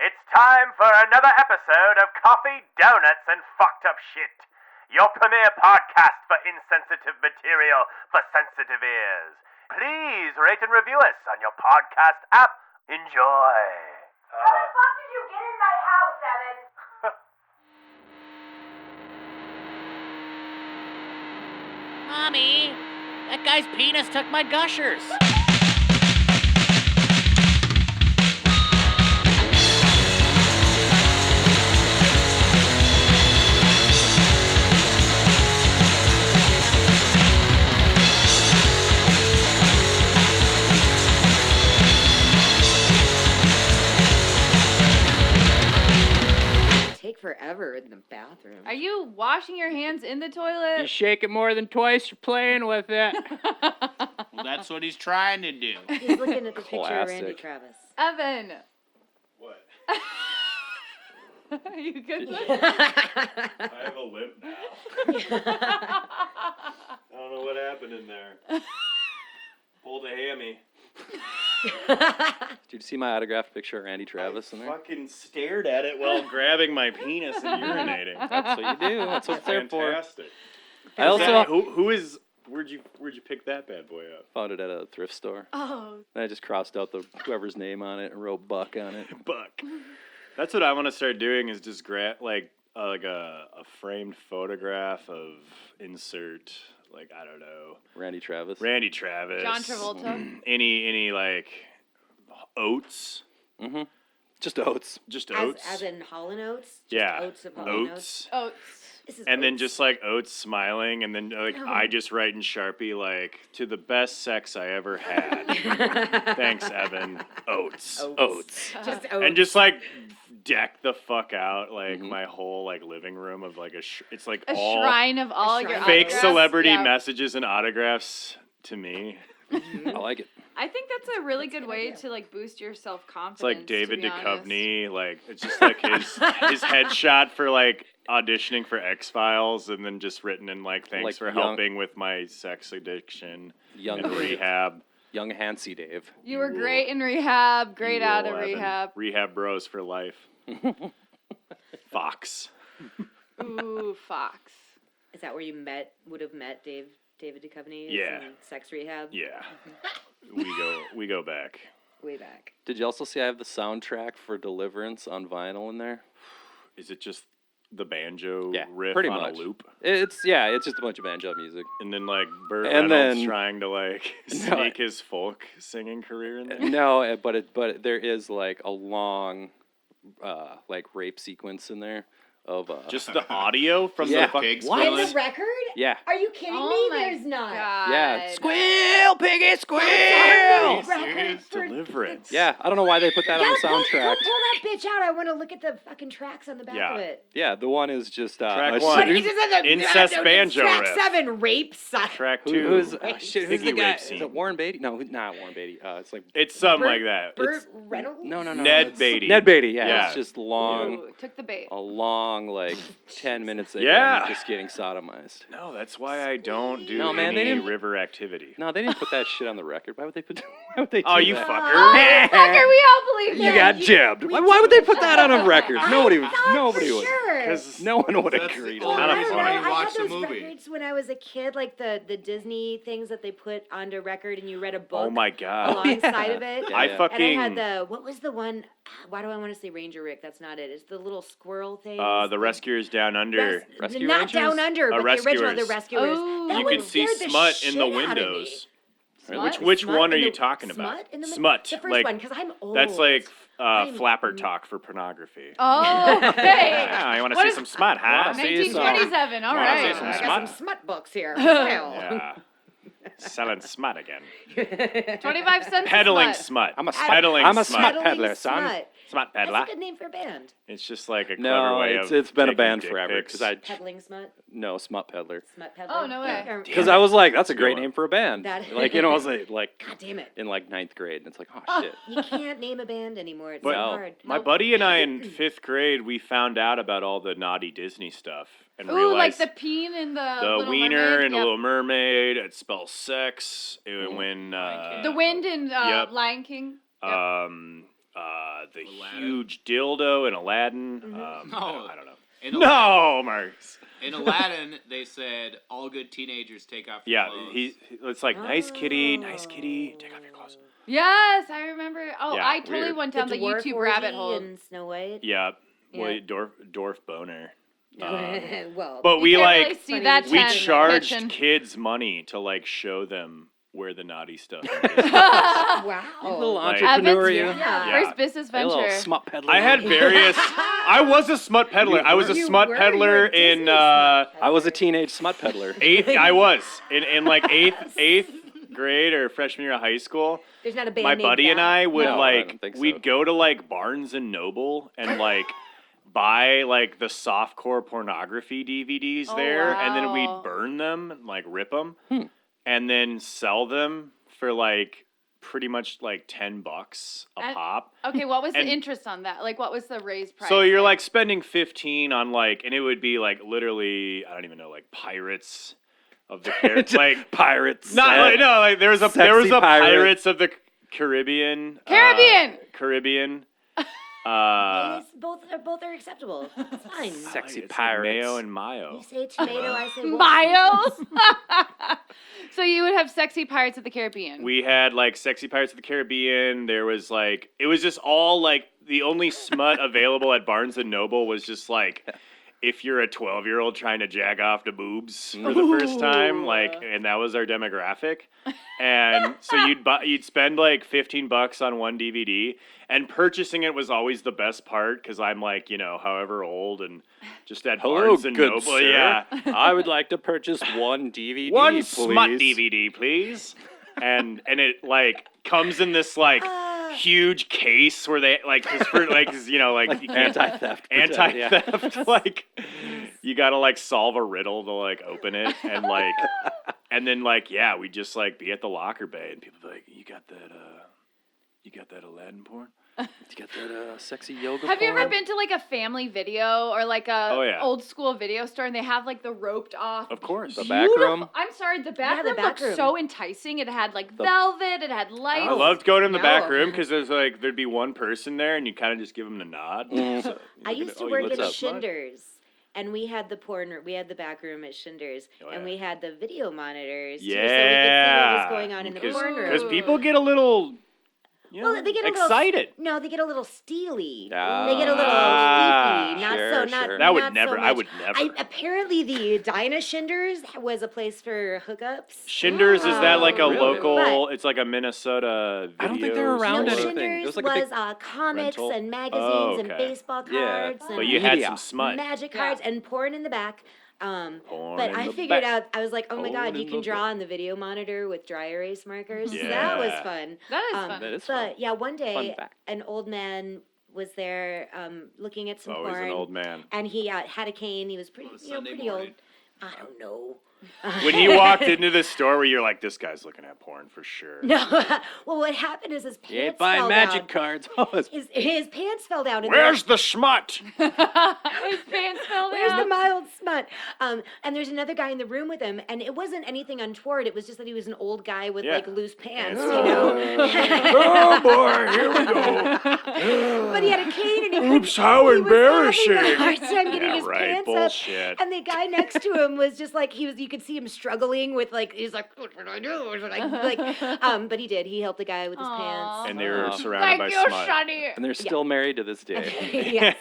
It's time for another episode of Coffee, Donuts, and Fucked Up Shit. Your premiere podcast for insensitive material for sensitive ears. Please rate and review us on your podcast app. Enjoy. How the fuck did you get in my house, Evan? Mommy, that guy's penis took my gushers. Take forever in the bathroom. Are you washing your hands in the toilet? You shake it more than twice, you're playing with it. Well, that's what he's trying to do. He's looking at the picture of Randy Classic. Travis. Evan. What? Are you good? I have a limp now. I don't know what happened in there. Pulled a hammy. Did you see my autographed picture of Randy Travis in there? Fucking stared at it while grabbing my penis and urinating. That's what you do. That's what it's there for. Fantastic. I also Who is? Where'd you pick that bad boy up? found it at a thrift store. Oh. And I just crossed out whoever's name on it and wrote Buck on it. Buck. That's what I want to start doing. Is just like a framed photograph of insert. Like, I don't know. Randy Travis. Randy Travis. John Travolta. Any like oats. Mm-hmm. Just oats. Just oats. As in Hall & Oats? Just yeah. Oats of Hall & Oats? Oats. Oats. This is And then oats. just like oats smiling, and then like Oh. I just write in Sharpie like, to the best sex I ever had. Thanks, Evan. Oats. Oats. Just oats. And just like deck the fuck out like my whole like living room of like it's like A all shrine of all your shrine. fake autographs. celebrity Yeah. messages and autographs to me. I like it. I think that's a really good way to like boost your self-confidence. It's like David to be honest. Duchovny, like it's just like his headshot for like auditioning for X-Files, and then just written in like thanks Like for young- helping with my sex addiction Young and rehab. Young Hancy Dave. You were great in rehab, great You out will, of Evan. rehab. Rehab bros for life. Fox. Ooh, Fox. Is that where you would have met David Duchovny? Yeah. In sex rehab? Yeah. we go back. Way back. Did you also see I have the soundtrack for Deliverance on vinyl in there? Is it just the banjo Yeah, riff pretty on much. a loop? It's just a bunch of banjo music. And then like Burt And Reynolds then- trying to like sneak his folk singing career in there? No, but there is like a long like rape sequence in there of Just the audio from Yeah. the fucking In the record? yeah. Are you kidding Oh me? my There's not. God. Yeah, squeal, piggy, squeal. Record serious? for- Deliverance. Yeah, I don't know why they put that on the soundtrack. Pull that bitch out. I want to look at the fucking tracks on the back Yeah. of it. Yeah, the one is just Track a one. shit- But it just Incest banjo Track riff. 7, rape, son. Track Who, 2. who's Rape. who's the Piggy guy? rape Is scene. it Warren Beatty? No, not Warren Beatty. It's like It's something like that. Burt Reynolds? no. Ned it's- Beatty. Ned Beatty. Yeah, Yeah. it's just long, Ooh, took the bait. a long like 10 minutes of Yeah. him just getting sodomized. No, that's why I don't do No, man, they any didn't- river activity. No, they didn't put that shit on the record. Why would they put? Why would they? Oh, do you that? fucker. Fucker, we all believe You that. got jabbed. Why would they put that on a record? Nobody would. Nobody would. Sure. Because No one would That's agree. the to only Not that. a reason funny. why I you had watch the those movie. records when I was a kid, like the Disney things that they put onto record, and you read a book oh my god. alongside of it. Yeah, I yeah. fucking And I had what was the one? Why do I want to say Ranger Rick? That's not it. It's the little squirrel thing. the Rescuers Down Under. Rescue not Rangers? Down Under, but the original, the Rescuers. Rescuers. Oh. That You one can see scared the smut in the shit out of me. windows. Smut? Which Smut one are in you the- talking about? Smut in the Smut. The first like one, because I'm old. that's like I'm- flapper talk for pornography. Oh, okay. Yeah, you want to What see is- some smut, huh? see you some. 1927. All Wanna see right. some I smut? got some smut books here. for sale. Yeah. Selling smut again. 25 cents. a Peddling smut. smut. I'm a smut. Peddling I'm a smut. smut Peddling peddler, son. smut. Smut peddler. That's a good name for a band. It's just like a clever No, way it's of been a taking band dick forever pics. because I Peddling smut. no smut peddler. Smut peddler. Oh, no way. Because I was like, that's a great Good one. name for a band. That- Like I was like God damn it. in like 9th grade, and it's like, oh shit. You can't name a band anymore. It's But- so No. hard. My buddy and I in 5th grade, we found out about all the naughty Disney stuff and Ooh, like realized the peen and the the Little wiener Mermaid. and Yep. Little Mermaid. It spells sex. When The wind and Yep. Lion King. Yep. the Aladdin? huge dildo in Aladdin. No. I don't know. In No, Marcus. In Aladdin, they said all good teenagers take off your Yeah, clothes. it's like nice kitty, take off your clothes. Yes, I remember. Oh, Yeah, I totally weird. went down the dwarf YouTube orgy rabbit hole. and Snow White. Yeah, Yeah. well, dwarf boner. Well, But You we can't like really see that we tent in the charged kitchen. kids money to like show them where the naughty stuff is. wow. little Like- entrepreneur, Evans, you. yeah. Yeah. First business A little venture. smut peddler. I had various. I was a smut peddler. I was a You smut were, peddler you were a in Disney smut I was a teenage smut peddler. eighth. I was in like eighth grade or freshman year of high school. There's not a band My named buddy and that. I would No, I like don't think so. we'd go to like Barnes and Noble and like buy like the softcore pornography DVDs Oh, there, and then wow. we'd burn them and like rip them, and then sell them for like pretty much like $10 a And- pop. Okay, what was And- the interest on that? Like, what was the raised price? So you're like spending 15 on like, and it would be like literally, I don't even know, like Pirates of the Caribbean, like Pirates. not like, no, like there was a Sexy pirate. Pirates of the Caribbean. Caribbean. Yes, both are acceptable. It's fine. Sexy It's like pirates. mayo and mayo. You say tomato, I say wolf. Miles. So you would have sexy Pirates of the Caribbean. We had like sexy Pirates of the Caribbean. There was like, it was just all like the only smut available at Barnes and Noble was just like, if you're a 12-year-old trying to jag off to boobs for the first time, like, and that was our demographic. And so you'd spend like $15 on one DVD, and purchasing it was always the best part because I'm like, you know, however old and just at Hello, Barnes and good Noble. sir. Yeah. I would like to purchase one DVD, One please. smut DVD, please. And it like comes in this like huge case where they like, cause for like, 'cause, you know, like you can't Anti-theft. anti-theft. Like you gotta like solve a riddle to like open it, and like, and then like yeah, we just like be at the locker bay, and people be like, you got that Aladdin porn? You got that sexy yoga Have you ever porn? been to like a family video or like a Oh, yeah. old school video store and they have like the roped off? Of course. The back room? I'm sorry, the back Yeah, the room back looked room. so enticing. It had like velvet, it had lights. I loved going in the back No. room because there's like there'd be one person there, and you kind of just give them the nod. So, I you're used gonna- to oh, you work look at up smut? Schindler's, and we had the we had the back room at Schindler's, Oh, and yeah. we had the video monitors too, Yeah, so we could see what was going on in the corner. Because people get a little, you know, Well, they get a excited. little. No, they get a little steely. Ah, they get a little sleepy. Not sure, so. Not. sure. That would not never. So I much. would never. Apparently, the Dinah Schindler's was a place for hookups. Schindler's is that like a Really? local? It's like a Minnesota. I don't think they're video around No, store. anything. It Schindler's was like a big comics rental? and magazines Oh, and okay. baseball Yeah. cards and But you had Media. some smut. magic Yeah. cards and porn in the back. Porn But in I the figured back. out, I was like, oh my Porn God, you in can the draw back. on the video monitor with dry erase markers. So that was Yeah. fun. That is fun. That is But fun. yeah, one day Fun fact. an old man was there looking at some Always porn. an old man. And he had a cane. He was pretty, Sunday pretty old. morning. I don't know. When he walked into the store, where you're like, this guy's looking at porn for sure. No. Well, what happened is his pants You ain't buying fell magic down. cards. Oh, it's His pants fell down. And Where's the smut? His pants fell Where's the down. mild smut? And there's another guy in the room with him, and it wasn't anything untoward. It was just that he was an old guy with Yeah. like loose pants, Yeah. you know. Oh boy, here we go. But he had a cane, and he Oops, how he was embarrassing. having a hard time getting Yeah, his right, pants bullshit. up. And the guy next to him was just like you could see him struggling with like he's like, what should I do? What should I like? But he did. He helped the guy with his Aw. pants. And they were Oh. surrounded Thank by you, smut. Sonny. and they're still married to this day. Yes.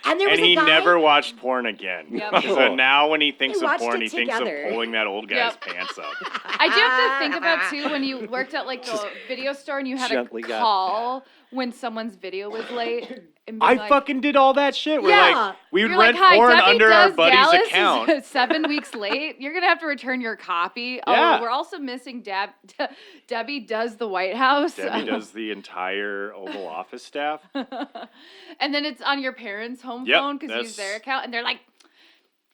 And there was And a he guy, never watched porn again. Yep. So now when he thinks They of watched porn, it he thinks together. of pulling that old guy's Yep. pants up. I do have to think about too when you worked at like the video store and you had Gently to got- call when someone's video was late. And be I like, fucking did all that shit. We're Yeah. like, we would You're rent like, hi, porn Debbie under our does buddy's Dallas account. is 7 weeks late. You're gonna have to return your copy. Yeah. Oh, we're also missing Debbie does the White House. Debbie does the entire Oval Office staff. And then it's on your parents' home Yep, phone because you use that's- their account, and they're like,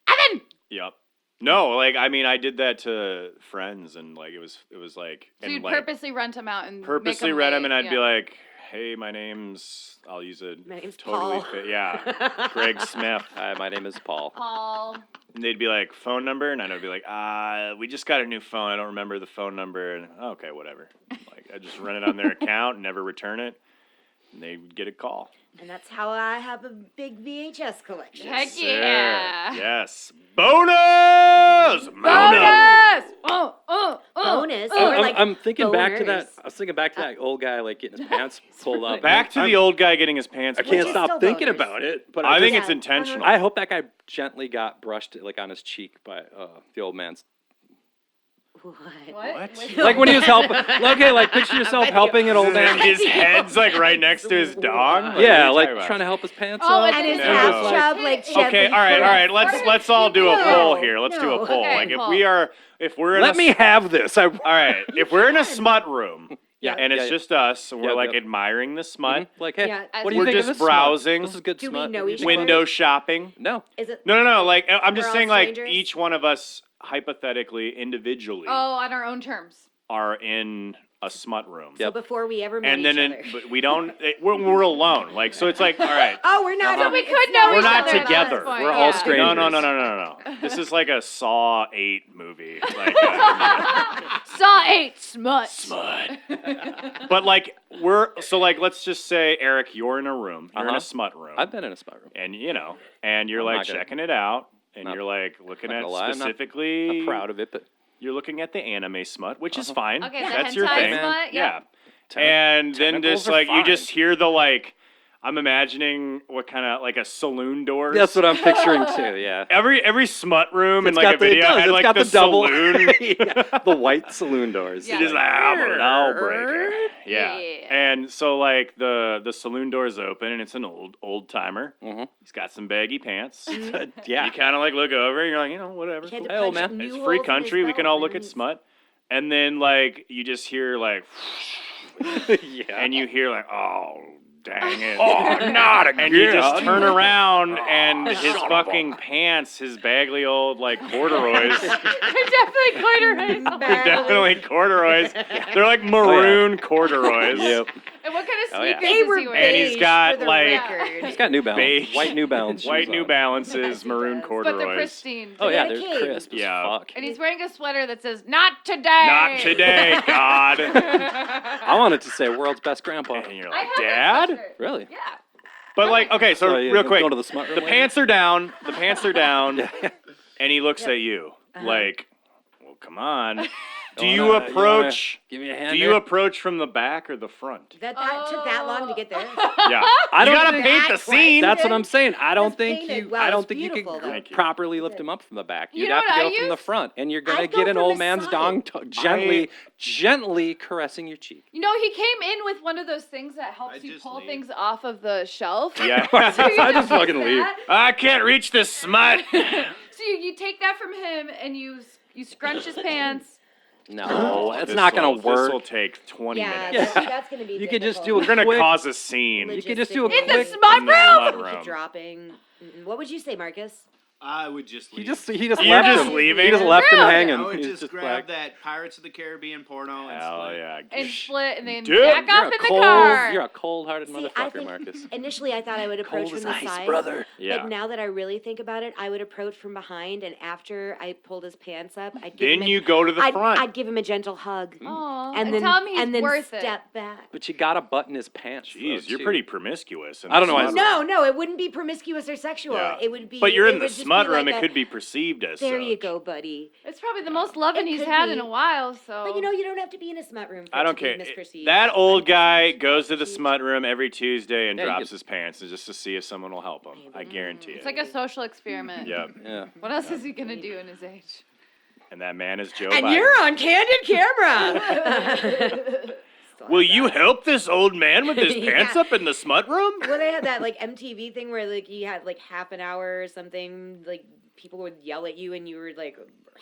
Evan. Yep. No, like I mean, I did that to friends, and like it was like, So and you'd like purposely rent them out and purposely make 'em read them, late, and I'd be yeah. like, "Hey, my name's," I'll use it. My name's totally Paul. fit. Yeah, Greg Smith. Hi, my name is Paul. Paul. And they'd be like, "Phone number," and I'd be like, we just got a new phone. I don't remember the phone number." And okay, whatever. Like I just rent it on their account, and never return it. And they would get a call. And that's how I have a big VHS collection. Heck Sir. yeah. Yes. Bonus! Bonus! Bonus. Oh, Or like I'm thinking back to that. boners. I was thinking back to that old guy like getting his pants pulled up. Back to the old guy getting his pants I pulled can't is up. stop still thinking boners. about it. But I think Yeah. it's intentional. I hope that guy gently got brushed like on his cheek by the old man's. What? What? Like when he was helping. Okay, like picture yourself helping an old man. His head's like right next to his dog. Yeah, What are like you talking trying to about? help his pants Oh, up. and And his No. half chub like gently. Okay, all right. Let's all do a No, poll here. Let's do a no. poll. Okay, Like poll. if we're in Let me have this. all right, if we're in a smut room Yeah, and it's yeah, just us and we're Yep, like yep. admiring the smut, like, hey, Yeah, what do you we're think just of this smut? browsing. This is good Do we smut. know each other? window shopping. No. Is it? No. Like I'm just We're all saying, like strangers? each one of us hypothetically, individually, Oh, on our own terms. are in a smut room. So Yep. before we ever met And then, each other. but we don't. We're alone. Like so, it's like all right. Oh, we're not. So we it's could know We're each not other at together. this point. We're all Yeah. strangers. No. This is like a Saw 8 movie. Like, Saw 8 Smut. smut. But like let's just say, Eric, you're in a room. You're in Uh-huh. a smut room, I've been in a smut room. and and you're I'm like not gonna- checking it out, and Not- you're like looking not at gonna lie, I'm not- specifically. I'm proud of it, but You're looking at the anime smut, which is fine. Okay, the That's your hentai thing. smut, yeah. And then tentacles just are like you fine. just hear the like. I'm imagining what kind of like a saloon doors. that's what I'm picturing too. Yeah. Every smut room in It's like got a video it does. had It's like got the, the double saloon. yeah, the white saloon doors. Yeah. It is like, I'm an all-breaker. Yeah. Yeah. And so like the saloon door's open and it's an old timer. Mhm. He's got some baggy pants. Yeah. You kind of like look over and you're like, whatever. He had to Hey, old punch man. new It's holes free in his country. We can belt all look and at smut. And then like you just hear like Yeah. and you hear like, oh, dang it. Oh, not again. And you just turn around and his fucking pants, his baggy old like corduroys. They're definitely corduroys. Bag. Definitely corduroys. They're like maroon corduroys. Yep. And what kind of Oh, yeah. sneakers They is were he wearing? And he's beige got, for the like- record. He's got New Balance. Beige. White New Balance. White shoes New on. Balances, Yes, he maroon does. But they're corduroys. pristine. Oh yeah, got a they're cape. crisp Yeah. as fuck. And he's wearing a sweater that says, "Not today." Not today, God. I wanted to say world's best grandpa. And you're I like, have that Dad? sweatshirt. Really? Yeah. But like, okay, so yeah, real quick, Going to the smut room the later? pants are down. The pants are down, Yeah. and he looks Yep. at you like, well, come on. Do You you wanna- you wanna approach? Give me a hand. Do you there? approach from the back or the front? That took that long to get there. Yeah, I you don't gotta think- paint the That scene. That's what I'm saying. I don't It's think painted. you. Wow, I it's don't think you beautiful, could though. Thank you. properly lift him up from the back. You You'd know have to what I go from the use? front, and you're gonna I'd go get an from old the man's side. dong gently caressing your cheek. You know, he came in with one of those things that helps you just pull leave. things off of the shelf. Yeah. So you I just fucking use leave. that. I can't reach this smut. So you take that from him and you scrunch his pants. No, it's not gonna This will work. take 20 Yeah, minutes. that's gonna be. You could just difficult. do We're gonna quick- cause a scene. You could just do a In the quick. smut In the room? smut Keep room. dropping. What would you say, Marcus? I would just leave. He just You're left just him. leaving? He just left him Really? hanging. I would He's just just grab like, that Pirates of the Caribbean porno and Hell split. yeah. And split and then Dude, back you're off a in the cold, car. you're a cold-hearted See, I motherfucker, think Marcus. initially I thought I would approach Cold as from the ice, side, brother. Yeah. but now that I really think about it, I would approach from behind, and after I pulled his pants up, I'd give Then him you go to the I'd, front. I'd give him a gentle hug, Aw, and then tell him he's and then worth it. step back. But you gotta button his pants. Jeez, though, you're too. pretty promiscuous. in I don't the know why smut it's- room. No, it wouldn't be promiscuous or sexual. Yeah. It would be. But you're it in the would just smut be room. like It a- could be perceived as There you such. go, buddy. It's probably the most loving It he's could had be. in a while. So. But you don't have to be in a smut room. For I it don't to be care. misperceived. That old guy Misperceived. goes to the smut room every Tuesday and Yeah, you drops get- his pants just to see if someone will help him. I guarantee It's it. like a social experiment. Yep. Yeah. What else is he gonna do in his age? And that man is Joe And Biden. you're on candid camera. Will you help this old man with his Yeah. pants up in the smut room? Well, they had that like MTV thing where like you had like half an hour or something. Like people would yell at you, and you were like,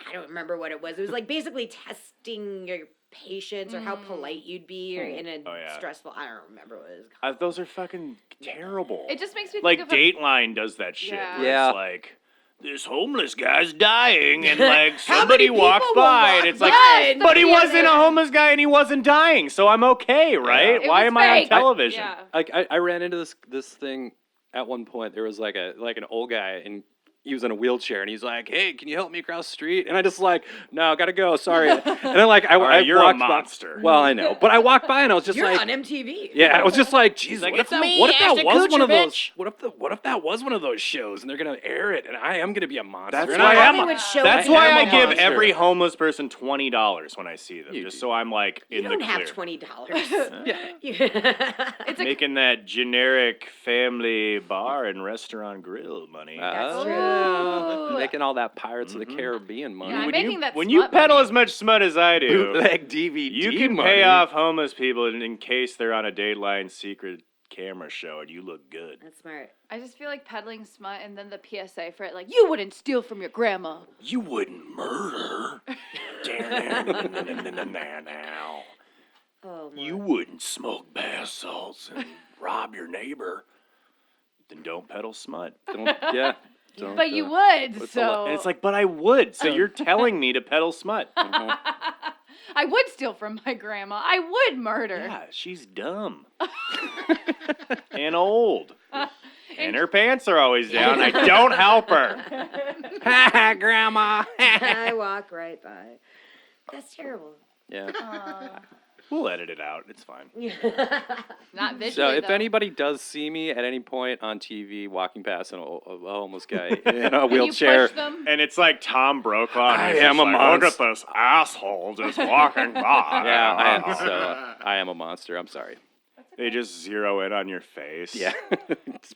I don't remember what it was. It was like basically testing your patience or how polite you'd be or in a Oh, yeah. stressful. I don't remember what it was. Those are fucking terrible. It just makes me Like think of Dateline does that shit. Yeah. Where Yeah. It's like this homeless guy's dying, and like How somebody many walked people will by, walk and it's like, by? but he Yeah, wasn't a homeless guy, and he wasn't dying, so I'm okay, right? It Why was am I on fake. television? Yeah. Like I ran into this thing at one point. There was like an old guy, and he was in a wheelchair, and he's like, "Hey, can you help me across the street?" And I just like, "No, gotta go, sorry." And then like I you're a walked monster. By, well, I know, but I walked by and I was just You're like, on MTV. yeah, I was just like, "Geez, like, what if "It's that me, what if that Ashton was one of Kutcher, those bitch." what if that was one of those shows and they're gonna air it and I am gonna be a monster?" That's and why I am. They would show That's it why to I you. give monster. every homeless person $20 when I see them, You just do. so I'm like You in the don't clear. have $20. Yeah. It's a Making that generic family bar and restaurant grill money. That's true. Yeah. Making all that Pirates of the Mhm. Caribbean money. Yeah, I'm making that when you smut peddle money. as much smut as I do, Bootleg DVD you can money. pay off homeless people in case they're on a Dateline secret camera show and you look good. That's smart. I just feel like peddling smut and then the PSA for it, like, you wouldn't steal from your grandma. You wouldn't murder. Now. Oh, my. You wouldn't smoke bath salts and rob your neighbor. Then don't peddle smut. Yeah. Don't, But you uh, would, what's so. And it's like, but I would. So you're telling me to peddle smut. I would steal from my grandma. I would murder. Yeah, she's dumb. And old. And her pants are always down. I don't help her. Ha, Grandma. I walk right by. That's terrible. Yeah. We'll edit it out. It's fine. Not visually, So if though. anybody does see me at any point on TV walking past a homeless guy in a And you wheelchair, push them. And it's like Tom Brokaw. And I he's am just a like, Look at monster." this asshole just walking by. yeah, I am a monster. I'm sorry. They just zero in on your face. Yeah.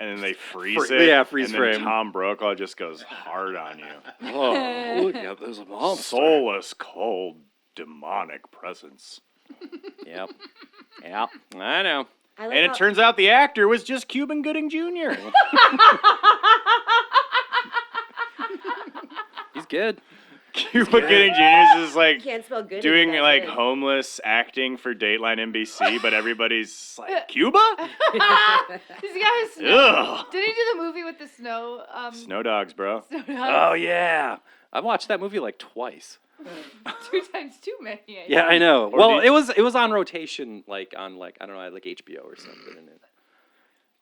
And then they freeze Free- it. yeah, freeze and then frame. Tom Brokaw just goes hard on you. Oh, look, yeah, there's a monster. Soulless, cold, demonic presence. Yep. Yep. I know. I like And how- it turns out the actor was just Cuban Gooding Jr. He's good. Cuba Gooding Jr. is like can't spell good. doing if like that's homeless acting for Dateline NBC, but everybody's like, Cuba? This guy is snow. Ugh. Did he do the movie with the snow? Snow dogs, bro. Snow Oh dogs? yeah. I've watched that movie like twice. 2 times too many. Yeah, I know. Or Well, the- it was on rotation, like on like I don't know, like HBO or something. And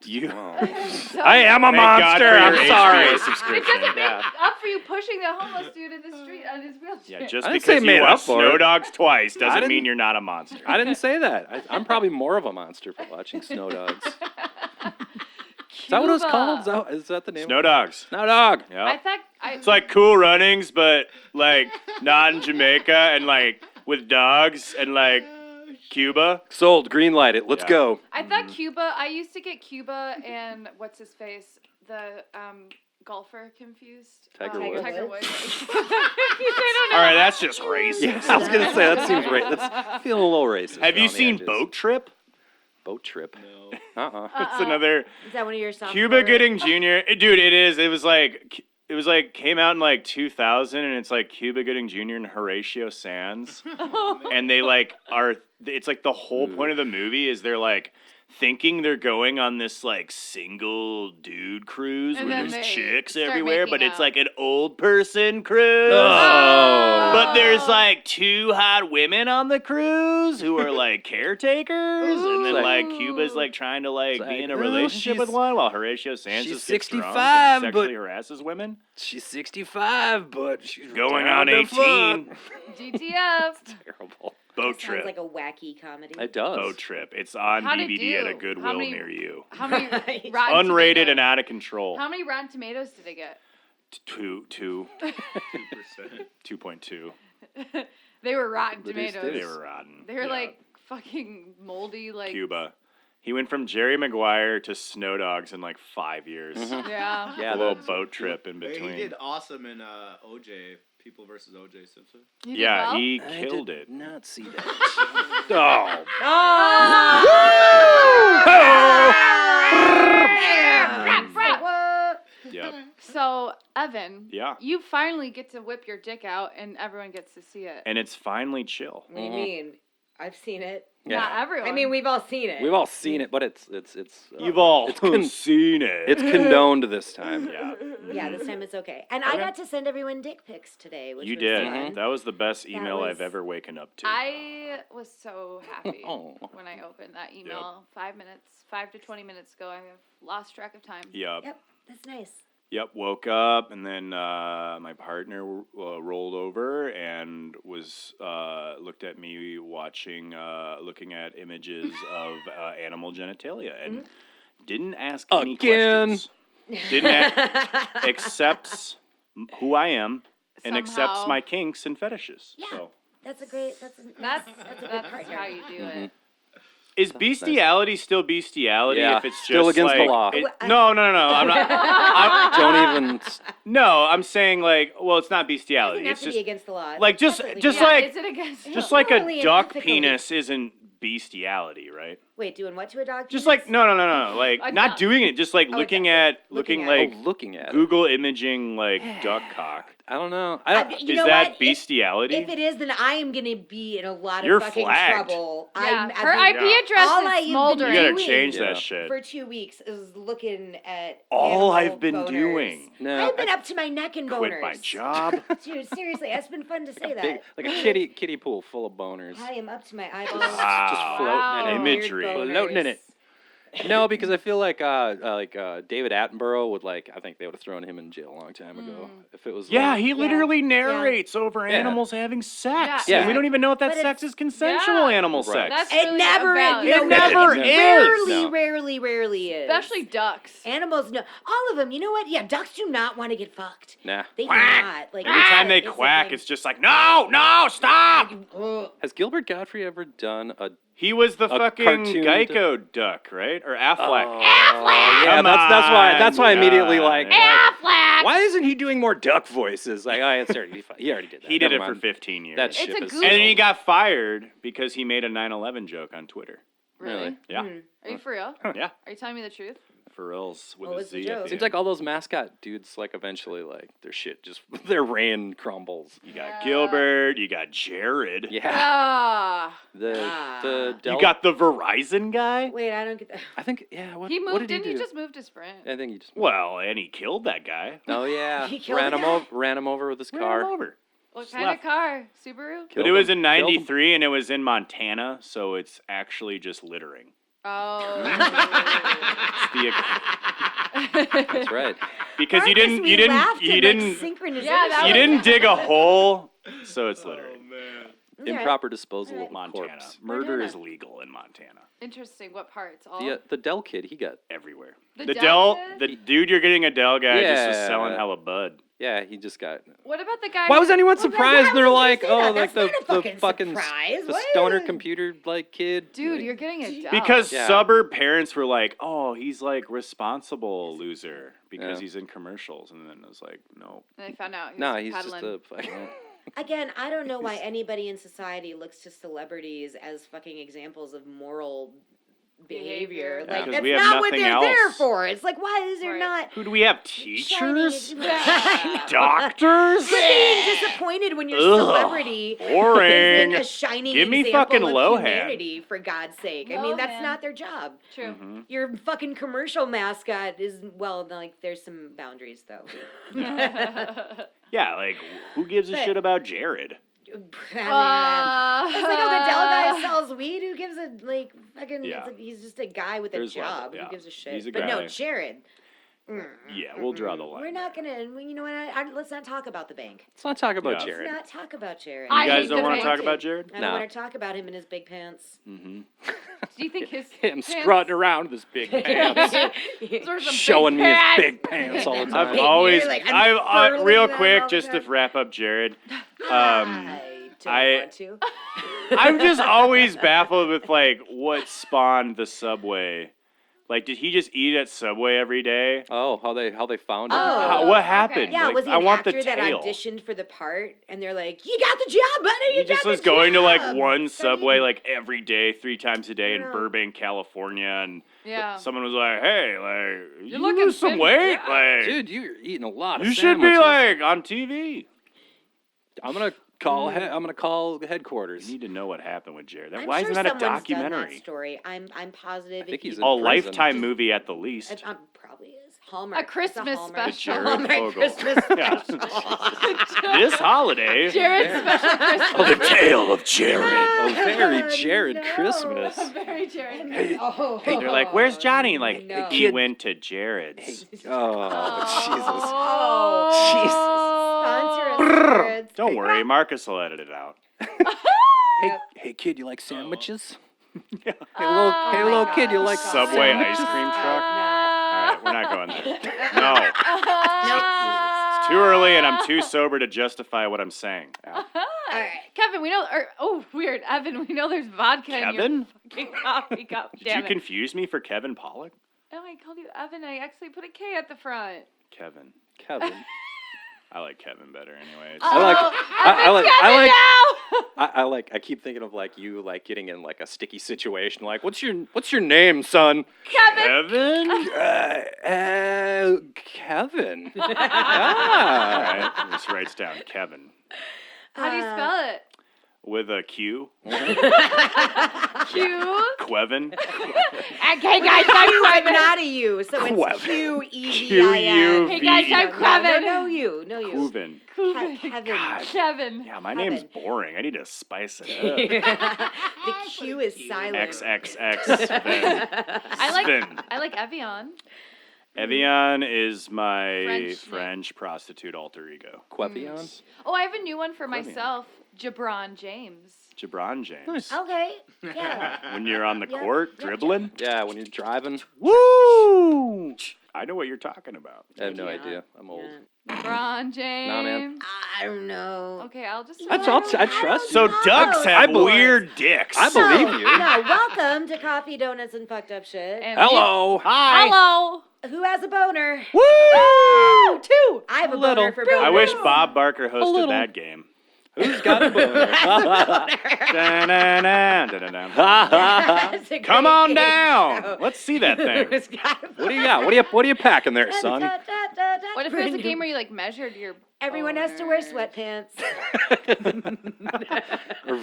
You. So, I am a Thank God monster. for I'm your sorry. HBO It subscription. doesn't make Yeah. up for you pushing the homeless dude in the street on his wheelchair. Yeah, just I didn't say because made you up watch for Snow it. Dogs twice I doesn't didn't- mean you're not a monster. I didn't say that. I'm probably more of a monster for watching Snow Dogs. Is that what it was called? Is that the name? Snow Dogs. Snow Dog. Yeah. I thought It's like Cool Runnings, but like not in Jamaica and like with dogs and like Cuba. Sold. Green light it. Let's Yeah. go. I thought Cuba. I used to get Cuba and what's his face, the golfer confused. Tiger Woods. Tiger Woods. All right, that's just racist. Yeah, I was gonna say that seems right. That's feeling a little racist. Have you around the seen edges. Boat Trip? Boat Trip? No. It's another Is that one of your songs? Cuba Gooding Jr. Dude, it is. It was like came out in like 2000, and it's like Cuba Gooding Jr. and Horatio Sands, and they like are. It's like the whole point of the movie is they're like thinking they're going on this like single dude cruise And where then there's they chicks start everywhere, making but it's out. like an old person cruise. Oh. But there's like 2 hot women on the cruise who are like caretakers, and then Ooh. like Cuba's like trying to like It's be in a like, relationship with she's- one, while Horatio Sands she's just gets drunk 65, and but- sexually harasses women. She's 65, but she's Going down on to 18. fuck. GTF. Terrible. Boat Sounds trip. like a wacky comedy. It does. Boat trip. It's on How'd it DVD at a do? Goodwill How many- near you. How many Right. Rotten Unrated Tomatoes? and out of control. How many Rotten Tomatoes did it get? 2.2. They were Rotten Reduced Tomatoes. They were rotten. They were Yeah. like fucking moldy, like Cuba. He went from Jerry Maguire to Snow Dogs in like 5 years. yeah. Yeah, A little that's boat trip in Hey, between. he did awesome in OJ, People versus OJ Simpson. You did Yeah, well? he I killed did it. not see that. oh. Yep. So Evan, Yeah. you finally get to whip your dick out, and everyone gets to see it. And it's finally chill. What do you mean? I've seen it. Not everyone. I mean, we've all seen it. We've all seen it, but it's You've all it's con- seen it. it's condoned this time. Yeah. Yeah, this time it's okay. And I Okay. got to send everyone dick pics today, which You was did. fun. That was the best email was- I've ever waken up to. I was so happy Oh. when I opened that email 5 to 20 minutes ago. I have lost track of time. Yep. Yep, that's nice. Yep, woke up, and then my partner rolled over and was looked at me looking at images of animal genitalia, and didn't ask any Again. questions. Accepts who I am and accepts Somehow. my kinks and fetishes. Yeah. So. That's a good partner. how you do it. Is bestiality still bestiality Yeah, if it's still just against the like, law. No, I'm not. Don't even. No, I'm saying like, well, it's not It bestiality. doesn't have It's to just be against the law. like It's just definitely like Is it against? just like Morally a and duck ethically. penis isn't bestiality, right? Wait, doing what to a dog? Just penis? like no, like A not duck. doing it, just like Oh, looking duck. at Looking like looking at it. Google imaging like duck cock. I don't know. You Is know that what? bestiality? If it is, then I am gonna be in a lot You're of fucking flagged. trouble. Yeah, I'm, her I've been- IP address all I have is been smoldering. You gotta doing change Yeah. that shit. for 2 weeks is looking at All animal I've been boners. doing. No, I've been up to my neck in boners. Quit my job. Dude, seriously, it's been fun to say big, that. like a kiddie pool full of boners. I am up to my eyeballs. Wow. Just floating in it. Weird Imagery. boners. Floating in it. No, because I feel like David Attenborough would I think they would have thrown him in jail a long time ago if it was. Yeah, like, he literally narrates over Yeah. animals having sex. Yeah. And we don't even know if that But sex it's- is consensual Yeah. animal Right. sex. That's It really never, about you know, It never rarely, is. rarely is. Especially ducks. Animals, no, all of them. You know what? Yeah, ducks do not want to get fucked. Nah. They do Quack. not. Like Every time they it's a quack, thing. it's just like, no, stop. Ugh. Has Gilbert Godfrey ever done a? He was the fucking cartoon Geico duck, right? Or Affleck. Yeah, Come that's why I on, immediately guys. why isn't he doing more duck voices? Like, he already did that. He did Never it for mind. 15 years. That It's ship a is goof. And then he got fired because he made a 9/11 joke on Twitter. Really? Yeah, Are you for real? yeah. Are you telling me the truth? For reals with What a was the Z at joke? the Seems end. like all those mascot dudes, eventually, their shit just their reign crumbles. You got Gilbert, you got Jared. Yeah, Ah. the Del- You got the Verizon guy? Wait, I don't get that. I think what He what moved. did Didn't he he do? just move to Sprint? I think he just. Well, and he killed that guy. Oh yeah, He killed ran the him guy? ran him over with his Ran car. him over. What Just kind left. of car? Subaru? But Killed it was him. in Killed him. '93 and it was in Montana, so it's actually just littering. Oh. That's right. Because you Marcus, we didn't laughed you in, didn't synchronization. Yeah, that you was- didn't dig a hole, so it's littering. Okay. Improper disposal of Montana. corpse. Murder Montana. is legal in Montana. Interesting. What parts? All? The Dell kid, he got. Everywhere. The The Dell Dell, kid? the dude you're getting a Dell guy just was Yeah. selling hella bud. Yeah, he just got. What about the guy? Why who- was anyone Well, surprised? yeah, I They're was like, gonna say oh, that. like That's the not a fucking surprise. the What stoner is- computer kid. Dude, Like, you're getting a Dell. Because Yeah. suburb parents were like, oh, he's responsible loser because Yeah. he's in commercials. And then it was like, no. And they found out he Nah, was he's peddling. just a fucking. Again, I don't know why anybody in society looks to celebrities as fucking examples of moral behavior. Behavior. Like, Because that's we have not what nothing they're there else. for. It's like, why is there Right. not Who do we have? shining- Teachers? I know. Doctors? But being disappointed when your Ugh, celebrity boring. isn't a shining Give me example fucking of Lohan. humanity, for God's sake. I mean, that's Lohan. not their job. True. Mhm. Your fucking commercial mascot is, well, there's some boundaries, though. Yeah, who gives a But- shit about Jared? I mean, it's like, oh, the Dell Uh, guy sells weed. Who gives a fucking? Yeah. It's like, he's just a guy with a There's level, job. yeah. Who gives a shit? He's a but no, guy. Jared. Yeah, we'll draw the line. We're not gonna. You know what? Let's not talk about the bank. Let's not talk about Yeah. Jared. Let's not talk about Jared. I You guys hate don't the want to bank. talk about Jared? I don't No. want to talk about him in his big pants. Mm-hmm. Do you think his Him pants- strutting around with his big pants, Those are some showing big me his pants. big pants all the I've time. I've always, You're like, I unfurling real them quick, all the just to time. wrap up Jared. I don't I- want to. I'm just always baffled with what spawned the Subway. Did he just eat at Subway every day? Oh, how they found him. Oh. What okay. happened? Yeah, was he I an want actor the that tale. auditioned for the part, and they're like, "You got the job, buddy. You He got just the was going to job." one So Subway he- every day, 3 times a day in Yeah. Burbank, California, and Yeah. someone was like, "Hey, you looking lose some thin. weight, Yeah. Dude, you're eating a lot of you should be sandwiches. on TV." I'm gonna I'm gonna call the headquarters. You need to know what happened with Jared. I'm Why sure isn't that a someone's done documentary? that story. I'm positive. I think he's A in prison. Lifetime movie at the least. It probably is. Hallmark. A Christmas It's Hallmark. special. Jared Hallmark Fogle. Christmas Yeah. special. This holiday. Jared's special Christmas. The tale of Jared. A very Oh, Jared no. Christmas. Very Jared. Oh, They're like, "Where's Johnny?" Like, no. he went to Jared's. Sponsor us, Jared. Don't worry, Marcus will edit it out. Hey kid, you like sandwiches? Yeah. Hey little kid, you like Subway ice sandwiches? cream truck. Not. All right, we're not going there. No, it's too early, and I'm too sober to justify what I'm saying. Al. Alright. Kevin, we know. Weird. Evan, we know there's vodka in your Kevin? fucking coffee cup. Did Damn you it. confuse me for Kevin Pollock? No, I called you Evan. I actually put a K at the front. Kevin. Kevin. I like Kevin better, anyways. I keep thinking of like you like getting in like a sticky situation. Like, what's your name, son? Kevin. Kevin. All Ah. right, this writes down Kevin How do you spell it? with a Q. Q. Quevin. Okay, guys, I'm not a U, so it's Quevin. Q-E-V-I-N. Hey guys, I'm Kevin. No, you. Quevin. Kevin. Kevin. Yeah, my name's boring. I need to spice it up. The Q is silent. XXX. Sven. I like Evian. Evian is my French French prostitute alter ego. Quevion. Oh, I have a new one for myself. Jabron James. Jabron James. Nice. Okay. Yeah. When you're on the Yep, court yep, dribbling. Yeah, when you're driving. Woo! I know what you're talking about. I have no Yeah. idea. I'm old. LeBron James. Nah, man. I don't know. Okay, I'll just. I trust So you. ducks I have believe- weird dicks. I believe you. No, welcome to Coffee, Donuts, and Fucked Up Shit. And Hello. Hi. Hello. Who has a boner? Woo! Two. I have a Little. boner for both. I wish Bob Barker hosted little. that game. Who's got a boner? Da-na-na, da-da-da. That's a Come great on game down. show. Let's see that thing. Who's got a What do you got? What are you packing there, son? What if it was a game where you like measured your? Everyone has to wear boner? sweatpants.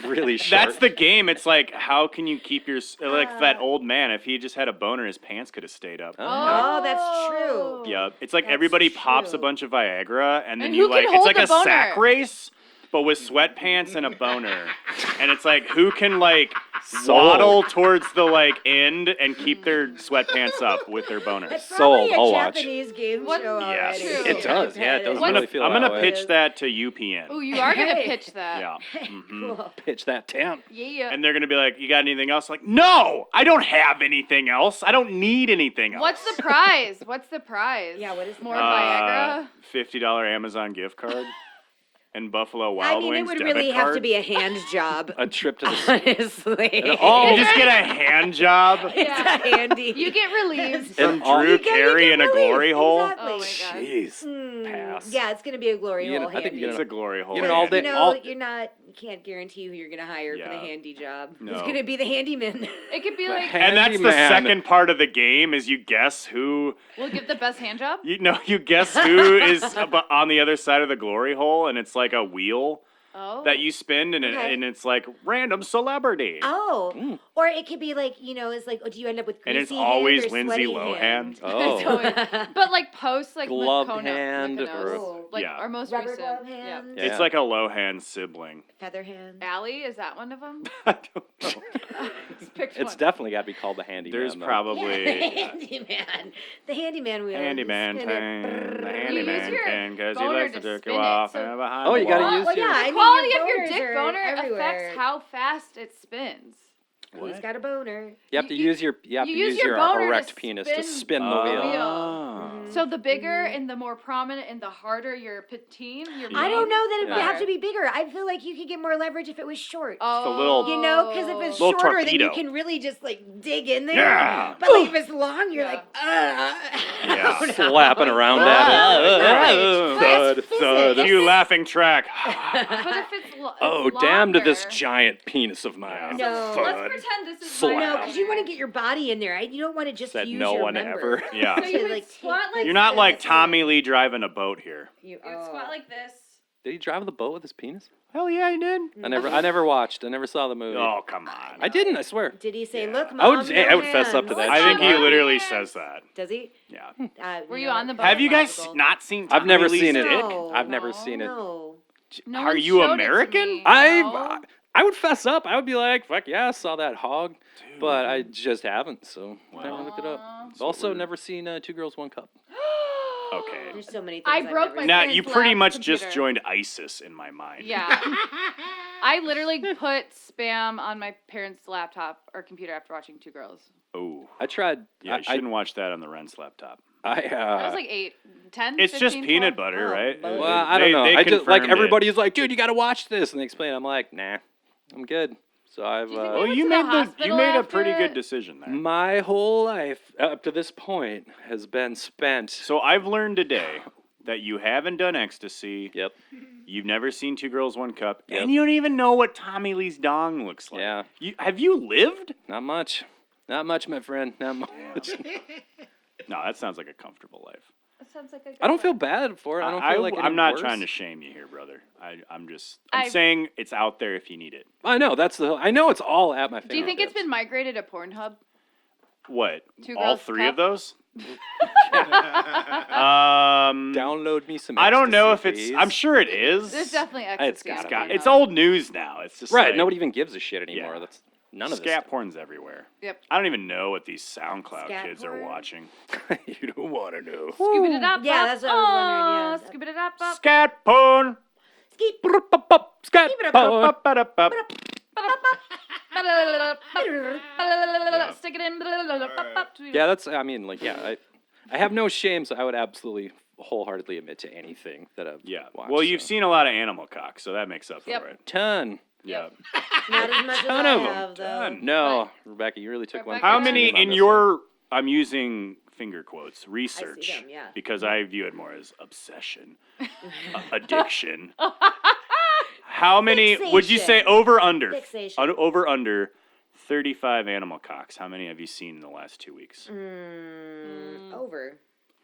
Really short. That's the game. It's like, how can you keep your like that old man? If he just had a boner, his pants could have stayed up. Oh, that's true. Yep. It's like That's everybody pops a true. bunch of Viagra, and then And you who can like it's hold like the a boner? sack race, but with sweatpants and a boner. And it's like who can like waddle towards the like end and keep their sweatpants up with their boners. It's Sold. probably a I'll watch. Japanese game What- show Yes. already. It does. Yeah, it does What- really feel I'm that gonna way. pitch that to UPN. Ooh, you are gonna Hey. pitch that. Yeah. Mhm. Cool. Pitch that tent. Yeah. And they're gonna be like, "You got anything else?" Like, no, I don't have anything else. I don't need anything else. What's the prize? What's the prize? Yeah, what is the more prize? Viagra? $50 Amazon gift card and Buffalo I Wild mean, it Wings would debit really card. have to be a hand job. A trip to the. Honestly. Oh, You just get a hand job It's a handy. You get relieved. from And all- Drew You get Carey in a relief, glory hole. exactly. Oh my god. Jeez. Pass. Yeah, it's gonna be a glory You hole. know, I think handy. you It's a glory hole. You know, all handy. day- You know, all- you can't guarantee who you're gonna hire for the Yeah. handy job. No. It's gonna be the handyman. It could be like And that's the Handyman. second part of the game is you guess who we'll give the best hand job. you guess who is on the other side of the glory hole, and it's like a wheel Oh. that you spin, and Okay. and it's like random celebrity. Oh, Mm. or it could be like it's like, do you end up with greasy And it's hand always or Lindsay sweaty Lohan. hand? Oh. But like post like Gloved Mykonos, hand Mykonos, or- like Yeah. our most Rubber recent. glove Yeah. hand, Yeah. It's like a Lohan sibling. feather hand. Allie, is that one of them? I don't know. Just picked It's one. definitely got to be called the handyman. There's though. probably Yeah, the handyman. The handyman wheel. handyman Spin it. thing, the Brrrr. handyman your thing, because he boner likes to to jerk you spin it, off so- and behind Oh, the you gotta wall. use Well, your. yeah, I The mean, quality your of your boners dick are boner everywhere. affects how fast it spins. Who's got a boner? You have to you- use your. You have you to use use your your boner to erect penis to spin spin the Oh. wheel. wheel. So the bigger and the more prominent and the harder your pateen, your I don't know that it would Yeah. have to be bigger. I feel like you could get more leverage if it was short. Oh, a little- Because if it's Little shorter, then you torpedo. can really just like dig in there. Yeah. But like if it's long, you're Yeah. like, Yeah. Slapping around Oh, at it. no. Thud, That's thud. physics. Cue laughing track. But if it's Oh, it's damn to this longer- giant penis of mine. No. Let's Thud. pretend this is Slap. my no, boner. because you want to get your body in there. You don't want to just Said use no your one member. ever. Yeah. So you would Like, squat like You're not like this. Tommy Lee driving a boat here. You, You would squat like this. Did he drive the boat with his penis? Hell yeah, he did. I never watched. I never saw the movie. Oh, come on. I didn't. I swear. Did he say, Yeah. "Look, Mom, I would no fess up to hands"? that I think shit. he literally says that. Does he? Yeah. Were You you know on the what? boat? Have you guys Biological. not seen I've Tommy never Lee's seen it. dick? No, I've never seen it. No. No Are one you showed it to American? me. No. I would fess up. I would be like, fuck yeah, I saw that hog. But I just haven't, so never looked it up. Aw. Also, never seen 2 Girls, 1 Cup. Okay. There's so many things. I I've broke never my seen. Now, parents' you pretty lap much computer. just joined ISIS in my mind. Yeah. I literally put spam on my parents' laptop or computer after watching Two Girls. Oh. I tried. Yeah, you shouldn't watch that on the Rent's laptop. I was like 8, 10, It's 15, just peanut 12. butter, Oh, right? well, Well, I don't know. They I just like confirmed it. everybody's like, dude, you got to watch this, and they explain. I'm like, nah, I'm good. So I've Do you think Well, went you to the made you hospital made a after pretty good it? decision there. my whole life up to this point has been spent. So I've learned today that you haven't done ecstasy. Yep. You've never seen 2 Girls, 1 Cup, Yep. and you don't even know what Tommy Lee's dong looks like. Yeah. Have you lived? Not much. Not much, my friend. Not much. No, that sounds like a comfortable life. That sounds like a good I don't feel one. bad for it. I don't feel like I'm not worse. trying to shame you here, brother. I'm I- saying it's out there if you need it. I know I know it's all at my fingertips. Do you think it's been migrated to Pornhub? What? 2 All Girls, 3 Cup? of those? Download me some. I don't know if ecstasy, it's. please. I'm sure it is. There's definitely It's ecstasy. gotta on be. Pornhub. It's old news now. It's just Right. like, Nobody even gives a shit anymore. Yeah. That's none of this. scat porn's everywhere. Yp. I don't even know what these SoundCloud Scat kids are porn? watching. Stuff. You don't want to know. Scoop it up. Yeah, that's what I was wondering, yeah. Scoop it up. Scat porn. Skeet. Scat Keep it up. porn. Ba-da-ba-da-ba. Stick it in. Yeah, that's. I mean, like, yeah. I have no shame, so I would absolutely wholeheartedly admit to anything that I've Yeah. watched. Well, you've so. seen a lot of animal cock, so that makes up Yep. for it. Ton. Yeah. Not as much as Ton I of 'em. have, though. Ton. No, Rebecca, you really took one. Rebecca, for How the many team on in this your? I'm using finger quotes. Research. them, yeah. Because I view it more as obsession, addiction. How many would you say Fixation. over under? Fixation. Over under 35 animal cocks. How many have you seen in the last 2 weeks? Over.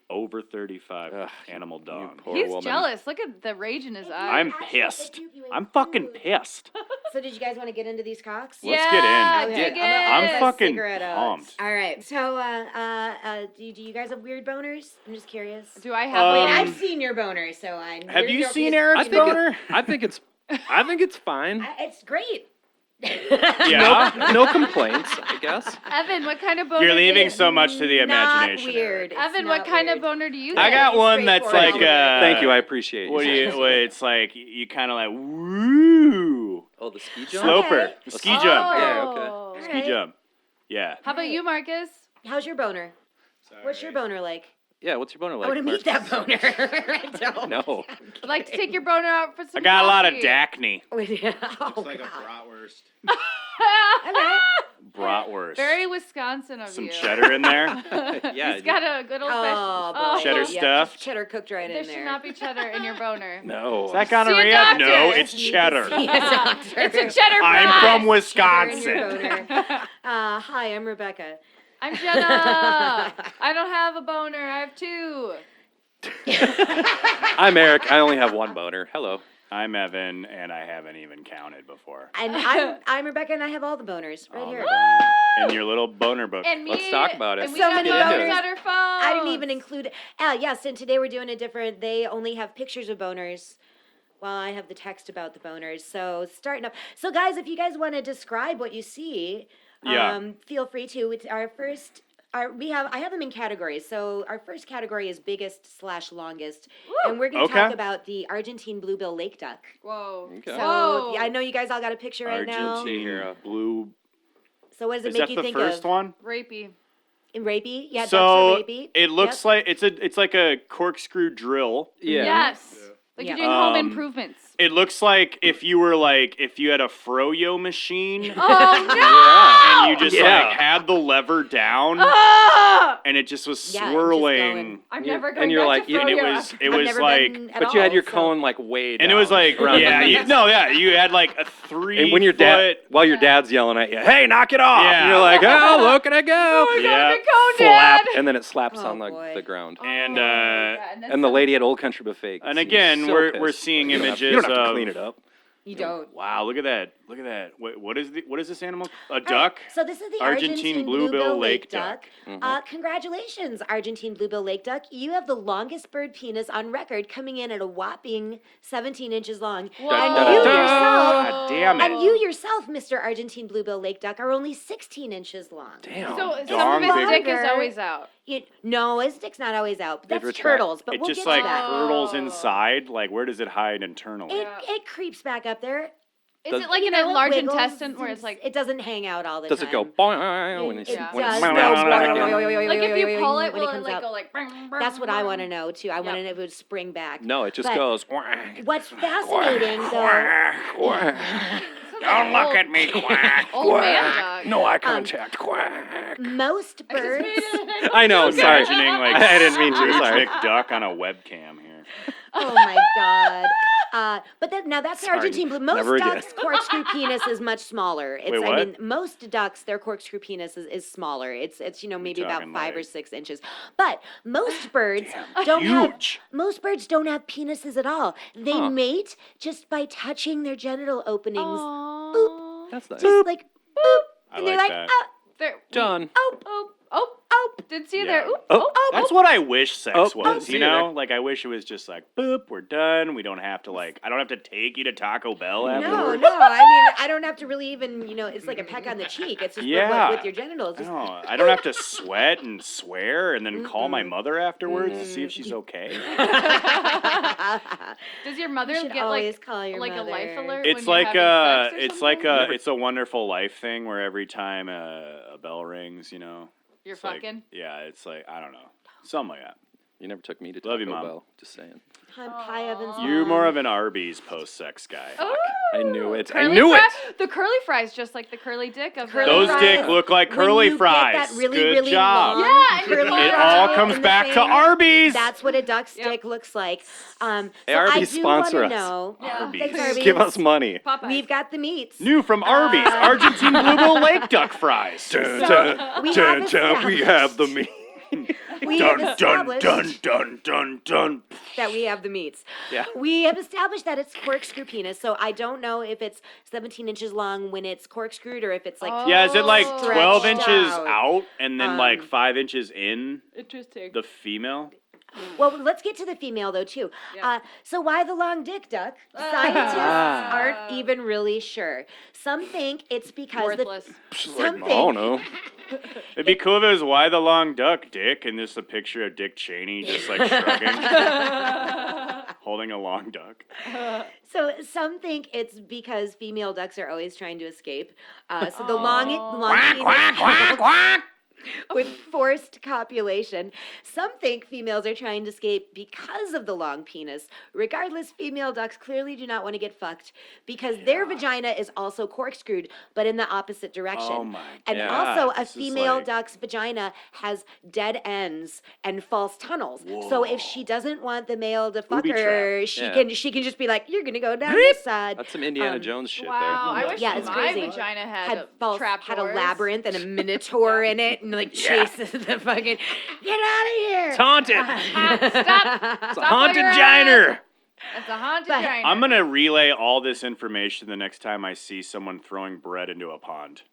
Over 35 Ugh, animal dong. poor He's woman. jealous. Look at the rage in his eyes. I'm Actually, pissed. if you I'm fucking include- pissed. So did you guys want to get into these cocks? Let's get in. Yeah, Okay, dig I'm gonna- it. I'm get a fucking cigarette out. pumped. All right. So, do you guys have weird boners? I'm just curious. Do I have Wait, one? I've seen your boner, so I. Have you seen I Eric's think, boner? I think it's fine. It's great. Yeah. No complaints, I guess. Evan, what kind of boner? You're do you- leaving so much to the imagination. Not weird. Eric. Evan, what kind of boner do you I get? got It's one that's like straightforward. Thank you, I appreciate What do you. you? What, it's like you kind of like woo. Oh, the ski jump. Sloper. Okay. The ski jump. Yeah. Yeah, okay. Oh. Ski Alright. jump. Yeah. How about you, Marcus? How's your boner? What's your boner like? Yeah, what's your boner like? I want to meet that boner. I don't. No. I'd like to take your boner out for some I got a lot of coffee. Dacne. Oh, It's like a God. bratwurst. Okay. Bratwurst. Very Wisconsin of Some you. cheddar in there. Yeah, He's got a good old Oh, fashioned. boy. Cheddar Yeah, stuffed. Cheddar cooked right There in should there. not be cheddar in your boner. No. Is that See a gonorrhea? doctor. No, it's Need to cheddar. see a doctor. It's a cheddar I'm fry. from Cheddar in Wisconsin. your boner. Hi, I'm Rebecca. I'm Jenna. I don't have a boner. I have 2. I'm Eric. I only have one boner. Hello. I'm Evan, and I haven't even counted before. And I'm Rebecca, and I have all the boners right All here. the boners. In your little boner book. And me. Let's talk about it. And we So got many boners boners. on our phones. I didn't even include. Yes, and today we're doing a different. They only have pictures of boners, while I have the text about the boners. So starting up. So guys, if you guys want to describe what you see, Yeah. feel free to. It's our first. I have them in categories. So our first category is biggest/longest, and we're going to Okay. talk about the Argentine bluebill lake duck. Whoa. Okay. So Whoa. I know you guys all got a picture right now. Argentine blue. So what does it Is make that you the think first of? one? Rapey. Rapey? Yeah, So ducks are rapey. it looks Yep. like it's like a corkscrew drill. Yeah. Yes. Like Yeah. you're doing home Um, improvements. It looks like if you had a froyo machine Oh and you just Yeah. like had the lever down no! Ah! and it just was Yeah, and just swirling. going. I'm You're- never and going you're back like- to And it Froyo. was I've never like been at But you had all, your so- cone like way down. and it was like rather yeah, than- you had like a 3 And when your foot while your dad's yelling at you, hey, knock it off. Yeah. And you're like, oh, look at it go. Oh, I got Yeah. a big cone, Flap, Dad. and then it slaps Oh, on boy. the ground. and Yeah, And the lady at Old Country Buffet. and seems again, so we're pissed. seeing You don't have- images You don't have to of clean it up. You don't. Wow, look at that. Look at that. What is this animal? A All right, duck? so this is the Argentine Argentine bluebill bluebill lake lake duck. duck. Congratulations, Argentine bluebill lake duck. You have the longest bird penis on record, coming in at a whopping 17 inches long. Whoa. And Da, da, you da, da. yourself, God damn it. and you yourself, Mr. Argentine bluebill lake duck, are only 16 inches long. Damn. So some Dong of his big. dick is always out. No, his dick's not always out. But They'd that's retract. turtles. But It we'll just get like to that. hurdles Oh. inside. Like where does it hide internally? It creeps back up there. Is Does- it like You in know, a it large wiggles intestine where it's and like it doesn't hang out all the Does time. it go boing when it's It when does it's go like if you pull it, when will it it comes like out. go like? That's what I want to know too. I want to Yep. know if it would spring back. No, it just But goes. What's fascinating though, Don't look at me, quack. Old man dog. No eye contact. Quack. most birds. I know. Sorry. Imagining like I didn't mean to. Scrooge Sorry. McDuck on a webcam here. Oh my god. But now that's the Sorry. Argentine blue. Never Most again. ducks' corkscrew penis is much smaller. It's Wait, I what? mean most ducks their corkscrew penis is smaller. It's maybe about talking 5 or like- 6 inches. But most birds don't have Huge. most birds don't have penises at all. They Huh. mate just by touching their genital openings. Aw. That's nice. Just like boop. I And they're like like, that. oh, There. Done. oh, Oh, oh, oh. didn't see you Yeah. there. Oop, Oh, oh, That's what I wish sex Oh, was, see you you know? there. Like I wish it was just like boop, we're done. We don't have to I don't have to take you to Taco Bell No, afterwards. no. I mean, I don't have to really even, it's like a peck on the cheek. It's just Yeah. with your genitals. Just, No, I don't have to sweat and swear and then call my mother afterwards to see if she's okay. Does your mother you should get always like call your like mother. a life alert? It's when you're like having sex or it's like something? it's a Wonderful Life thing where every time a bell rings, You're it's like- fucking. yeah, it's like I don't know, something like that. You never took me to Love Taco you, Mom. Bell. Just saying. Hi, Evans. You're mom. more of an Arby's post-sex guy. Oh, I knew it. I curly knew it. The curly fries, just like the curly dick of Curly Those fries. dick look like When curly you get fries. that really, Good really job. long, Yeah, and curly you It fry all fry comes in the back to thing. Arby's. That's what a duck's Yep. dick looks like. Hey, So Arby's I do sponsor want to us. know. Yeah. Arby's. Thanks, Arby's. Give us money. Popeyes. We've got the meats. New from Arby's, Argentine bluebill lake duck fries. Dun, So, dun, we dun, have dun, we have the meat. We have Dun dun established dun dun dun dun. that we have the meats. Yeah. We have established that it's corkscrew penis, so I don't know if it's 17 inches long when it's corkscrewed or if it's like. Oh. Yeah, is it like Oh. 12 Stretched inches out. out and then like Um, 5 inches in Interesting. the female? Well, let's get to the female though too. Yeah. So why the long dick, Duck? Scientists aren't even really sure. Some think it's because Worthless. She's like, Something. I don't know. It'd be cool if it was why the long duck, Dick, and just a picture of Dick Cheney just like shrugging, holding a long duck. So some think it's because female ducks are always trying to escape. So the long penis with forced copulation. Some think females are trying to escape because of the long penis. Regardless, female ducks clearly do not want to get fucked because their vagina is also corkscrewed, but in the opposite direction. Oh my And God, also, a this is female like- duck's vagina has dead ends and false tunnels. So if she doesn't want the male to fuck Booby her, trap. she Yeah. can just be like, "You're gonna go down this side." That's some Indiana Um, Jones shit Wow, I wish Yeah, it's my crazy. vagina had, Had false, trap had a doors. labyrinth and a minotaur in it, and like chases the fucking. Get out of here! It's haunted. Stop! It's a Stop haunted while you're giner. It's a haunted But- vagina. I'm gonna relay all this information the next time I see someone throwing bread into a pond.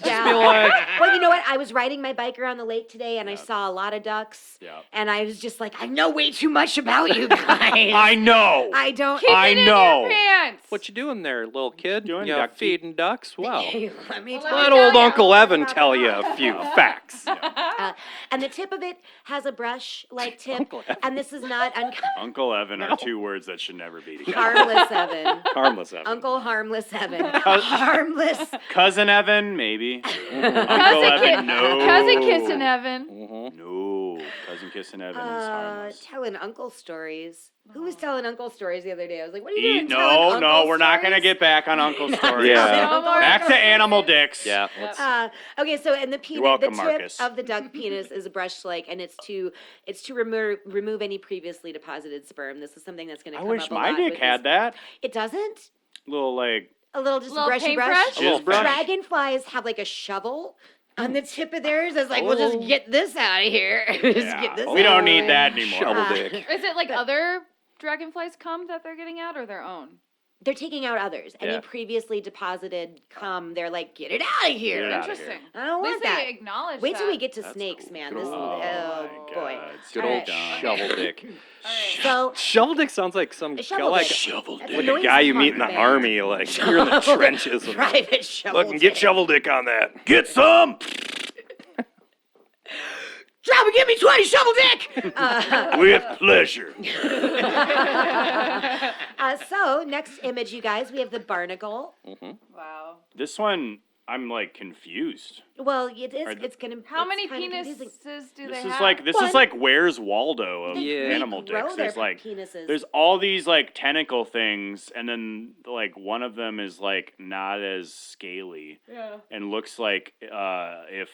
Yeah. be like- Well, you know what? I was riding my bike around the lake today, and I Yeah. saw a lot of ducks. Yeah. And I was just like, I know way too much about you guys. I know. I don't. Keep I it in know. your pants. What you doing there, little kid? Doing you duck feed. feeding ducks? Wow. Let me Well, tell Let you. old Uncle Evan tell you a few facts. And the tip of it has a brush-like tip, Uncle Evan. and this is not Uncle Evan are two words that should never be together. harmless Evan. Harmless Evan. Uncle Harmless Evan. Harmless. Cousin Evan, maybe. Uncle Cousin, Evan, no. Cousin kissing Evan. Mhm. No, cousin kissing Evan is harmless. Telling uncle stories. Who was telling uncle stories the other day? I was like, what are you doing? telling No, uncle we're not gonna stories? get back on Uncle Stories. Yeah. No more Back to stories. animal dicks. Yeah. Okay, so and the penis, welcome, the tip Marcus. of the duck penis is a brush-like, and it's to remove any previously deposited sperm. This is something that's going to I come wish up a my lot dick with had these- that. It doesn't. Little like A little just Little brushy brush. paintbrush? A little brush. Dragonflies have like a shovel on the tip of theirs. It's like, we'll just get this out of here. Just get this we out don't of need here. that anymore. Shovel dick. Is it like other dragonflies cum that they're getting out or their own? They're taking out others. Yeah. Any previously deposited cum, they're like, get it out of here. Get it outta Interesting. I don't At want least that. they acknowledge Wait till that. we get to That's snakes, cool. man. Good This, old- oh my boy. God. Good All old right. shovel dick. Alright. So Shovel dick sounds like some shovel like dick. shovel That's dick. a like a noise guy you meet in the band. army. Like you're in the trenches. and Private shovel. Look and get dick. shovel dick on that. Get some. Drop and give me 20 shovel dick. With pleasure. So next image, you guys, we have the barnacle. Wow. This one, I'm like confused. Well, it is. Are the- It's gonna. How it's many kinda confusing. penises do This they is have? like this One. is like Where's Waldo of Yeah. animal Regrow dicks. their There's like penises. there's all these like tentacle things, and then like one of them is like not as scaly Yeah. and looks like if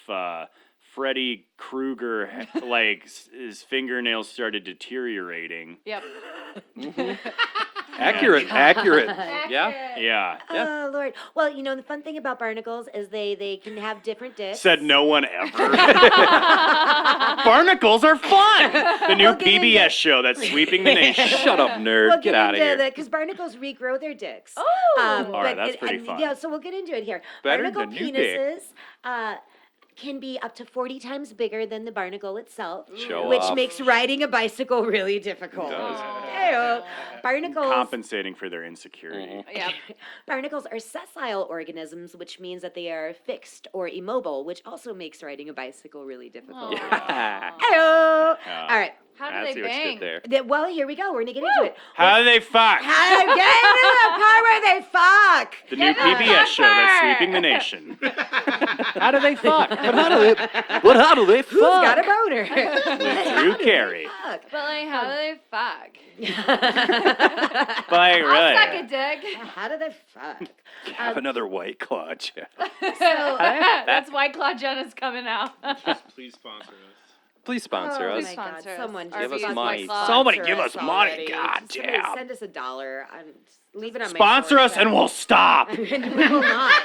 Freddy Krueger like his fingernails started deteriorating. Yep. Accurate. Yeah. Yeah. Oh Lord. Well, you know the fun thing about barnacles is they can have different dicks. Said no one ever. Barnacles are fun. The new We'll get into- PBS show that's sweeping the nation. Shut up, nerd. We'll Get out of here. Because barnacles regrow their dicks. Oh. All right, but that's pretty fun. Yeah, so we'll get into it here. Better Barnacle than new dick. penises can be up to 40 times bigger than the barnacle itself, Show which off. makes riding a bicycle really difficult. It does. Ew. Barnacles. Compensating for their insecurity. Yep. Barnacles are sessile organisms, which means that they are fixed or immobile, which also makes riding a bicycle really difficult. Yeah. Ew. All right. How do I they see what you bang? Good there. Well, here we go. We're gonna get into it. How do they fuck? How to get into the part where they fuck. The new PBS show that's sweeping the nation. How do they fuck? But how do they fuck? Who's got a boner? With Drew Carey. Fuck. But like, how do they fuck? But like, I'll suck a really. dick. How do they fuck? Have another White Claw, Jeff. That's why Claude Jenna's coming out. Please sponsor us. Please sponsor Oh us. my God, Sponsor us. someone just Give us Arby's, money. White Claw. Somebody sponsor give us money. already. God Somebody damn. send us $1. I'm just leave it on my Sponsor us and we'll stop. we will not.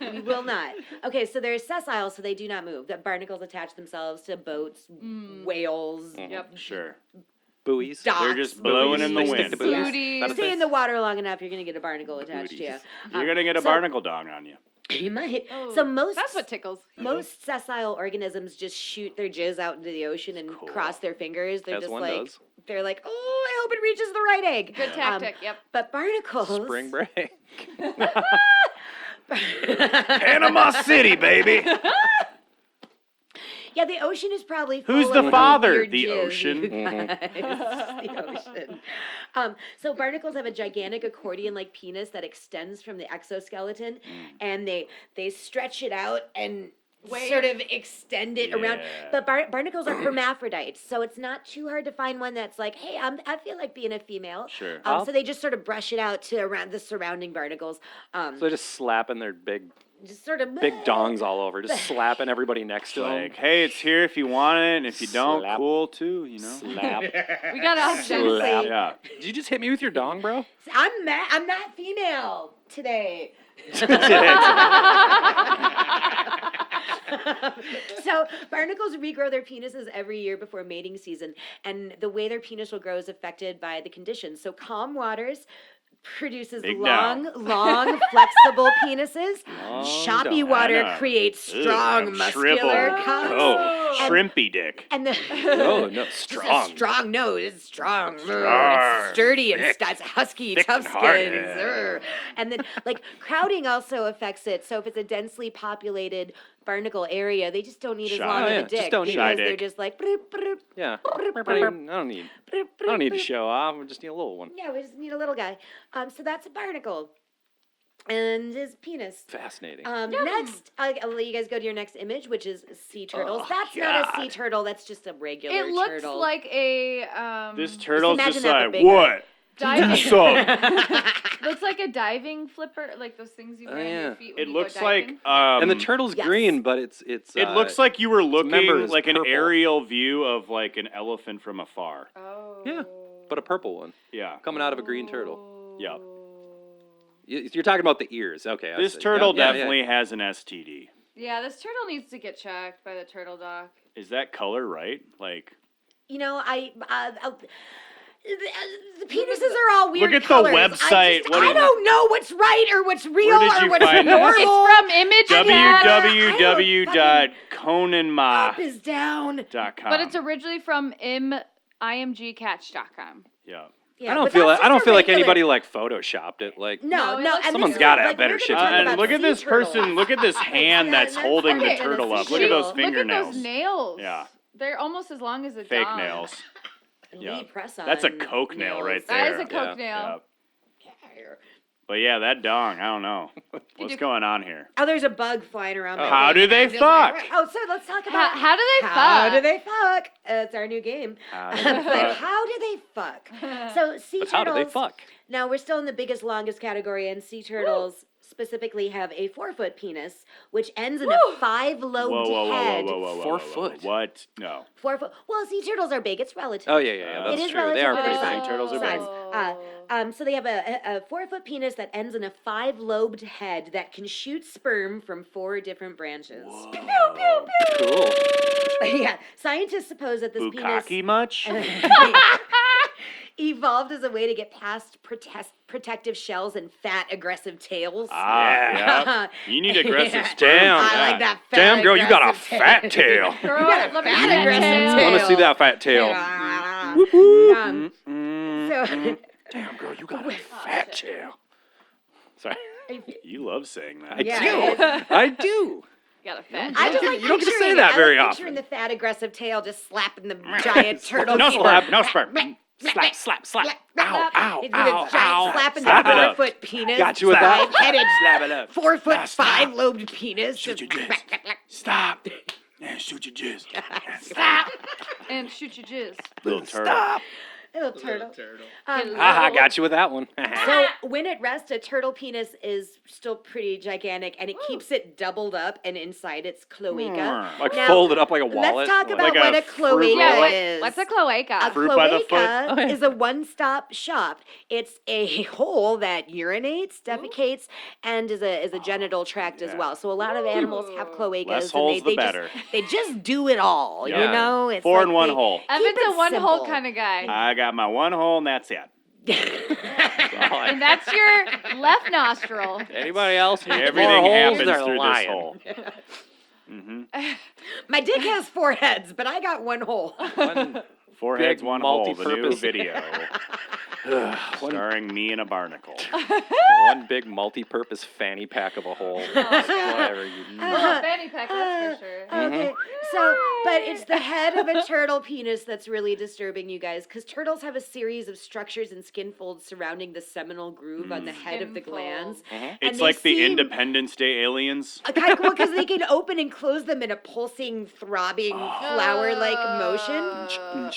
We will not. Okay, so they're sessile, so they do not move. The barnacles attach themselves to boats, whales, Yep. Sure. Buoys. docks. They're just blowing in the They stick wind. to buoys. Booties. That a Stay in thing? the water long enough, you're gonna get a barnacle attached to you. Booties. You're gonna get a so- barnacle dong on you. You might. Oh, So most That's what tickles. most sessile organisms just shoot their jizz out into the ocean and Cool. cross their fingers. They're As just one like does. they're like, oh, I hope it reaches the right egg. Good tactic. Yep. But barnacles. Spring break. Panama City, baby. Yeah, the ocean is probably full Who's the of father? weird The jizz, ocean. you guys. The ocean. So barnacles have a gigantic accordion-like penis that extends from the exoskeleton, and they stretch it out and sort of extend it around. Yeah. But barnacles are hermaphrodites, so it's not too hard to find one that's like, hey, I feel like being a female. Sure. So they just sort of brush it out to around the surrounding barnacles. So they're just slapping their big Just sort of dongs all over, just slapping everybody next to them. Like, hey, it's here if you want it, and if you don't, Slap. cool too, you know? Slap. We got options. Slap. Yeah. Did you just hit me with your dong, bro? I'm not female today. So barnacles regrow their penises every year before mating season, and the way their penis will grow is affected by the conditions. So calm waters produces Big long, down. long, flexible penises. Long Choppy dong. water I know. creates Ugh, strong, I'm muscular shriveled. cocks. Oh, And- shrimpy dick. And the Oh, no, Just a strong. strong nose. It's strong. Strong. It's sturdy and Thick. it's husky, Thick tough and hard. skins. Yeah. And then, like, crowding also affects it. So if it's a densely populated barnacle area, they just don't need as Shy. long Oh, of yeah, a just dick don't need because it. they're Dick. just like. Broop, broop, Yeah. broop, I broop, don't need to show off. I just need a little one. Yeah, we just need a little guy. So that's a barnacle. and his penis. Fascinating. Next, I'll let you guys go to your next image, which is sea turtles. That's not a sea turtle. That's just a regular It looks turtle. like a This turtle's imagine just that, like, but bigger. what? diving. What's Looks like a diving flipper, like those things you wear on yeah. your feet when It you looks go like diving. And the turtle's Yes. green, but it's it looks like you were member looking is like an purple. aerial view of like an elephant from afar. Oh. Yeah, but a purple one Yeah. coming out of a green turtle. Yep. You're talking about the ears. Okay. I This see. turtle Yeah, yeah, definitely has an STD. Yeah, this turtle needs to get checked by the turtle doc. Is that color right? Like, You know, the penises are all weird. Look at the colors. website. What I is- don't know what's right or what's real did or you what's find this? normal. It's from Image Up is down. www.conanma.com. but it's originally from imgcatch.com. Yeah. Yeah, I don't but feel that's I don't just a feel like regular- anybody like photoshopped it. Like No, No, it no. looks And Someone's this gotta is, have better we're shit gonna to talk and about look at sea this person. turtles. Look at this hand Yeah, that's that's holding the okay. turtle up. Sea Look at those turtle. fingernails. Look at those nails. Yeah. They're almost as long as a Fake dog. nails. And Yeah. we press on That's a Coke nail nails. right That is there. a coke Yeah. nail. Yeah. But yeah, that dong. I don't know. What's you- going on here? Oh, there's a bug flying around. my How thing, do and they I'm just fuck? Like, oh, so let's talk about How do they How fuck? do they fuck? It's our new game. How do they But fuck? how do they fuck? So sea but turtles. how do they fuck? Now we're still in the biggest, longest category, and sea turtles specifically have a 4-foot penis, which ends in a 5-lobed Whoa, whoa, whoa, head. whoa, whoa, whoa, whoa, 4 whoa, foot. What? No. 4 foot. Well, sea turtles are big. It's relative. Oh yeah, It that's is true. They relative are to pretty their big. size. Turtles are big. So they have a 4-foot penis that ends in a 5-lobed head that can shoot sperm from 4 different branches. Cool. Yeah, scientists suppose that this Bukkake much? penis evolved as a way to get past protective shells and fat, aggressive tails. Yeah. You need aggressive Yeah. sperm. Damn. for I that. like that fat, Damn, girl, you got a aggressive fat tail. Girl, got a let me fat see that aggressive tail. Want to see that fat tail? So, Damn, girl, you got a fat tail. Sorry. You love saying that. I Yeah, do. I do. Got a fat I just tail. like You don't get to picturing say that it. very I like often. picturing the fat, aggressive tail just slapping the giant turtle. No penis. sperm. No sperm. Slap, slap, slap. Slap, Ow, ow, It's ow, with a giant ow. slapping Slap the it up. 4-foot penis. Got you with that? Five-headed, Slap it up. 4-foot, Stop. 5-lobed penis. Shoot just your jizz. Stop. And shoot your jizz. Stop. And shoot your jizz. Little turtle. Stop. Little turtle. Haha, got you with that one. So when at rest, a turtle penis is still pretty gigantic, and it keeps it doubled up and inside its cloaca. Like Now, folded up like a wallet. Let's talk about Like what a a fruit cloaca roll-up? is. What's a cloaca? A Fruit by the foot? cloaca Oh, yeah. is a one-stop shop. It's a hole that urinates, defecates, and is a genital tract as Yeah. well. So a lot of animals have cloacas, Less and holes, the they better. they just do it all. Yeah. You know, it's 4 like in 1 they- hole. Evan's keep it a one-hole simple. kind of guy. I got my 1 hole and that's it. And that's your left nostril. Anybody else? need Everything more holes? happens They're through lying. this hole. Mm-hmm. My dick has 4 heads, but I got 1 hole. One, 4 Big heads, 1 hole. The new multi-purpose- video. one, Starring me and a barnacle. one big multi-purpose fanny pack of a hole. Whatever you need. Oh, fanny pack, that's for sure. Okay, so, but it's the head of a turtle penis that's really disturbing, you guys, because turtles have a series of structures and skin folds surrounding the seminal groove on the head of the Skin glands. folds. It's they like the seem- Independence Day aliens. Because they can open and close them in a pulsing, throbbing, flower-like motion.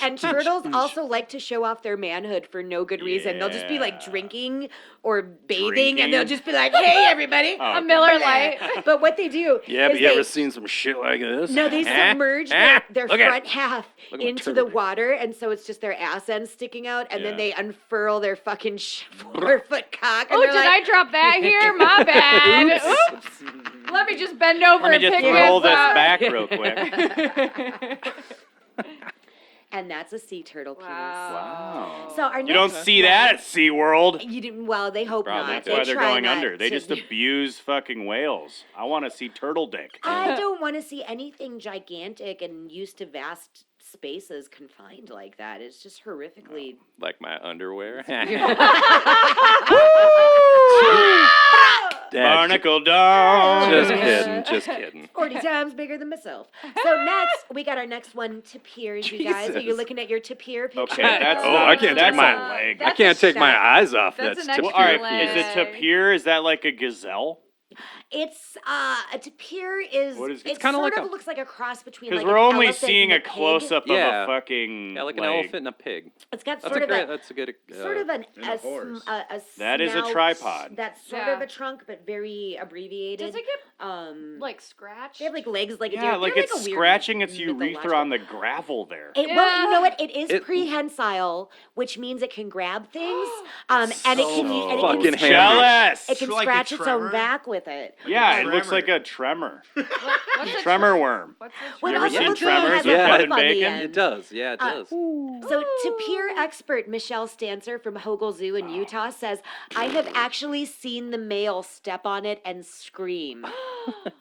And turtles also like to show off their manhood for no good reason. They'll just be like Yeah. drinking or bathing, and they'll Drinking? just be like, "Hey, everybody!" Oh, A Miller Lite. But what they do Yeah, is but you they, ever seen some shit like this? no, they Huh? submerge Huh? their Look at front it. half Look at my into turtle the dick. water, and so it's just their ass end sticking out, and then Yeah. they unfurl their fucking 4-foot cock. And Oh, they're did like, I drop that here? My bad. Oops. Let me just bend over Let me and just pick roll this this up. back real quick. And that's a sea turtle penis. Wow. So our You don't next see that at SeaWorld. You didn't. Well, they hope Probably not. That's They why they're try going not under. They to just be- abuse fucking whales. I want to see turtle dick. I don't want to see anything gigantic and used to vast spaces confined like that. It's just horrifically. Like my underwear. Barnacle dog. Just kidding. 40 times bigger than myself. So next, we got our next one, tapirs, you guys. Are you Jesus. looking at your tapir picture? Okay, that's Oh, not, I can't that's take my- a leg. I can't take my eyes off That's that an Well, extra all right, leg. is it tapir? Is that like a gazelle? It's a tapir is What is it? it kinda sort like of a- looks like a cross between Because like we're an only elephant seeing and a pig. close up Yeah. of a fucking Yeah, like an leg. elephant and a pig. It's got That's sort of That's a good. sort of an and a horse. a That is a snout tripod. That's sort Yeah. of a trunk, but very abbreviated. Does it get Like scratched? they have like legs like a Yeah, deer. like They're it's a weird scratching its urethra mythological- on the gravel there. Well, you Yeah. know what? It is It- prehensile, which means it can grab things. And it can fucking scratch, jealous. it can Like a scratch its own tremor? back with it. Yeah, it Tremor. looks like a tremor. What's a Tremor worm. What's a Well, You it ever also seen looks like it Tremors has with a Kevin hoof on the Bacon? end. It does. Yeah, it does. So, tapir expert Michelle Stancer from Hogle Zoo in Utah says, I have actually seen the male step on it and scream.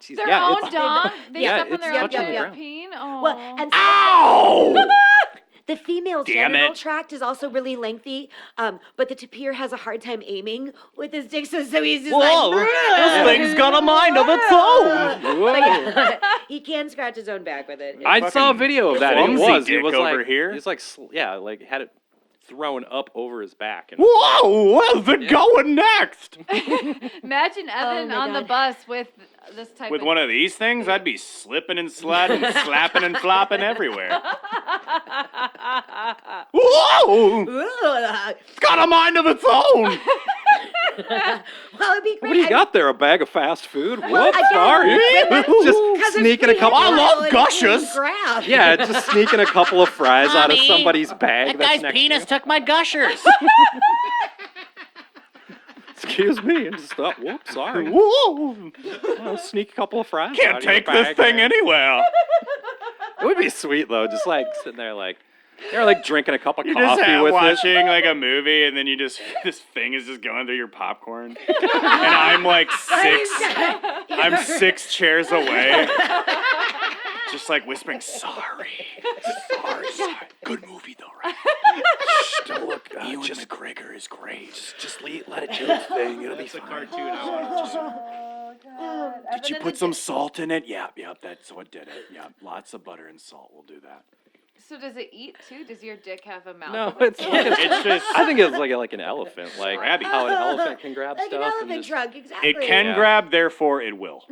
Jeez, Their yeah, own it's- dog? They Yeah, step on it's their own touching the pet ground. peen? Oh. Well, and so Ow! the female Damn genital it. tract is also really lengthy, but the tapir has a hard time aiming with his dick, so he's just Whoa, like, this thing's got a mind of its own. But yeah, he can scratch his own back with it. I saw a video of that. It clumsy was. It dick was over like here. He was like, like had it thrown up over his back. And Whoa, where's it going next? Imagine Evan my on the God. bus with this type With of... one of these things, I'd be slipping and sliding, slapping and flopping everywhere. Whoa! It's got a mind of its own. Well, it'd be great. what do you got there? A bag of fast food? Whoops, again, sorry. Just sneaking a couple. I love gushers. Grab. Yeah, just sneaking a couple of fries out of somebody's bag. That's next to you. took my gushers. Excuse me. And just thought, whoops, sorry. Whoa! I'll sneak a couple of fries. Can't out of your take this bag. thing anywhere. It would be sweet though, just like sitting there, like you're like drinking a cup of You're just coffee with it. watching like a movie, and then you just this thing is just going through your popcorn, and I'm like I'm 6 chairs away, just like whispering, sorry. Good movie though, right? Shh, don't look. Ewan McGregor is great. Just let it do its thing. It'll be It's a fine. cartoon. Did you put some salt in it? Yep, that's what did it. Yep, lots of butter and salt will do that. So does it eat too? Does your dick have a mouth? No, of its it's own? like It's just I think it's like an elephant, like Grabby. how an elephant can grab Like an stuff. and elephant just- trunk, exactly. it can Yeah. grab, therefore it will.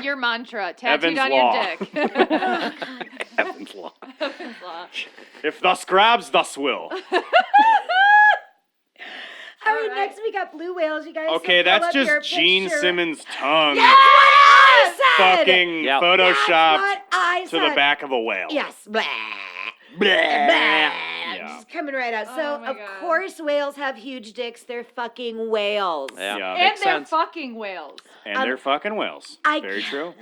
Your mantra tattooed Evan's on Law. your dick. Evan's Law. Evan's Law. If thus grabs, thus will. All right, Alright. next we got blue whales. You guys. Okay, pull that's up your just Gene picture. Simmons' tongue That's what I said. fucking Yep. photoshopped That's what I to said. the back of a whale. Yes. Blah. Blah. Blah. Yeah. Just coming right out. So Oh my of God. course whales have huge dicks. They're fucking whales. Yeah, Yeah. And makes they're sense. fucking whales. And they're fucking whales. Very true.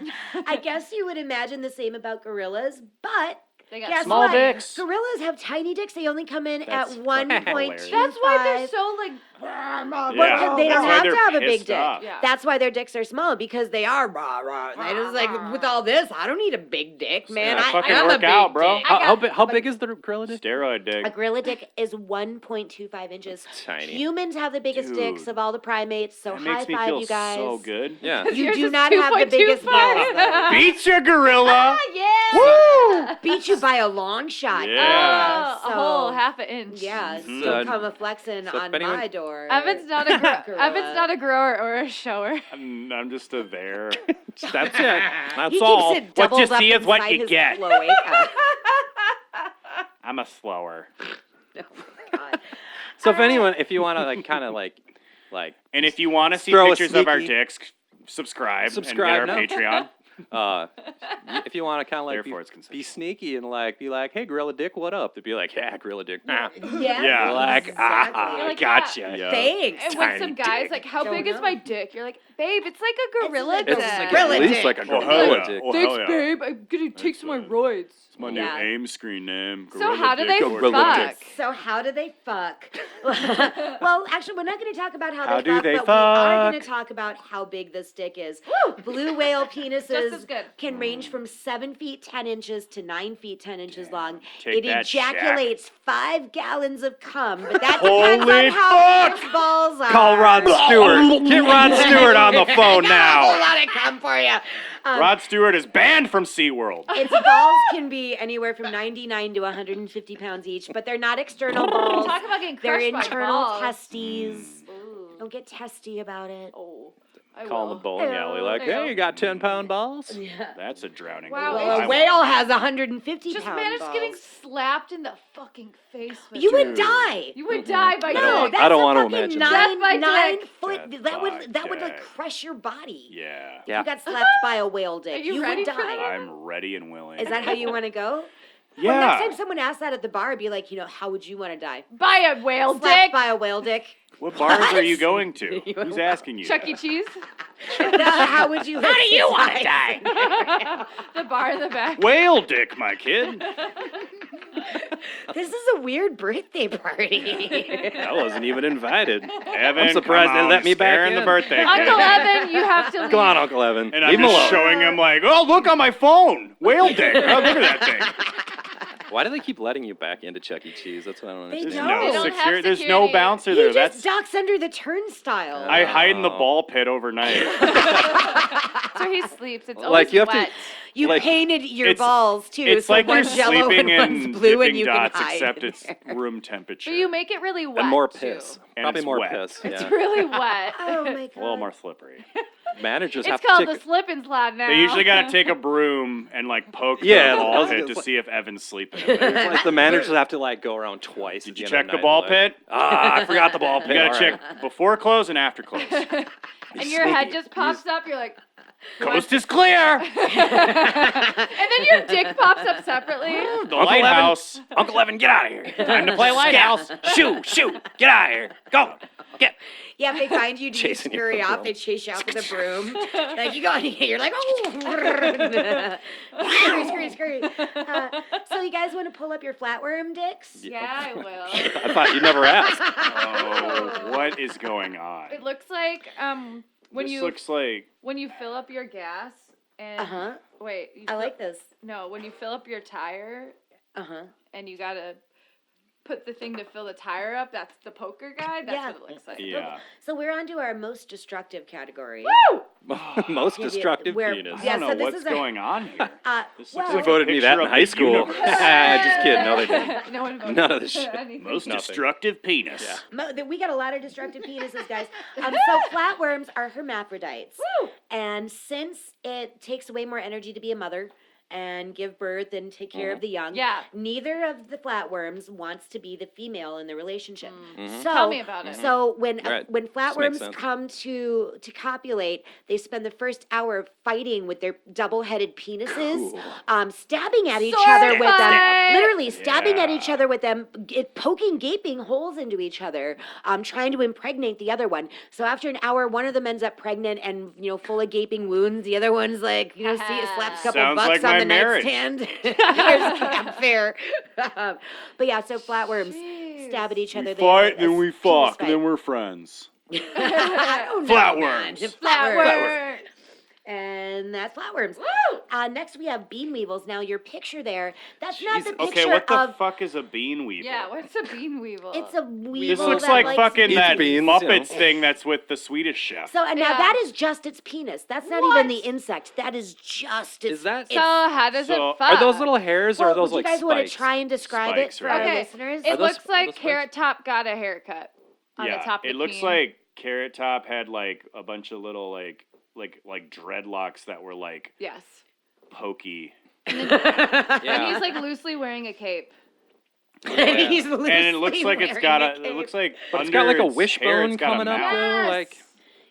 I guess you would imagine the same about gorillas, but They got guess Small what? dicks. Gorillas have tiny dicks. They only come in That's at fucking 1.25. hilarious. That's why they're so like. Yeah. They don't That's why have they're to have a big pissed dick. off. Yeah. That's why their dicks are small, because they are rah rah. They just like with all this, I don't need a big dick, man. Yeah, I fucking am a work big out, bro. dick. How big is the gorilla dick? Steroid A dick. gorilla dick is 1.25 inches. Tiny. Humans have the biggest dicks Dude. of all the primates, so That high makes me five, feel you guys. so good. Yeah. You Yours do is not have the biggest 2.25. balls, though. Beat your gorilla. Yeah. Woo! Beat you by a long shot. Yeah. Oh, a whole half an inch. Yeah, Mhm. so So- come a flexing so if on anyone- my door. Evan's not a Gorilla. Evan's not a grower or a shower. I'm just a there. That's it. That's He all. keeps it What you doubled up see is what inside you his get. cloaca. I'm a slower. Oh my God. So if anyone, if you want to like kind of like, And if you want to see Throw a pictures of our sneaky- dicks, subscribe Subscribe and get now. our Patreon. if you want to kind of like Therefore, it's be consistent. sneaky and like be like, hey, Gorilla Dick, what up? They'd be like, yeah, Gorilla Dick. Nah. Yeah. Yeah. Like, exactly. You're like, gotcha. Yeah. Thanks. And when Tiny some guy's dick. like, "How Don't big is know. my dick?" You're like, "Babe, it's like a gorilla like dick." a It's like Gorilla at least dick. like a Oh, gorilla hell yeah. dick. Oh, Thanks, hell yeah. babe. I'm gonna take some of my roids. It's my new Yeah. AIM screen name. So Gorilla how do Dick they or Gorilla fuck? Dick. So how do they fuck? Well, actually, we're not going to talk about how How they do fuck, they but we are going fuck? to talk about how big this dick is. Blue whale penises Just as good. can range from 7 feet 10 inches to 9 feet 10 inches long. Take It that, Shaq. ejaculates 5 gallons of cum, but that Holy depends on how big fuck! its balls are. Call Rod Stewart. Get Rod Stewart on the phone I got a now. whole lot of cum for you. Rod Stewart is banned from SeaWorld. Its balls can be anywhere from 99 to 150 pounds each, but they're not external balls. Talk about getting They're crushed by internal balls. testes. Ooh. Don't get testy about it. Oh, I Calling the will. bowling alley like, There you hey, go. you got 10-pound balls? Yeah. That's a drowning. Wow, blow. Well, I a whale has 150 Just pound managed balls. getting slapped in the fucking face with You it. would die. You would die by No, dick. that's I don't a want to fucking imagine nine, that. Death by nine dick. foot. Death That by would like dick. crush your body. Yeah. Yeah. You got slapped by a whale dick. Are you ready would for die. that? I'm ready and willing. Is that how you want to go? Yeah. Well, next time someone asks that at the bar, be like, how would you want to die? By a whale Slapped dick. by a whale dick. What bars are you going to? Who's asking you? Chuck E. Cheese. How would you? How do you want to die? The bar in the back. Whale dick, my kid. This is a weird birthday party. I wasn't even invited. Evan, I'm surprised come they on, let me back scaring the in. birthday Uncle cake. Evan, you have to leave. Come on, Uncle Evan. And Leave I'm him just alone. showing him like, oh, look on my phone. Whale dick. Oh, look at that thing. Why do they keep letting you back into Chuck E. Cheese? That's what I don't They understand. don't. They don't have There's no security. bouncer He there. just That's ducks under the turnstile. I hide in the Oh. ball pit overnight. That's where he sleeps. It's Like, always you have to- wet. You like- painted your It's- balls too. It's so like you're one's yellow sleeping and one's in blue, and dipping you dots, can hide except in it's there. room temperature. But you make it really wet. And more too. piss. And Probably it's more wet. piss. It's Yeah. really wet. Oh my god. a little more slippery. Managers It's have called to the take. slip and slide now. They usually gotta take a broom and like poke Yeah, the I ball was pit gonna to say- see if Evan's sleeping. In there. It's like the managers have to like go around twice. Did at you the check end the of ball night, like, pit? Ah, I forgot the ball pit. You gotta All check right. before close and after close. And your head just pops up. You're like, Coast is clear. and then your dick pops up separately. The Uncle lighthouse. Uncle Evan, get out of here. Time to play lighthouse. Shoot, get out of here. Go. Get. Yeah, if they find you, do you Chasing you scurry from off? broom. They chase you out with a broom. Like you go in here, you're like, oh, scurry. So you guys want to pull up your flatworm dicks? Yeah, I will. I thought you never asked. Oh, what is going on? It looks like when This you looks like when you fill up your gas and Uh huh. wait. You I fill- like this. No, when you fill up your tire Uh huh. and you gotta put the thing to fill the tire up. That's the poker guy. That's Yeah. what it looks like. yeah. So we're on to our most destructive category. Most Give you- destructive where- penis. I Yeah, don't so know this what's is a- going on here. This looks well, like a voted me that picture in of high the school. universe. Just kidding. No, they didn't. No one voted None of for this shit. anything. Most Nothing. destructive penis. Yeah. We got a lot of destructive penises, guys. So flatworms are hermaphrodites. Woo! And since it takes way more energy to be a mother and give birth and take care of the young, Yeah. neither of the flatworms wants to be the female in the relationship. Mhm. So, Tell me about it. So when Right. when makes flatworms sense. come to copulate, they spend the first hour fighting with their double-headed penises, stabbing at each Sword other with them, fight! literally stabbing at each Yeah. other with them, poking gaping holes into each other, trying to impregnate the other one. So after an hour, one of them ends up pregnant and full of gaping wounds. The other one's like slaps a couple Sounds bucks like on my the marriage. nightstand. Here's camp fare. But yeah, so flatworms stab at each We other. They fight, have then a we penis fuck, fight. then we're friends. I don't know, Flatworms. man. Flatworm. And that's flatworms. Woo! Next we have bean weevils. Now your picture there, that's not the Okay, picture what the of. fuck is a bean weevil? Yeah, what's a bean weevil? It's a weevil. This looks that like likes fucking Eats that beans, Muppets you know. thing that's with the Swedish chef. So and now Yeah. that is just its penis. That's not What? even the insect. That is just its. Is that- so how does So- it fuck? Are those little hairs or Well, are those would like you guys want to spikes? try and describe Spikes, it for right? our Okay, listeners? It Are those- looks are like those spikes? Carrot Top got a haircut on yeah, the top of it the looks peen. like Carrot Top had like a bunch of little like dreadlocks that were like Yes. pokey. And Yeah. he's like loosely wearing a cape. And he's And it looks loosely like it's wearing got a it cape. looks like But it's got like a under its hair, wishbone it's got a coming up mouth. though, Yes. like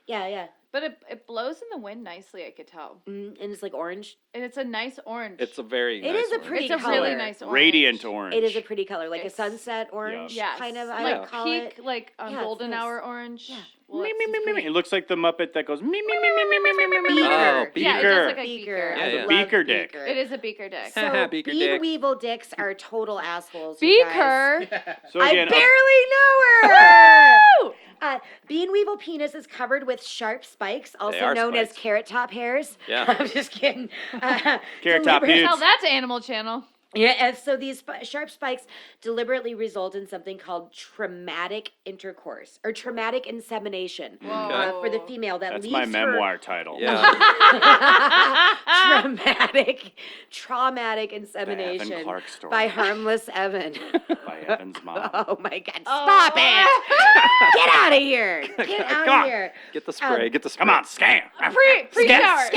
Yeah, yeah. But it blows in the wind nicely, I could tell. And it's like orange. And it's a nice orange. It's a very It nice is a orange. pretty It's a color. really nice orange. Radiant orange. It is a pretty color, like It's- a sunset orange Yes. kind of. I like would call peak, it. like Yeah, it's golden nice. hour orange. Yeah. Well, Me, it's me, me, me, me. pretty- It looks like the Muppet that goes me, me, me, me, me, me, me, me, me. Beaker. Oh, Yeah, it beaker. does look like Beaker. Yeah, I yeah. love Beaker dick. Beaker. It is a beaker dick. So Beaker Bean dick. Weevil dicks are total assholes. you guys. Beaker. So I again, barely know her. Woo! Bean Weevil penis is covered with sharp spikes, also are known as spikes. carrot top hairs. Yeah. I'm just kidding. Carrot top Deliberate- dudes. Tell that to Animal Channel. Yeah, and so these sharp spikes deliberately result in something called traumatic intercourse or traumatic insemination for the female that That's leaves my her memoir title. Yeah. traumatic insemination Clark story. by harmless Evan. By Evan's mom. Oh my God! Stop it! Get out of here! Get out Come of on. here! Get the spray. Get the spray. Come on, scam. Pre-shower.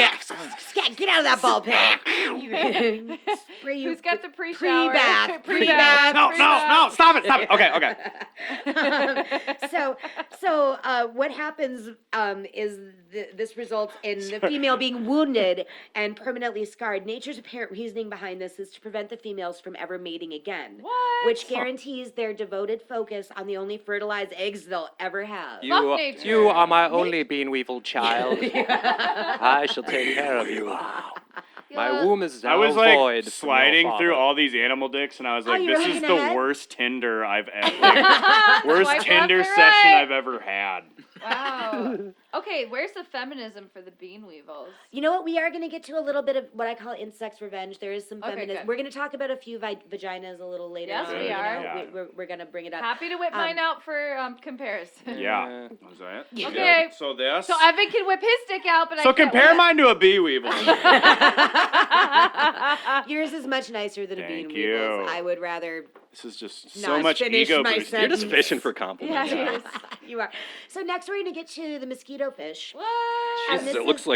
Scat! Get out of that ball pit! You- Spray you. Who's got the pre-shower? Pre-bath. Pre-bath. No, stop it. Okay. So what happens is this results in the female being wounded and permanently scarred. Nature's apparent reasoning behind this is to prevent the females from ever mating again, What? which guarantees their devoted focus on the only fertilized eggs they'll ever have. You, Fuck nature. you are my only bean weevil child. I shall take care of you. My womb is I now was like void. from your sliding through father. all these animal dicks, and I was like, you were "This is looking the ahead? worst Tinder I've ever, worst Swipe Tinder left or session right? I've ever had." Wow. Okay, where's the feminism for the bean weevils? You know what? We are going to get to a little bit of what I call insects revenge. There is some Okay, feminism. good. We're going to talk about a few vaginas a little later. Yes, on, we you are. know, Yeah. we're going to bring it up. Happy to whip mine out for comparison. Yeah. Was that? Okay. So this. So Evan can whip his dick out, but I So can't compare whip- mine to a bee weevil. Yours is much nicer than a Thank bean you. weevil's. I would rather This is just so Not much finish ego my boosting. You're just sentence. fishing for compliments. Yeah, huh? he is. you are. So next we're going to get to the mosquito fish. What? Jesus, this it looks is-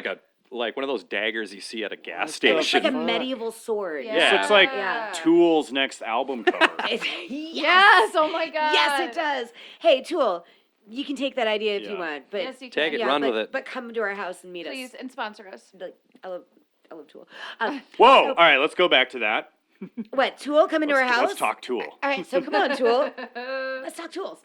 like one of those daggers you see at a gas It looks like station. a medieval sword. Yeah. This looks like Yeah. Tool's next album cover. Yes. Yes, oh my god. Yes, it does. Hey, Tool, you can take that idea if you Yeah. want, but Yes, you Take can. it, run but, with it. But come to our house and meet Please, and sponsor us. us. Like, I love Tool. Whoa! All right, let's go back to that. What? Tool come into our house? Let's talk Tool. All right, so come on, Tool. Let's talk tools.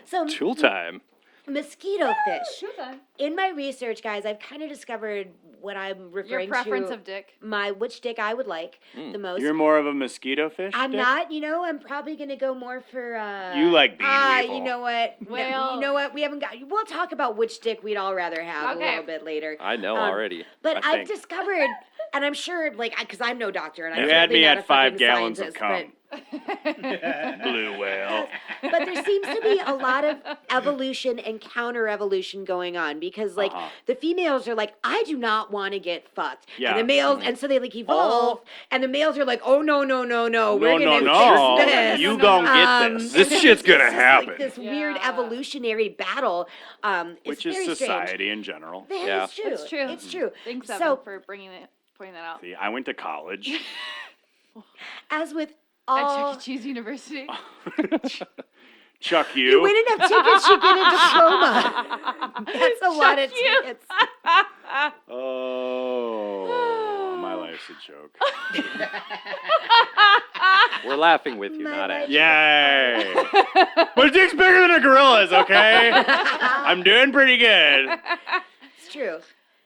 So Tool time. mosquito fish. Shoot then. In my research, guys, I've kind of discovered what I'm Your referring preference to. of dick. Which dick I would like the most. You're more of a mosquito fish. I'm dick? not, I'm probably gonna go more for You like bean weevil. you know what? Well- you know what? We haven't got we'll talk about which dick we'd all rather have Okay. a little bit later. I know Um, already. But I I've think. discovered and I'm sure because I'm no doctor and I'm You had certainly me not at a 5 fucking gallons of scientist, cum. Blue whale. But there seems to be a lot of evolution and counter evolution going on because like Uh-huh. the females are like, I do not want to get fucked. Yeah. And the males and so they like evolve and the males are like, oh no, we're No, gonna no, fix this. you gon' get this. This shit's gonna it's just happen. Like this weird Yeah. evolutionary battle. Which it's is very society Strange. in general. That Yeah. is true. It's true. It's true. Thanks, So- Evan, for pointing that out. See, I went to college. As with At all. Chuck E. Cheese University. Chuck You win enough tickets, you get a diploma. That's a lot of Chuck you. tickets. Oh, my life's a joke. We're laughing with you, My not life- at you. Yay! My dick's bigger than a gorilla's, okay? I'm doing pretty good. It's true.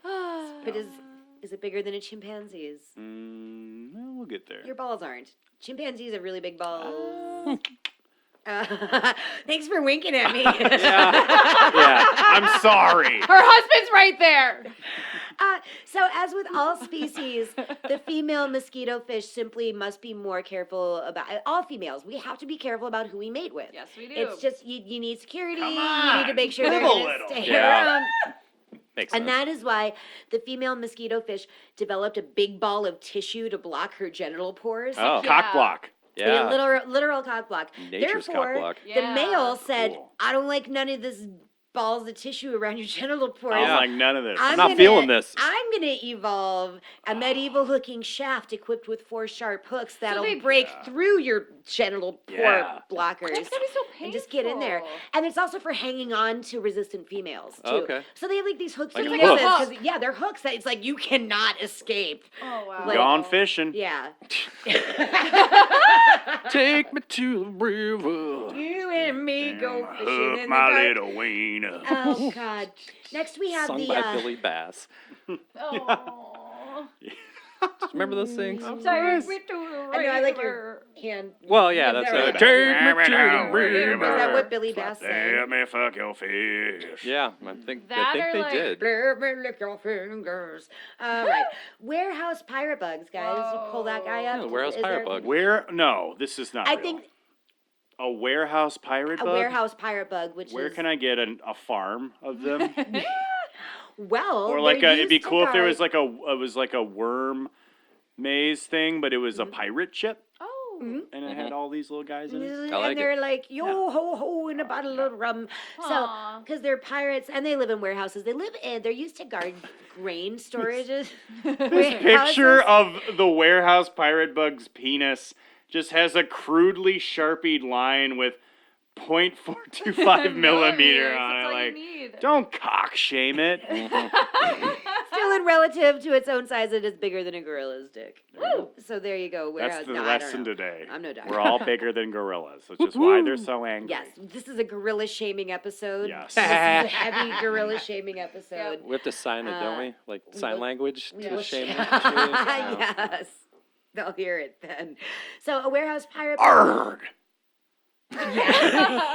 But is it bigger than a chimpanzee's? Well, we'll get there. Your balls aren't. Chimpanzees have really big balls. Thanks for winking at me. Yeah. I'm sorry. Her husband's right there. So, as with all species, the female mosquito fish simply must be more careful about all females. We have to be careful about who we mate with. Yes, we do. It's just you need security. Come You need to on, make sure they're live a going to little. stay Yeah. around. Makes And sense. that is why the female mosquito fish developed a big ball of tissue to block her genital pores. Oh, Yeah. Cock block. A yeah. literal cock block. Nature's Therefore, cock block. the male said, Cool. I don't like none of this balls of tissue around your genital pores. I'm like, none of this. I'm not feeling this. I'm gonna evolve a medieval-looking shaft equipped with 4 sharp hooks that'll they- break through your genital pore Yeah. blockers. That's gonna be so painful. And just get in there. And it's also for hanging on to resistant females too. Okay. So they have like these hooks Like and hooks. penises, 'cause, yeah, they're hooks that it's like you cannot escape. Oh wow. Like- Gone fishing. Yeah. Take me to the river. You and me go fishing Hook in the my dark. little wiener. Oh God. Next we have Sung the by Billy Bass. Oh. Remember those things? Take me to the I know, I like river. your hand. Well, yeah, that's Really it. bad. Take me to the river. Is that what Billy Bass said? Let me fuck your fish. Yeah, I think That or, they like- did. Let me lick your fingers. All right. Warehouse pirate bugs, guys. You pull that guy up. Yeah, warehouse Is pirate there- bug. Where? No, this is not I real. think A warehouse pirate a bug? warehouse pirate bug, which Where is can I get a farm of them? well, Or like they're it'd be used to cool if there guard- was like a worm maze thing, but it was a pirate ship Oh. Mhm. and it had all these little guys in it. And like they're like, yo ho ho, in a bottle of rum. So, Aw. because they're pirates and they live in warehouses. They're used to guard grain storages. Picture of the warehouse pirate bug's penis just has a crudely sharpied line with 0.425 millimeter That's on it. all you Like, need. don't cock shame it. Still in relative to its own size, it is bigger than a gorilla's dick. So there you go. Warehouse. That's the no, I don't lesson know. today. I'm no doctor. We're all bigger than gorillas, which is why they're so angry. Yes, this is a gorilla shaming episode. Yes. This is a heavy gorilla shaming episode. We have to sign it, don't we? Like sign language We to will shame sh- them. Yes. They'll hear it then. So a warehouse pirate. Arrgh.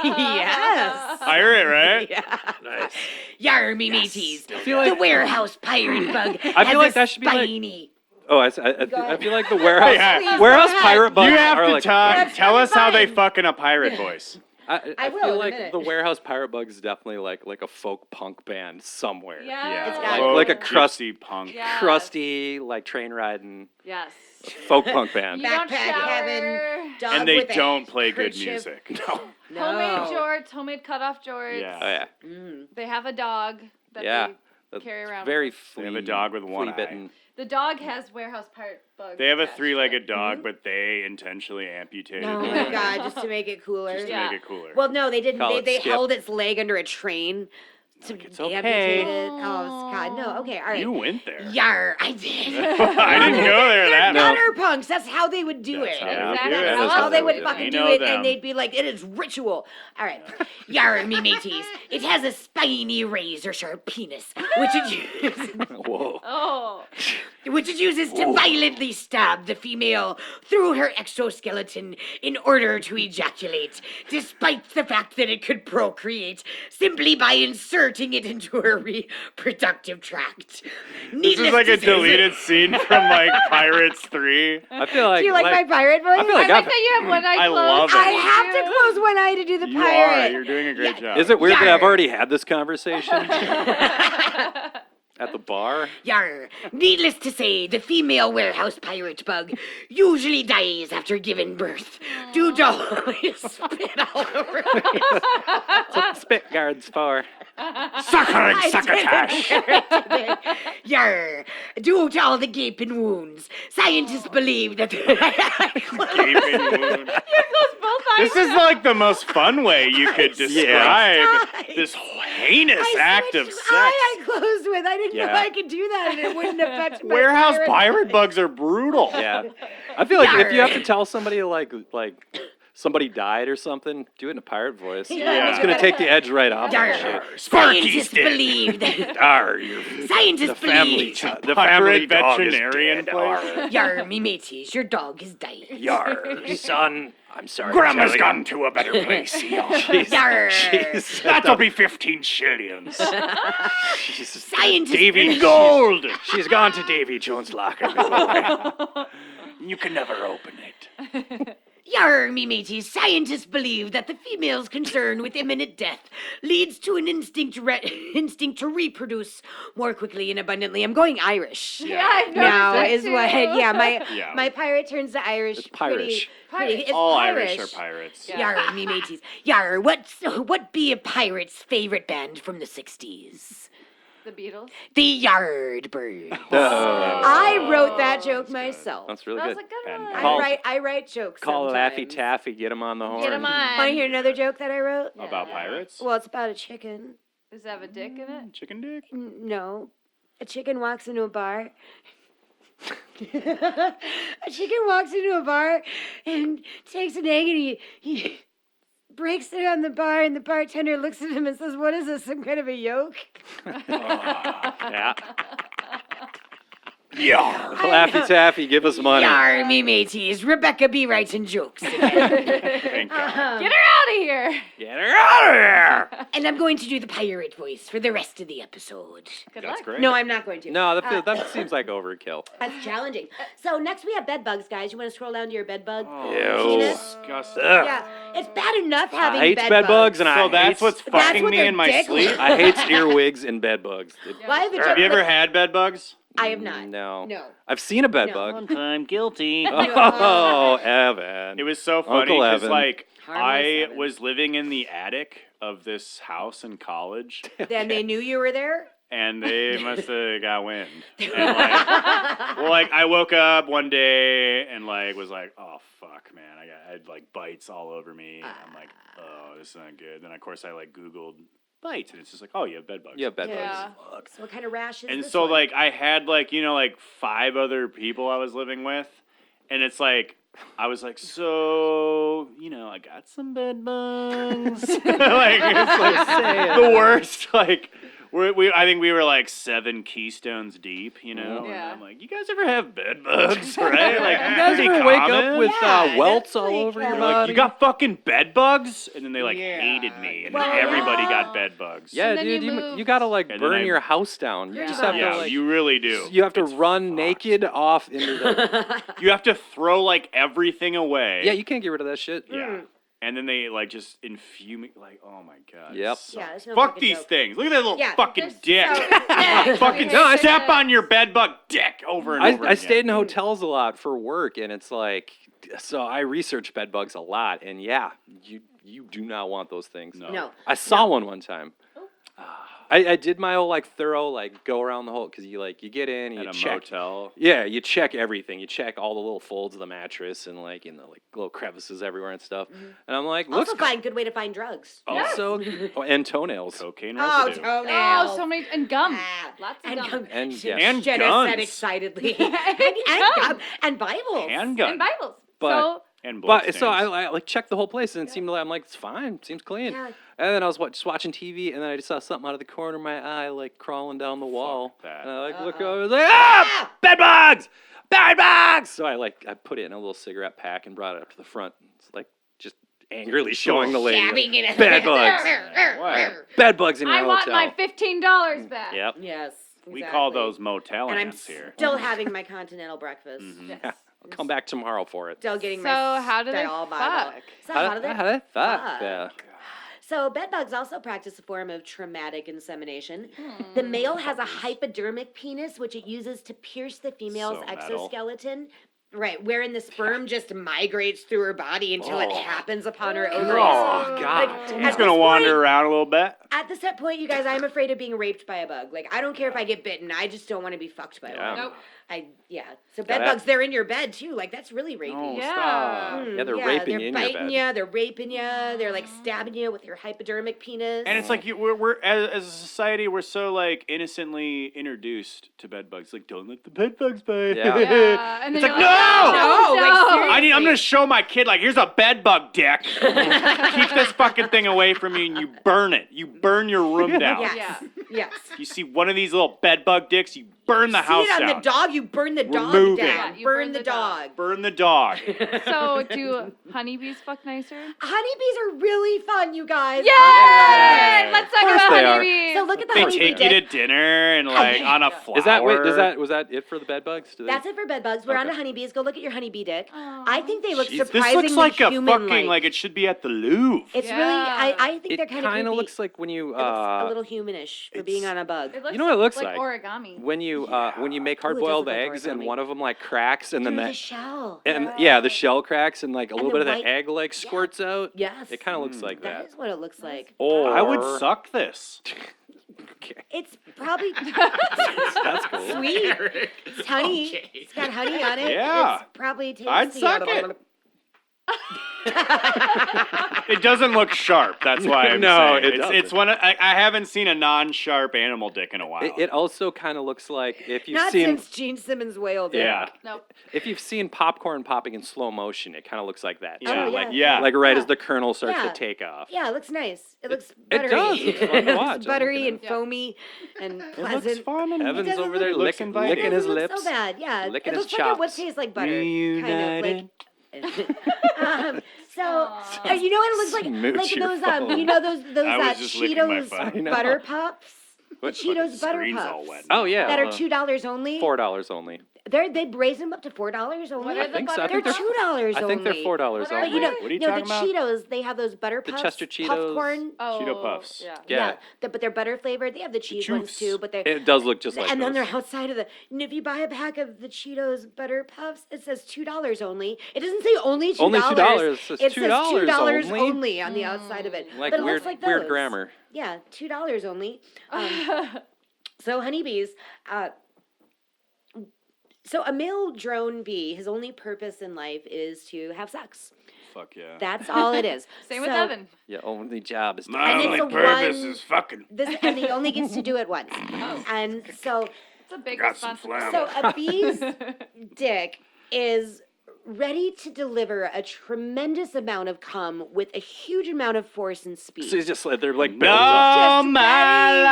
Yes. I hear it, right? Yeah. Nice. Yar me mateys. I feel The like warehouse pirate bug. I has feel a like that should be like- spiny. oh, I ahead. feel like the warehouse Yeah. warehouse Please, pirate go bugs You have are to like. That's tell us how they fine. fuck in a pirate voice. I I will in feel a like minute. the warehouse pirate bugs is definitely like a folk punk band somewhere. Yeah. It's got- Like a Folk crusty gypsy punk. Yeah. Crusty, like train riding Yes. folk punk band. You don't Backpack shower. heaven. Dog And they with a don't play good kerchief. music. No. Homemade jorts, homemade cutoff jorts. Yeah. Oh yeah, Mm. They have a dog that yeah. they That's carry around. very They have a dog with one eye. flea-bitten. The dog has warehouse pirate bugs. They have a attached to three-legged it. dog, but they intentionally amputated Oh it my god, just to make it cooler. just to Yeah. make it cooler. Well, no, they didn't. Call They, it they Skip. held its leg under a train to Like, it's amputate okay. it. Oh god, no. Okay, all right. You went there. Yar, I did. I didn't go there They're that gutter punks. That's how they would do That's it. how they Exactly. do it. That's That's how they would do it. fucking I do know it, them. and they'd be like, "It is ritual." All right, yar, me mateys. It has a spiny, razor-sharp penis, which it uses, Whoa. Oh. which it uses to violently stab the female through her exoskeleton in order to ejaculate, despite the fact that it could procreate simply by inserting it into her reproductive tract. This is like a deleted scene from like Pirates 3. I feel like. Do you like my pirate voice? I feel I like like that you have one eye I closed. love it. I have to close one eye to do the You pirate. are. You're doing a great job. Is it weird that I've Yarr. already had this conversation at the bar? Yar. Needless to say, the female warehouse pirate bug usually dies after giving birth due to always spit all over her. That's what spit guards for. Suckering I succotash. didn't. Yar. Due to all the gaping wounds, scientists believe that Gaping wound. Both eyes. This is like the most fun way you could describe Stop. this heinous act of switched sex. eye I closed with. I didn't know Yeah. I could do that and it wouldn't affect my Warehouse pirate pirate bugs are brutal. Yeah. I feel like if you have Yarr. to tell somebody like somebody died or something, do it in a pirate voice. Yeah. It's gonna take the edge right off that shit. Yar. Sparky's Scientists dead. believe that. Arr, you're Scientists the family, believe. the Pirate family dog is veterinarian dead. place. Arr. Yar, me mateys, your dog is dying. Yar, son. I'm sorry. Grandma's Charlie. gone to a better place. Yar. She's That'll be 15 shillions. Scientists Davy believe. Gold. She's gone to Davy Jones' locker. You can never open it. Yarr, me mateys, scientists believe that the female's concern with imminent death leads to an instinct to reproduce more quickly and abundantly. I'm going Irish. Yeah, I've noticed Now that is too. what, Yeah. my pirate turns to Irish. It's Pirish. Pretty, it's All Irish. Irish are pirates. Yeah. Yarr, me mateys. Yarr, what be a pirate's favorite band from the 60s? The Beatles. The Yardbirds. Oh. I wrote that joke myself. That's really That was good. a good And one. Call- I write jokes Call sometimes. Laffy Taffy, get him on the horn. Get him on. Want to hear another joke that I wrote? About pirates? Well, it's about a chicken. Does it have a dick in it? Chicken dick? No. A chicken walks into a bar. A chicken walks into a bar and takes an egg and he breaks it on the bar, and the bartender looks at him and says, "What is this, some kind of a yolk?" Yeah. Yeah. Laffy Taffy, give us money. Yar, me mateys. Rebecca be writing jokes again. Thank God. Get her out of here. Get her out of here! And I'm going to do the pirate voice for the rest of the episode. Good That's luck. great. No, I'm not going to. No, that seems like overkill. That's challenging. So next we have bed bugs, guys. You want to scroll down to your bed bug? Ew. penis? Disgusting. Ugh. Yeah, it's bad enough I having hate bed bugs, and I So that's hate, what's That's fucking what me their in my dick sleep? looks I hate earwigs and bed bugs. Why have, Have you ever had bed bugs? I have not. No. No. I've seen a bed No. bug. I'm guilty. Oh, Evan. It was so funny Uncle because, Evan. like, Harmless I Evan. was living in the attic of this house in college, Then they knew you were there? and they must have got wind. And, like, well, like, I woke up one day and, like, was like, oh, fuck, man. I had, like, bites all over me. I'm like, oh, this is not good. Then, of course, I, like, Googled bites, and it's just like, oh, you have bed bugs. You have bed Yeah. bugs. So what kind of rash is And this so, one? like, I had, like, you know, like, 5 other people I was living with. And it's like, I was like, so, you know, I got some bed bugs. Like, it's like the worst. Like, I think we were like 7 keystones deep, you know? Yeah. And I'm like, you guys ever have bed bugs, right? Like, You guys pretty ever wake common? up with Yeah, welts that's all like, over your like, body? You got fucking bed bugs? And then they, like, Yeah. hated me. And Well, then everybody yeah. got bed bugs. Yeah, And then dude, you you moved. gotta like And then burn I- your house down. You just Yeah. have Yeah, to like you really do. you have to It's run fucked. naked off into the. You have to throw, like, everything away. Yeah, you can't get rid of that shit. Yeah. And then they like just infume like, oh my god. Yep. it sucks. Yeah, it's no Fuck fucking these joke. things. Look at that little Yeah, fucking dick. Fucking No, I step on your bed bug dick over and over I again. stayed in hotels a lot for work, and it's like, so I research bed bugs a lot, and yeah, you do not want those things. No. I saw one time. I did my whole like thorough like go around the whole because you get in and you at a check. motel. Yeah, you check everything. You check all the little folds of the mattress and like in the like little crevices everywhere and stuff. And I'm like, looks Also find good way to find drugs. also and toenails. Cocaine Oh, residue. toenails. Oh, so many and gum. Ah. Lots of And gum. gum. And, yeah. And Jenna guns. said excitedly. And gum. And Bibles. Handgun. And Bibles. But- So And But so bloodstains. I like checked the whole place and it seemed like I'm like it's fine, seems clean. Yeah. And then I was just watching TV and then I just saw something out of the corner of my eye like crawling down the wall. that. And I like look over, I was like, ah, bed bugs, bed bugs. So I put it in a little cigarette pack and brought it up to the front. It's like just angrily showing the lady Stabbing it in bed the- bugs, What? bed bugs in your I want hotel. my $15 back. Yep. Yes. We exactly. call those motel And I'm ants here. still having my continental breakfast. Yes. I'll come back tomorrow for it. Still getting So my how do they style fuck? Bible. So how do they fuck? fuck? Yeah. So bedbugs also practice a form of traumatic insemination. The male has a hypodermic penis, which it uses to pierce the female's So metal. exoskeleton. Right, wherein the sperm just migrates through her body until it Oh. happens upon her ovaries. Oh God. Like, damn. He's at gonna this wander point- around a little bit. At the set point, you guys, I'm afraid of being raped by a bug. Like, I don't care if I get bitten. I just don't want to be fucked by Yeah. one. Nope. So Gotta- bedbugs, they're in your bed too. Like, that's really rapey. No, Yeah. stop. Yeah, they're raping they're you in your biting bed. you, they're raping you, they're like stabbing you with your hypodermic penis. And it's like we're as a society, we're so like innocently introduced to bed bugs. Like, don't let the bed bugs bite. Yeah. Yeah. And then It's you're like, no, no, like, seriously. I'm gonna show my kid like, here's a bed bug dick. Keep this fucking thing away from you, and you burn it. You burn your room down. Yes. Yeah. Yes. You see one of these little bed bug dicks, you burn the house See it on down. the dog, you burn the dog Remove it. down. Yeah, you burn the dog. Burn the dog. So, do honeybees fuck nicer? Honeybees are really fun, you guys. Yay! Let's talk course about they are. honeybees. So look at the They honeybee take you to dick. dinner and like on a flower. Was that it for the bed bugs? That's it for bed bugs. We're on to honeybees. Go look at your honeybee dick. I think they look Jeez, surprisingly this looks like a human-like. fucking like it should be at the Louvre. It's Yeah. really. I think It they're kind of kind of creepy. looks like when you It looks a little humanish for being on a bug. It looks You know what it looks like like? origami. when you make Ooh, hard it does boiled look like eggs origami. and one of them like cracks and then Through that the shell. and yeah, the shell cracks and like a And little the bit of white- the egg like squirts out. Yes. It kind of looks like That that. is what it looks like. Or I would suck this. Okay. It's probably That's cool. sweet. It's honey. Okay. It's got honey on it. Yeah. It's probably tasty. I'd suck it. It doesn't look sharp. That's why I'm No, saying. it It's doesn't. one. I haven't seen a non-sharp animal dick in a while. It also kind of looks like if you've Not seen since Gene Simmons whale did. yeah. Nope. if you've seen popcorn popping in slow motion, it kind of looks like that. Yeah. too. Oh, Like yeah. like right Yeah. as the kernel starts Yeah. to take off. Yeah, it looks nice. It looks it buttery. does. It's fun to It looks watch. I'm buttery looking and at it. foamy and It pleasant. looks fun. And Evan's doesn't over there look- looks licking inviting. It his doesn't look lips. so bad. Yeah, licking it his looks like it would chops. taste like butter, kind of like. So Aw. you know what it looks like? Smooch Like your those phone. you know those I was just licking my Cheetos phone. I know. butter pups. What- The Cheetos butter Screen's pups all wet. Oh yeah. that are $2 only. $4 only. They raise them up to $4 only. What are the think so. I butter They're think puffs? $2 I only. think they're $4 What are only. But you know, What are you no, talking the about? Cheetos, they have those butter The puffs, Chester Cheetos. popcorn. Oh, Cheeto Puffs. Yeah. Yeah. But they're butter flavored. They have the cheese ones Choofs. too, but they're It does look just like and then those. they're outside of the. And if you buy a pack of the Cheetos butter puffs, it says $2 only. It doesn't say only $2. Only $2. It says It says $2 $2 only? only on the outside of it. Like but it weird looks like weird those. grammar. Yeah, $2 only. So honeybees. So a male drone bee, his only purpose in life is to have sex. Fuck yeah. That's all it is. Same with So- Evan. Your only job is to My And it's only the purpose one- is fucking. And he only gets to do it once. And so It's a big Got some responsibility. So a bee's dick is ready to deliver a tremendous amount of cum with a huge amount of force and speed. So he's just like they're like built up. All Just my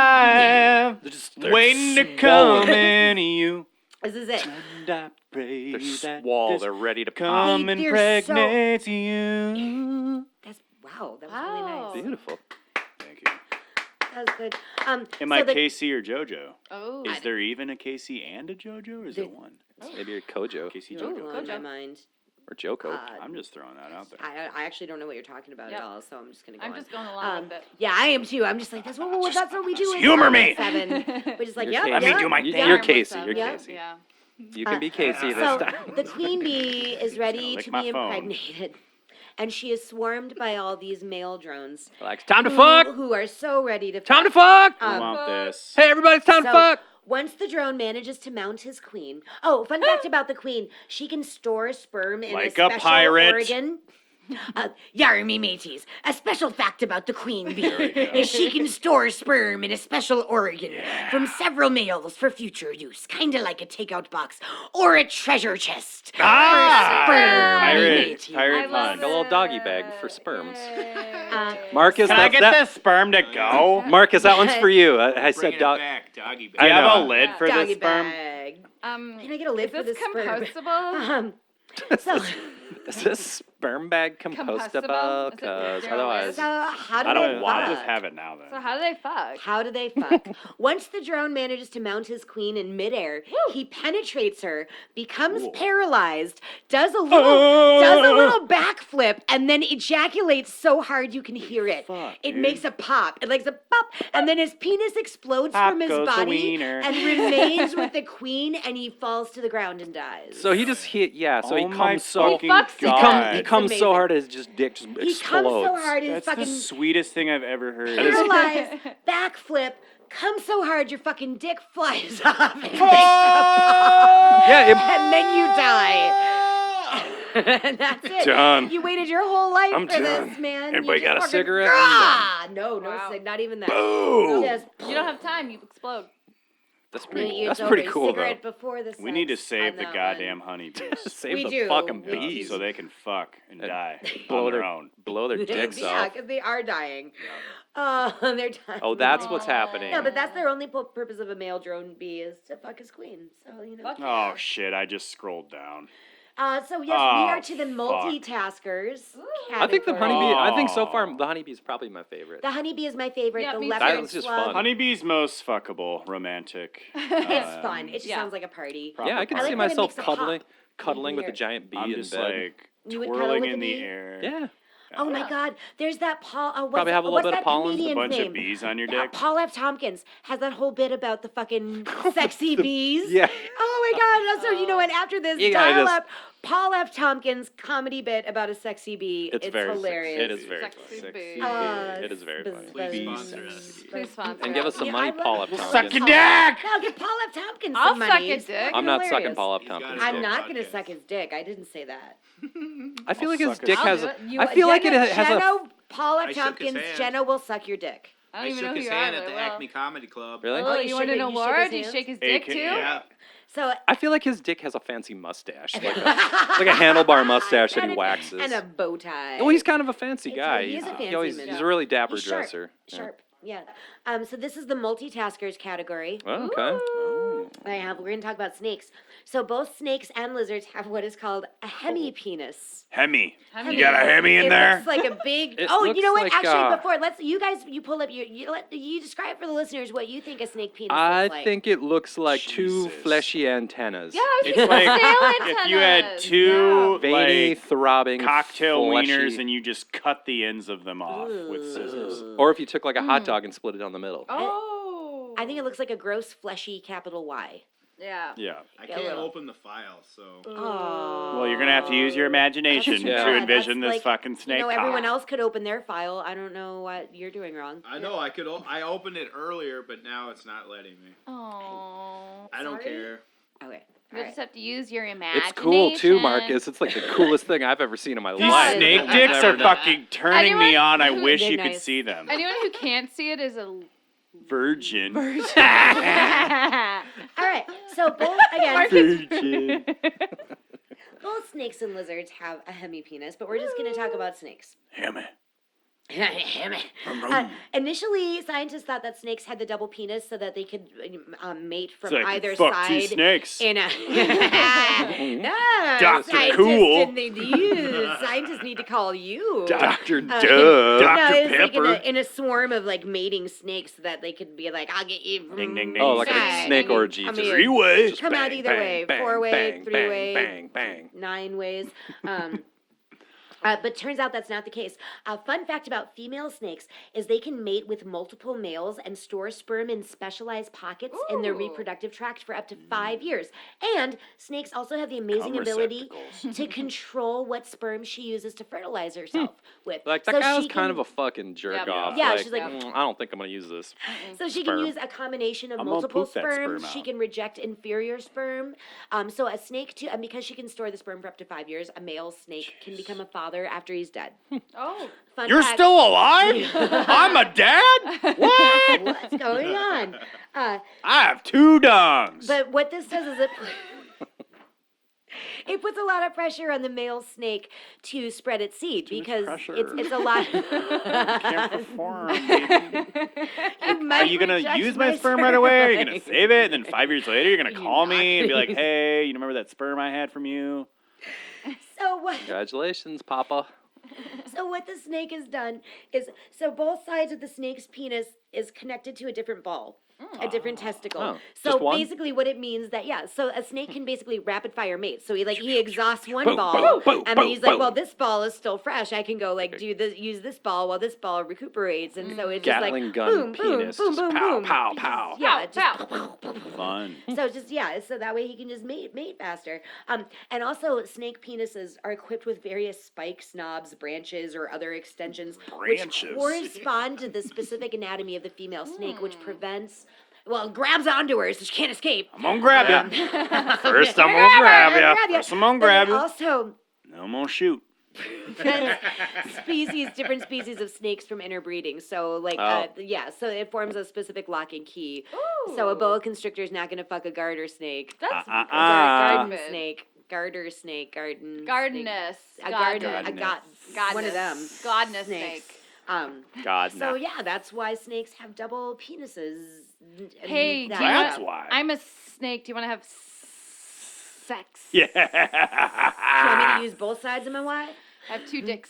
life, They're waiting to swole. come into you. This is it. And I pray They're that swole. this They're ready to pop. come Hey, and they're so- impregnate you. That's wow. That was really Wow. nice. Beautiful. Thank you. That was good. Am so I the- Casey or JoJo? Oh. Is there even a Casey and a JoJo, or is it one? Maybe a Kojo Casey Ooh, JoJo. on my Kojo. mind. or Joko. I'm just throwing that out there. I actually don't know what you're talking about Yep. at all, so I'm just gonna go I'm on. just going along with it. Yeah, I am too. I'm just like that's what we do. in humor me. 7. We're just like, You're yeah, Casey. Let me do my You- thing. You're Darn, Casey. what's You're up? Casey. Yeah. You can be Casey this So time. the queen bee is ready lick to my be phone. impregnated, and she is swarmed by all these male drones Like, time to fuck. who are so ready to Time to fuck. fuck. I Um, want this. Hey, everybody, it's time to So, fuck. Once the drone manages to mount his queen. Oh, fun fact about the queen: she can store sperm in Like a a special pirate. organ. Yar me mateys. A special fact about the queen bee is she can store sperm in a special organ from several males for future use, kind of like a takeout box or a treasure chest Ah! for sperm Pirate, mateys. pirate I love pun. A little doggy bag for sperms. Yay. Marcus, Can I get that, this sperm to go? Marcus, that one's for you. I Bringing said it dog. back, doggy Do bag. you I have a know. lid for Doggy this sperm? bag. Can Can I get a lid is for this this sperm? compostable? So, Is this sperm bag compostable? Compostable? Is it Because zero otherwise, waste? so how do I they don't want I'll fuck? just have it now then. So how do they fuck? How do they fuck? Once the drone manages to mount his queen in midair, he penetrates her, becomes paralyzed, does a little backflip, and then ejaculates so hard you can hear it. Fuck, It dude. makes a pop. It likes a pop, and then his penis explodes Pop from his goes the body wiener. and remains with the queen, and he falls to the ground and dies. so he just he yeah. So he Oh my comes so fucking fucks it. God. he It's comes so amazing. hard his just dick just he explodes. comes so hard, his That's fucking the sweetest thing I've ever heard. paralyzed backflip. Comes so hard your fucking dick flies off and makes a pop. Yeah, it- And then you die. And that's it. Done. You waited your whole life I'm for done. this, man. Everybody You got a just fucking- cigarette? Ah! No, Wow. not even that. Boom. Just You don't have time. You explode. That's No, pretty. it's That's pretty over. cool though. Cigarette before the We need to sex save on the that goddamn one. honeybees Save We the do. fucking We bees. so they can fuck and And die blow on their their own. blow their dicks Yeah, off. because they are dying. They're dying. Oh, that's what's happening. No, but that's their only purpose of a male drone bee is to fuck his queen. So, you know. Fuck Oh shit! I just scrolled down. So, yes, we are Oh, to the fuck. multitaskers. I think the category. honeybee. I think so far Oh. the honeybee is probably my favorite. The honeybee is my favorite. Yeah, the me too. leopard That's just slug. fun. Honeybee's most fuckable, romantic. It's fun. It just Yeah. sounds like a party. Proper Yeah, I can I see like that it myself makes a pop. cuddling with a Weird. giant bee I'm in just bed. like You would cuddle twirling with in a the bee? air. Yeah. Oh my Yeah. God! There's that Paul. Probably have a little what's bit of that pollen. Just a comedian's Bunch name? of bees on your Yeah, dick. Paul F. Tompkins has that whole bit about the fucking sexy bees. Yeah. Oh my God! So you know what? After this, You gotta dial just- up Paul F. Tompkins comedy bit about a sexy bee. It's very hilarious. It is very Sexy funny. bee. It is very funny. Please sponsor us. Please sponsor And give us. us some Yeah, money, I love- Paul F. We'll Tompkins. suck your dick. No, give Paul F. Tompkins I'll some suck money. a It's dick. fucking I'm not sucking hilarious. Paul F. He's got Tompkins' his I'm own dick. not gonna podcast. suck his dick. I didn't say that. I feel I'll like his suck it. dick I'll has do a. it. I feel like it has a. Jenna, Paul F. I shook his Tompkins, hand. Jenna will suck your dick. I I don't even know shook who his you hand are, at but the well. Acme Comedy Club. Really? Oh, you you shook want it- an you shook award? his Do you hand? shake his dick AK too? Yeah. So I feel like his dick has a fancy mustache, like a handlebar mustache that he and waxes. and a bow tie. Well, he's kind of a fancy It's- guy. he is a fancy always, man. he's a really dapper He's sharp. dresser. Yeah. Sharp. Yeah. So this is the multitaskers category. Oh, okay. We're gonna talk about snakes. So both snakes and lizards have what is called a hemipenis. Hemi. Hemi. You got a hemi in there? It's like a big. It Oh, you looks know what? like, Actually, before you pull up you describe for the listeners what you think a snake penis I looks like. think it looks like two Jesus. fleshy antennas. Yeah, I was It's thinking like sail if you had antennas. two Veiny, like throbbing, cocktail fleshy, wieners and you just cut the ends of them off with scissors. or if you took like a hot dog and split it down the middle. Oh. I think it looks like a gross, fleshy capital Y. Yeah. Yeah. I Yeah, can't little. open the file, so. Oh. Well, you're gonna have to use your imagination Yeah. to envision That's this like, fucking snake. You know, everyone cock. else could open their file. I don't know what you're doing wrong. I know I could. I opened it earlier, but now it's not letting me. Oh. I don't Sorry? care. Okay. You All just right. have to use your imagination. It's cool too, Marcus. It's like the coolest thing I've ever seen in my These life. snake I've dicks never are done- fucking turning me Anyone on. I who- wish They're you could nice. see them. Anyone who can't see it is a Virgin. All right. So both again, both snakes and lizards have a hemipenis, but we're just going to talk about snakes. Hammy. Initially, scientists thought that snakes had the double penis so that they could mate from So I could either fuck side. two snakes. In a Dr. scientists Cool. scientists need to call you. Dr. Uh, Duh. No, Dr. it was like Pepper. in a swarm of like mating snakes so that they could be like, I'll get you from Ding, ding, ding. Oh, like a side. snake orgy. I Just mean, Three-way. just come out bang, either bang, way, bang, four-way, bang, three-way. bang, bang, 9 ways. But turns out that's not the case. A fun fact about female snakes is they can mate with multiple males and store sperm in specialized pockets in their Ooh. reproductive tract for up to 5 years. And snakes also have the amazing Cum ability receptacles. to control what sperm she uses to fertilize herself with. Like that So guy was she kind can- of a fucking jerk Yep. off. Yeah, like, she's like, I don't think I'm gonna use this. So she sperm. can use a combination of I'm gonna multiple poop that sperm. sperm She out. can reject inferior sperm. So a snake, too, and because she can store the sperm for up to 5 years, a male snake can become a father after he's dead. Oh. Fun You're fact. still alive? I'm a dad? What? What's going on? I have 2 dongs. But what this does is it puts a lot of pressure on the male snake to spread its seed because it's a lot. Can't perform, baby. You might Are you gonna reject use my sperm right away? Are you gonna sperm. save it? And then 5 years later, you're gonna You're call not me and be like, gonna- "Hey, you remember that sperm I had from you?" So what? Congratulations, Papa. So what the snake has done is both sides of the snake's penis is connected to a different ball. A different testicle. Oh, So just one? basically, what it means that so a snake can basically rapid fire mate. So he exhausts one Boom, ball, boom, boom, and then he's like, boom. well, this ball is still fresh. I can go like use this ball while this ball recuperates, and so it's just like Gatling gun boom, penis. boom, boom, just boom, pow, boom. pow, pow. Yeah, Pow, just Fun. so just so that way he can just mate faster. And also snake penises are equipped with various spikes, knobs, branches, or other extensions which Branches. correspond to the specific anatomy of the female snake, which prevents. Well, grabs onto her so she can't escape. I'm gonna grab you. First, I'm Grab gonna grab ya, you. grab ya. First, I'm gonna But grab then you. also, Then I'm gonna shoot. different species of snakes from interbreeding. So, like, so it forms a specific lock and key. Ooh. So a boa constrictor is not going to fuck a garter snake. That's Garden stupid. snake. Garter snake. Garden. Gardenous. Snake. A garden. Godness. One of them. Godness Snakes. snake. God, So no. yeah, that's why snakes have double penises. And Hey, that- do you That's wanna- why. I'm a snake. Do you want to have sex? Yeah. Do you want me to use both sides of my why? I have 2 dicks.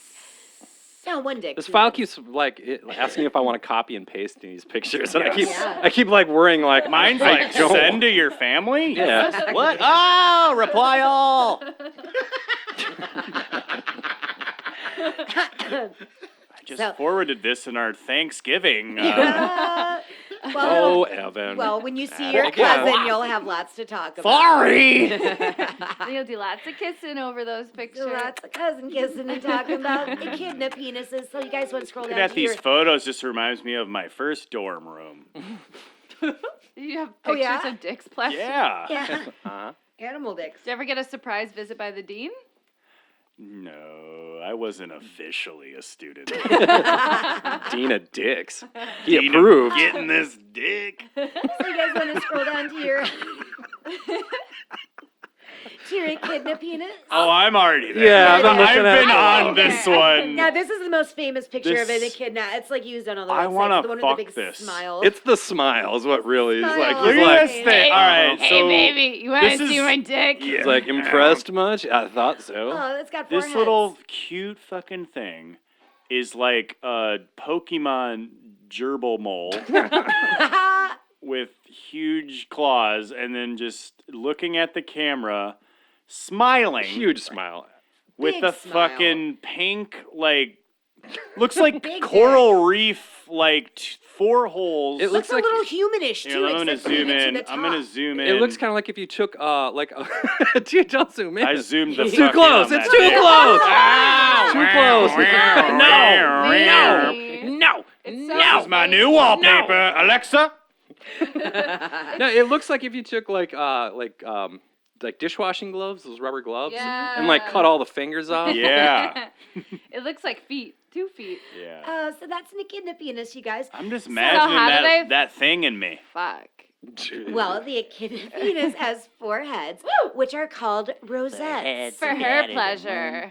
No, one dick. This two file dicks. keeps asking if I want to copy and paste these pictures, and Yeah. I keep like worrying like Mine's I like don't. send to your family. Yeah. What? Oh, reply all. I just So- forwarded this in our Thanksgiving. Oh, Evan. Well, when you see your again. cousin, you'll have lots to talk about. Sorry. You'll do lots of kissing over those pictures. Lots of cousin kissing and talking about echidna penises. So you guys want to scroll Looking down at to these your... photos just reminds me of my first dorm room. You have Oh, pictures yeah? of dicks plastered. Yeah. Yeah, Uh-huh. animal dicks. Did you ever get a surprise visit by the dean? No, I wasn't officially a student. Dina Dix. He Dina approved. Getting this dick. So you guys want to scroll down to your... to your echidna penis? Oh, I'm already there. Yeah, I'm I've looking at been it. on Okay. this one. Now, this is the most famous picture of an This- echidna. It's like used on all the I websites. wanna the one fuck with the big this. smile. It's the smile is what really is like. Smile. Look He's at like, this thing. All right, Hey, so baby, you want this to see is- my dick? Yeah. he's like impressed much? I thought so. Oh, it's got 4 This heads. little cute fucking thing is like a Pokemon gerbil mole with huge claws, and then just looking at the camera, smiling Huge smile. with Big the smile. fucking pink, like, looks like Big coral reef, like 4 holes. It Looks looks like a little humanish, too. Here, I'm gonna except when you zoom get to in. the I'm gonna top. zoom in. it looks kind of like if you took like dude, don't zoom in. I zoomed the It's fuck too close. in on It's that too dick. close. Ow! Too close. Really? No. It's so This is my new wallpaper, Alexa. No, it looks like if you took like dishwashing gloves, those rubber gloves, and like cut all the fingers off. Yeah. It looks like feet. 2 feet. Yeah. So that's an echidna penis, you guys. I'm just how imagining do that thing in me. Fuck. Well, the echidna penis has 4 heads, which are called rosettes. For her pleasure.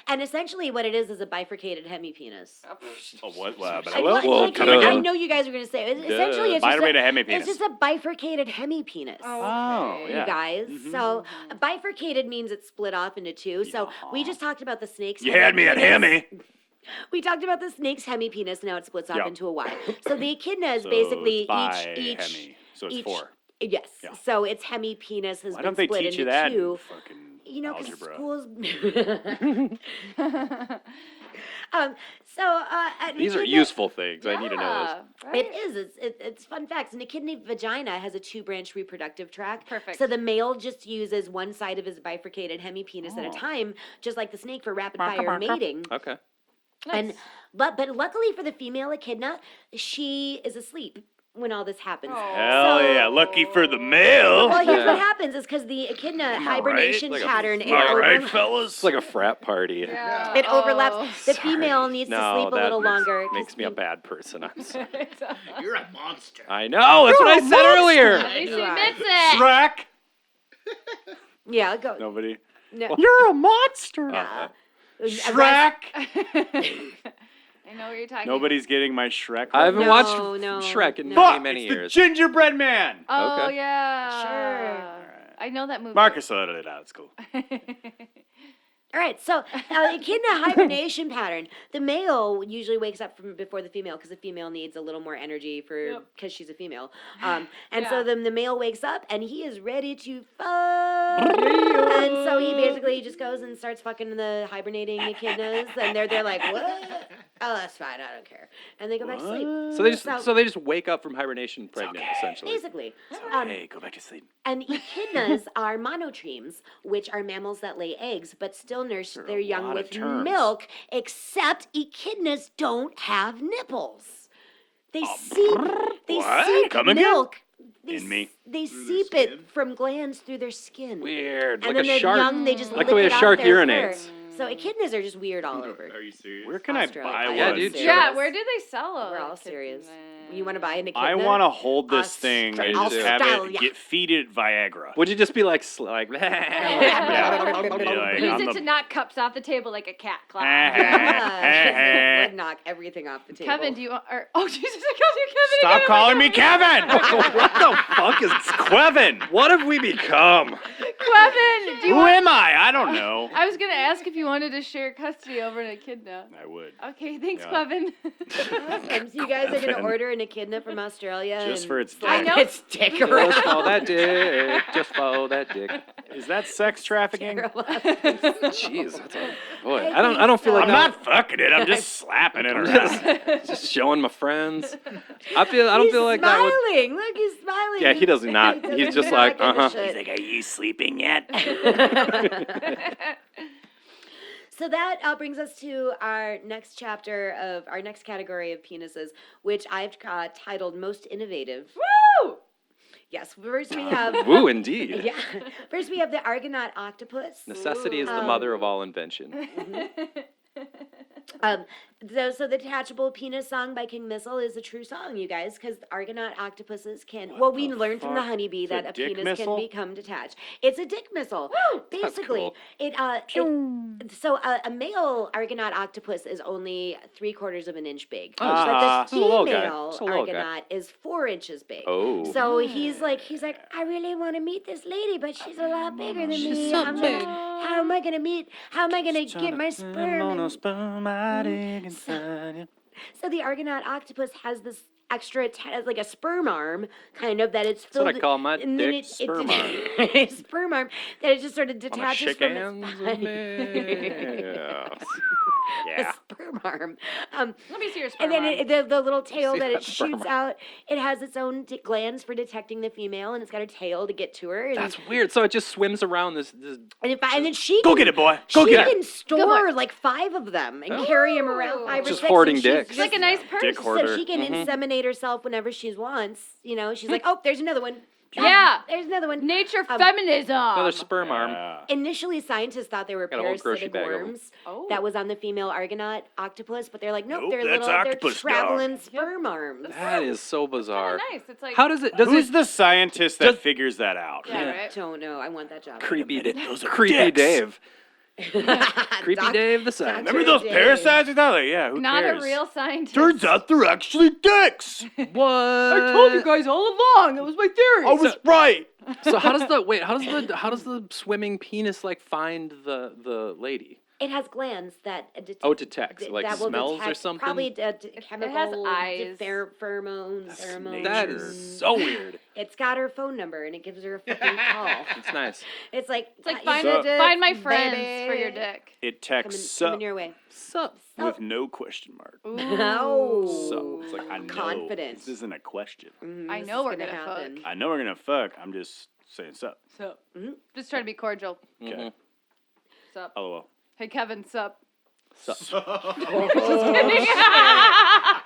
And essentially what it is a bifurcated hemipenis. Oh, what? Well, but I, well, well, come I again? know you guys are going to say it. Essentially, it's Bifurcated hemipenis. it's just a bifurcated hemipenis. Oh, You yeah. guys. So bifurcated means it's split off into 2. So we just talked about the snake's You had me at hemipenis. hemi. We talked about the snake's hemipenis. Now it splits off Yeah. into a Y. So the echidna is So basically it's by each hemi. So it's each- 4. Yes. Yeah. So its hemipenis has Why been don't they split teach into you that 2. in fucking You know, because algebra? schools. An These are echidna- useful things. I need to know this. Right? It is. It's fun facts. An echidna vagina has a 2-branch reproductive tract. Perfect. So the male just uses one side of his bifurcated hemipenis at a time, just like the snake for rapid fire mating. Okay. And Nice. but luckily for the female echidna, she is asleep when all this happens. Oh. Hell So- yeah. Lucky for the male. Well, here's Yeah. what happens is because the echidna hibernation Like a- pattern, Am I right, It's fellas? like a frat party. Yeah. it overlaps. Oh. The female needs to No, sleep a that little longer. 'cause makes me a the- bad person. I'm sorry. You're a monster. I know. That's what I said earlier. At least he Right. admits it. Shrek. Yeah, go. Nobody. No. You're a monster. Shrek. Shrek. I know what you're talking Nobody's getting my Shrek. I haven't No, watched no, Shrek in no. many, Fuck, many it's years. the gingerbread man. Oh, Okay. yeah. Sure. I know that movie. Marcus sorted it out. It's cool. All right, so echidna hibernation pattern. The male usually wakes up from before the female because the female needs a little more energy for because she's a female. And so Yeah. then the male wakes up and he is ready to fuck. And so he basically just goes and starts fucking the hibernating echidnas, and they're like, what? Oh, that's fine. I don't care. And they go back to sleep. So they just wake up from hibernation pregnant, essentially. Basically. Hey, go back to sleep. And echidnas are monotremes, which are mammals that lay eggs but still nurse There are their a young lot of with terms. milk, except echidnas don't have nipples. They seep What? seep Come again? milk. In me. They Through seep their it skin? from glands through their skin. Weird. And like then a the shark. young, they just Like lick the way it a off shark their urinates. fur. So echidnas are just weird all over. Are you serious? Where can Australia. I buy Yeah, one? dude. Yeah, where do they sell them? We're all serious. You want to buy an echidna? I want to hold this thing and just have it Australia. feed it Viagra. Would you just be like, like Yeah. Be like, Use I'm it the- to knock cups off the table like a cat clap. Yeah, would knock everything off the table. Kevin, do you want? Oh Jesus, I called you Kevin. Stop again. calling me Kevin! what the fuck is Quevin! What have we become? Kevin, do you Who want? am I don't know. I was gonna ask if you wanted to share custody over an echidna. I would. Okay, thanks, Yeah. Kevin. So you guys are gonna Kevin. order an echidna from Australia Just and for its slap dick. I know. its dick Just around. follow that dick. Just follow that dick. Is that sex trafficking? Jeez, that's a, boy. I don't feel like I'm not fucking it. I'm just slapping it around. just showing my friends. I don't feel like that would. Smiling. Look, he's smiling. Yeah, he does not. He He's doesn't just like, give a uh-huh. shit. Like, are you sleeping yet? So that brings us to our next chapter of our next category of penises, which I've titled Most Innovative. Woo! Yes, first we have. Woo, indeed. Yeah. First we have the Argonaut octopus. Necessity is the mother of all invention. So the detachable penis song by King Missile is a true song, you guys, because Argonaut octopuses can. Well, we learned from the honeybee It's a that a dick penis missile? can become detached. It's a dick missile. Basically, cool. so a male Argonaut octopus is only 3/4 of an inch big, Oh, but the it's a little guy. female It's a little guy. Argonaut is 4 inches big. Oh. So he's like, I really want to meet this lady, but she's a lot bigger than me. so How am I gonna get my sperm? So the Argonaut octopus has this extra, like a sperm arm, kind of, that it's That's filled. what I call my and then dick, sperm arm. Sperm arm that it just sort of Wanna detaches shake from hands its with body. me? A sperm arm. Let me see your sperm And then arm. the little tail See that it that sperm shoots arm? out, it has its own glands for detecting the female, and it's got a tail to get to her. And, That's weird. So it just swims around this and then she Go can, get it, boy. Go she get it. can store like 5 of them and carry them around 5 or Just 6. hoarding and she's dicks. It's like a nice purse. Dick hoarder. So she can inseminate herself whenever she wants. You know, she's like, oh, there's another one. Yeah. There's another one. Nature feminism. another sperm arm. Yeah. Initially, scientists thought they were Got a whole grocery parasitic bag of 'em. worms Oh. that was on the female Argonaut octopus, but they're like, nope, Nope, they're that's they're octopus dog. traveling sperm arms. That is so Kinda bizarre. nice. It's like How does it? Does Who's it? the scientist that Does- figures that out? yeah, I right. don't know. I want that job. Creepy, Those are creepy dicks. Dave. Creepy Dave the scientist. Remember those Dave. parasites? I thought, yeah, who Not cares? a real scientist. Turns out they're actually dicks. What? I told you guys all along. That was my theory. I was right. So how does the how does the swimming penis like find the lady? It has glands that detect. Oh, it detects, like that will smells or detect something? Probably chemical eyes. pheromones. That is so weird. It's got her phone number and it gives her a fucking call. It's nice. It's like find, find my friends for your dick. It coming, texts coming sup your way. Sup? with no question mark. No. So it's like, I know Confident. this isn't a question. Mhm, I this know is we're gonna happen. fuck. I know we're gonna fuck. I'm just saying sup. Sup. Mhm. Just trying to be cordial. Okay. Mhm. Sup. LOL. Hey Kevin, sup. Sup? Oh,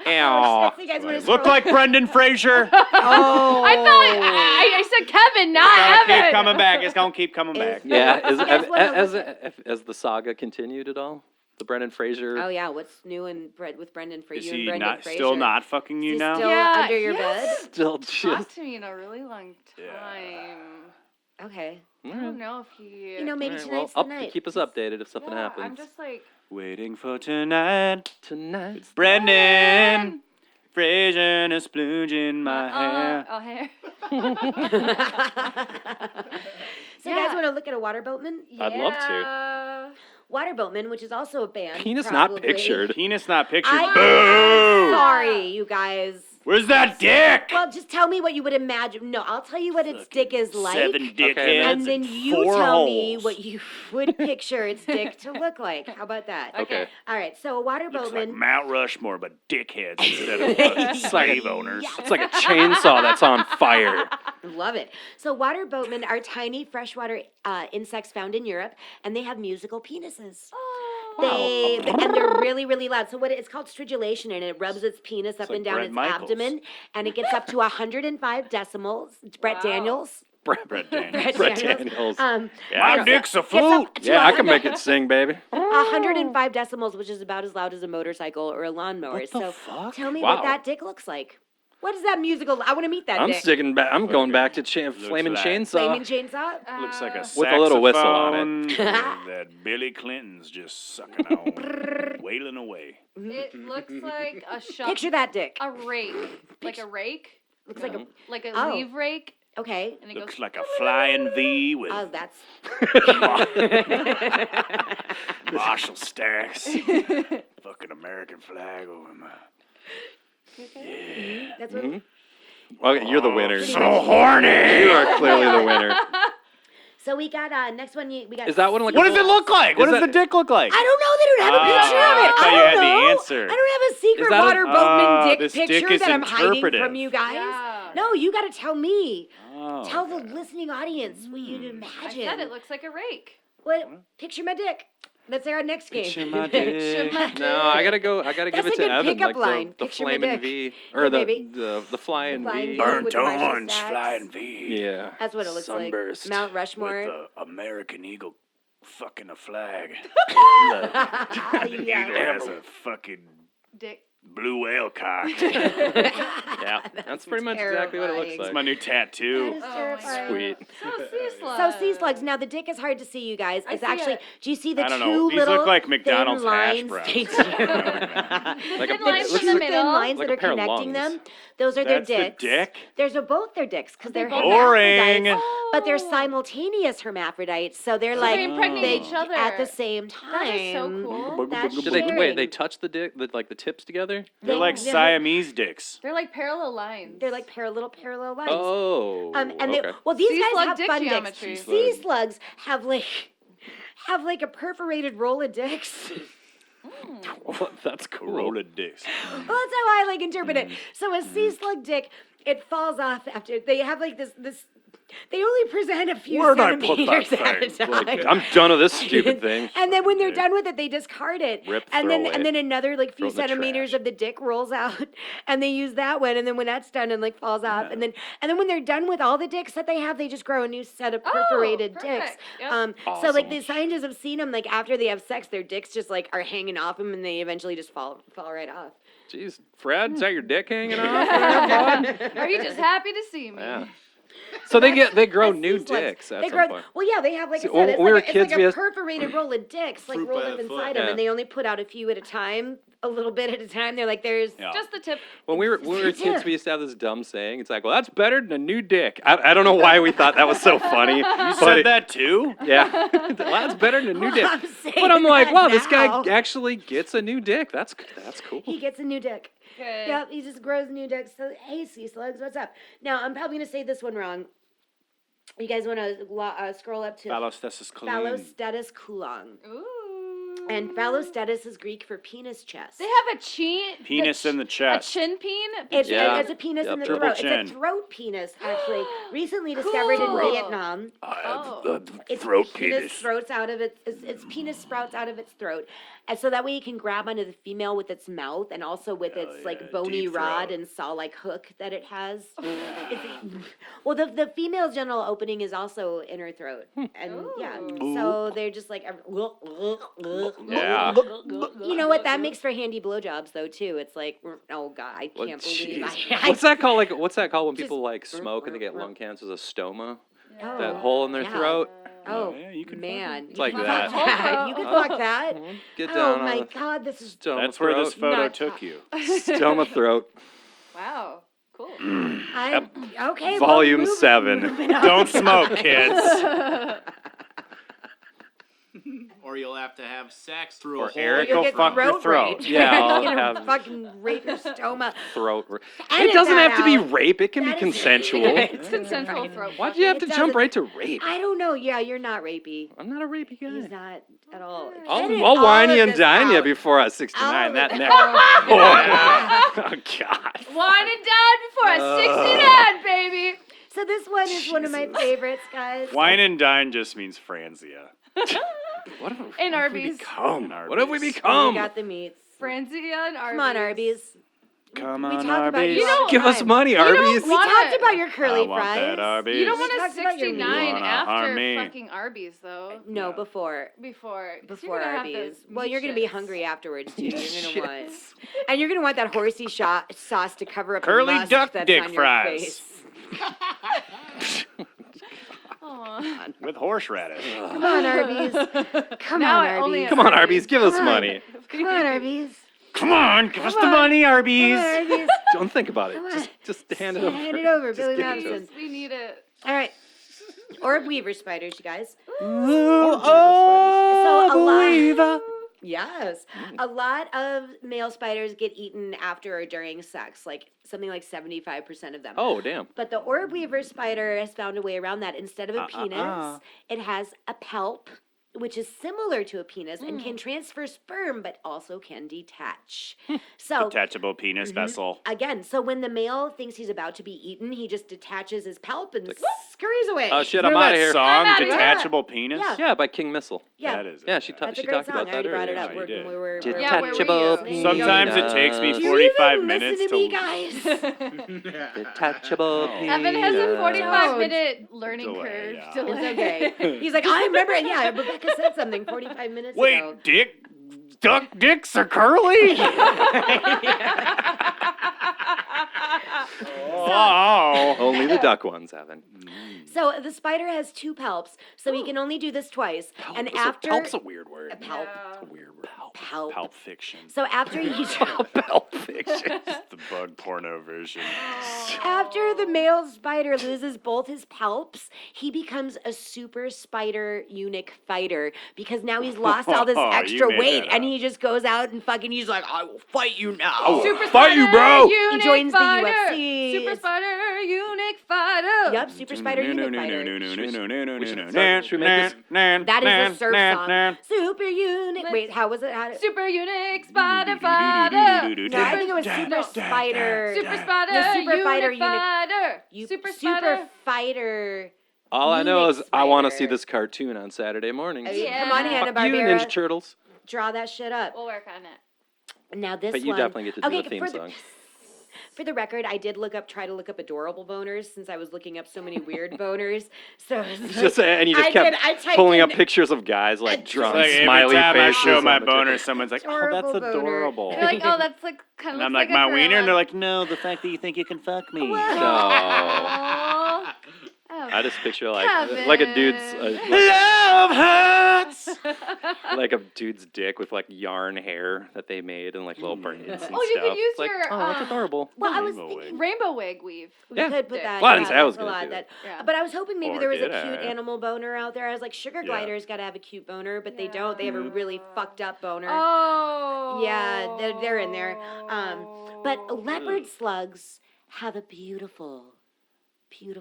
Ow. you guys wanna Look scroll- like Brendan Fraser. Oh. I thought I said Kevin, not Gonna Evan. keep coming back. It's gonna keep coming back. Yeah. You guys wanna Has the saga continued at all? The Brendan Fraser. Oh yeah, what's new in with Brendan Fraser? Is You and he Brendan not Fraser? still not fucking Is you he now? still Yeah, under your yes. Still Talked just. to me in a really long Yeah. time. bed? Okay. I don't know if he. You know, maybe Alright, well, tonight's the night. keep us updated if something yeah, happens. I'm just like Waiting for tonight. Tonight. Brendan Fraser and a splooge in my hair. Oh, hair. So you guys want to look at a water boatman? I'd love to. Yeah. Water boatman, which is also a band. Penis probably. not pictured. Penis not pictured. I- Boo! Sorry, you guys. Where's that dick? Well, just tell me what you would imagine. No, I'll tell you what its dick is like. 7 dickheads Okay, and then you 4 tell me holes. what you would picture its dick to look like. How about that? Okay. All right, so a water Looks like boatman. Mount Rushmore, but dickheads instead of fucking slave owners. It's like a chainsaw that's on fire. Love it. So water boatmen are tiny freshwater insects found in Europe, and they have musical penises. And they're really, really loud. So it's called stridulation, and it rubs its penis up like and down Bret its Michaels. abdomen, and it gets up to 105 decimals. Brett Wow. Daniels. Brett Daniels. Brett Daniels. My dick's a flute. Yeah, I can make it sing, baby. 105 decibels, which is about as loud as a motorcycle or a lawnmower. What the So fuck? tell me Wow. what that dick looks like. What is that musical? I want to meet that I'm dick. sticking back. I'm going back to Flaming like- Chainsaw. Flaming chainsaw? Looks like a With a little whistle on saxophone that Billy Clinton's just sucking on, wailing away. It looks like a shovel. Picture that dick. A rake. Like a rake? Looks like a. Like a Oh. leaf rake? Okay. And it Looks goes. like a flying V with Oh, that's. Marshall stacks. Fucking American flag over my. That's what. Okay, you're the winner. So horny. You are clearly the winner. So we got next one. We got. Is that one like? What a does it look like? What Is does that- the dick look like? I don't know. They don't have a Oh, picture of it. I thought you don't had the know. answer. I don't have a secret that a- water boatman dick this dick picture is that I'm hiding interpretive. from you guys. Yeah. No, you got to tell me. Oh, Tell the okay. listening audience what you'd I imagine. said it looks like a rake. What? Picture my dick. That's our next game. Picture my Picture dick. my No, I gotta go. I gotta give That's it a to good Evan. pickup Like line. the Picture my flaming dick. V Yeah, or baby. the flying Flying V. V. Burnt with the Marshall orange, stacks. flying V. Yeah. That's what it looks Sunburst like. Mount With Rushmore. the American eagle fucking a flag. Yeah. Eagle has a fucking Dick. blue whale cock. Yeah. That's pretty much exactly what it looks terrifying. It's like. my new tattoo. That is Oh my terrifying. Sweet. So sea slugs. So sea slugs. Now the dick is hard to see, you guys. I It's see actually. it. Do you see the I don't two know. These little look like thin McDonald's hash lines? browns. They do. Like Thin a lines looks in the two like, middle. thin lines like that a are pair of connecting lungs. them. Those are That's their the dicks. dick? They're both their dicks because they're both- Boring. hermaphrodites, but they're Oh. simultaneous hermaphrodites. So they're So like they impregnate they each other. at the same time. That is so cool. That's Do they sharing. wait? They touch the dick, like the tips together? They're like yeah. Siamese dicks. They're like parallel lines. They're like little parallel lines. Oh. And okay. they, well, these Sea guys slug have dick fun geometry. dicks. Sea Sea slugs have like a perforated roll of dicks. That's cool. Roll of dicks. Well, that's how I like interpret it. So a sea slug dick, it falls off after they have like this. They only present a few Where'd I put that centimeters at a thing? time. I'm done with this stupid thing. And then when they're done with it, they discard it. Rip, and throw then away. and then another like few Throw in the centimeters trash. of the dick rolls out, and they use that one. And then when that's done and like falls off, and then when they're done with all the dicks that they have, they just grow a new set of perforated dicks. perfect. Yep. So like Awesome. the scientists have seen them like after they have sex, their dicks just like are hanging off them, and they eventually just fall right off. Jeez, Fred, is that your dick hanging off? there, bud? Are you just happy to see me? Yeah. So they grow That's new sea slugs. dicks at They some grow. point. Well, yeah, they have like See, I when said, it's we were like, kids, it's we like a had- perforated roll of dicks like Fruit rolled by up the foot. inside them, Yeah. and they only put out a few at a time, a little bit at a time. They're like, there's. Yeah. Just the tip. When we were kids, Yeah. we used to have this dumb saying. It's like, well, that's better than a new dick. I don't know why we thought that was so funny. You but said it- that too? Yeah, well, that's better than a new dick. I'm saying But I'm like, that wow, this guy now. actually gets a new dick. That's cool. He gets a new dick. Good. Yep, he just grows new dicks. So, hey, sea slugs, what's up? Now, I'm probably going to say this one wrong. You guys want to scroll up to Phallostesis Phallostetus coulon. Ooh. And phallostetus is Greek for penis chest. They have a chin. Penis in the A chest. chin peen. It's, Yeah. it's a penis Yep. in the Triple throat. chin. It's a throat penis, actually. Recently discovered in Cool. Vietnam. I Oh. have the Its throat penis penis. sprouts out of its penis sprouts out of its throat, and so that way you can grab onto the female with its mouth and also with its yeah, like bony deep rod throat. and saw-like hook that it has. Well, the female's genital opening is also in her throat, and yeah, Ooh. so they're just like, Yeah. you know what? That makes for handy blowjobs though too. It's like, oh god, I What- can't believe jeez. I What's that called? Like, what's that called when Just- people like smoke and they get lung cancer? A stoma? Oh, That hole in their yeah. throat? Oh, yeah, you could man, It's like you can that. fuck that. You can fuck that. Get Oh down my on god, this is the stoma That's where throat. this photo Not took you. Stoma throat. Wow. Cool. I'm okay. Volume well, 7. moving on. Don't smoke, kids. Or you'll have to have sex through Or a hole. Eric You'll will get fuck your throat throat. raped. Yeah, I'll You're gonna have- fucking rape your stoma. Throat. Edit It doesn't that have to be out. rape. It can That be is- consensual. It's consensual throat. Why'd you have to It jump doesn't- right to rape? I don't know. Yeah, you're not rapey. I'm not a rapey guy. He's not at all. Edit I'll all whine of you and this dine you out. before I 69. All That of neck. it. Oh, God. Wine and dine before I 69, baby. So this one is one of my favorites, guys. Wine and dine just means Franzia. What have, In what have we Arby's. become? In What have we Arby's. become? We got the meats. Franzia and Arby's. Come on, Arby's. Come We on, talked about Arby's. you all the Give us time. money, You don't Arbyes. We want talked it. about your I curly want fries. that Arby's. You don't We want a talked about your meat. 69 You wanna harm after me. fucking Arby's, though. No, Yeah. before. Before. 'Cause Before you're gonna Arby's. Have those Well, meat you're gonna be shits. hungry afterwards too. You're gonna want, and you're gonna want that horsey sauce to cover up Curly the musk duck that's dick on your fries. face. Aw. With horseradish. Come on, Arby's. Come Now on, I only Arbyes. Come on, Arby's. Give us Come on. money. Come on, Arby's. Come on, give us the on. money, Arbyes. Come on, Arbyes. Don't think about it. Come on. Just hand it over. Hand it over, Just Billy give it to Madison. us. We need it. All right. Orb weaver spiders, you guys. Oh, So a lot- believer. Yes. A lot of male spiders get eaten after or during sex, like something like 75% of them. Oh, damn. But the orb weaver spider has found a way around that. Instead of a penis, it has a palp, which is similar to a penis and can transfer sperm, but also can detach. So Detachable penis vessel. again, so when the male thinks he's about to be eaten, he just detaches his palp and scurries away. Oh, shit, You I'm know out of that here. song, I'm outta here. Detachable Penis? Yeah. Yeah, by King Missile. Yeah, That is it. Yeah, she that's a she great talked song. about I that already brought it earlier. up you when did. we were Yeah, where were Detachable you? Sometimes it takes me penis. You 45 even minutes listen to me, guys. Detachable penis. Evan has a 45 Don't. minute learning Delay, curve. yeah. Delay. It's okay. He's like, I remember. Yeah, Rebecca said something 45 minutes ago. Wait, duck dicks are curly? Oh. Only the duck ones, Evan. So the spider has two palps, so he can only do this twice. And after Palp's a weird word. a palp, It's a weird word. palp. Pulp Fiction. So after he Palp fiction. The bug porno version. after the male spider loses both his palps, he becomes a super spider eunuch fighter because now he's lost all this You extra made weight, that and up. he just goes out and fucking he's like, I will fight you now. Oh, Super fight you, Spider bro! Eunuch He joins the fighter. UFC. Super Spider Eunuch Fighter. Yep, super spider eunuch fighter. Should we make this? That is a surf song. Super eunuch. Wait, how was it? How did, Super Eunuch Spider Fighter. no, I think it was super spider. Super Spider No, super fighter Eunuch Fighter. Super Spider. fighter. All I know is Eunuch I want to see spider. this cartoon on Saturday mornings. Yeah. Come on, Hanna Fuck you, Ninja Barbera. Turtles. Draw that shit up. We'll work on it. Now this But you one. definitely get to do okay, the theme for song. For the record, I did try to look up adorable boners since I was looking up so many weird boners. So And you just I kept typed pulling in up pictures of guys like It's drawing Like every smiley time I faces. show my on the boner, ticket. someone's like, "Oh, Adorable that's boner. adorable." They're like, oh, that's like kind of. And I'm like, my wiener, and they're like, "No, the fact that you think you can fuck me." No. Aw. Oh. I just picture like Kevin. a dude's Love hurts. like a dude's dick with like yarn hair that they made and like little braids and Oh, you stuff. could use It's like, your, oh, that's adorable. Well, I was Rainbow thinking rainbow wig weave. we Yeah. could put that. Well, I didn't yeah, say I was that's a gonna lot, do that. Yeah. But I was hoping maybe Or there was a did cute I? animal boner out there. I was like, sugar Yeah. gliders got to have a cute boner, but they don't. They have a really fucked up boner. Oh. Yeah, they're in there. But leopard slugs have a beautiful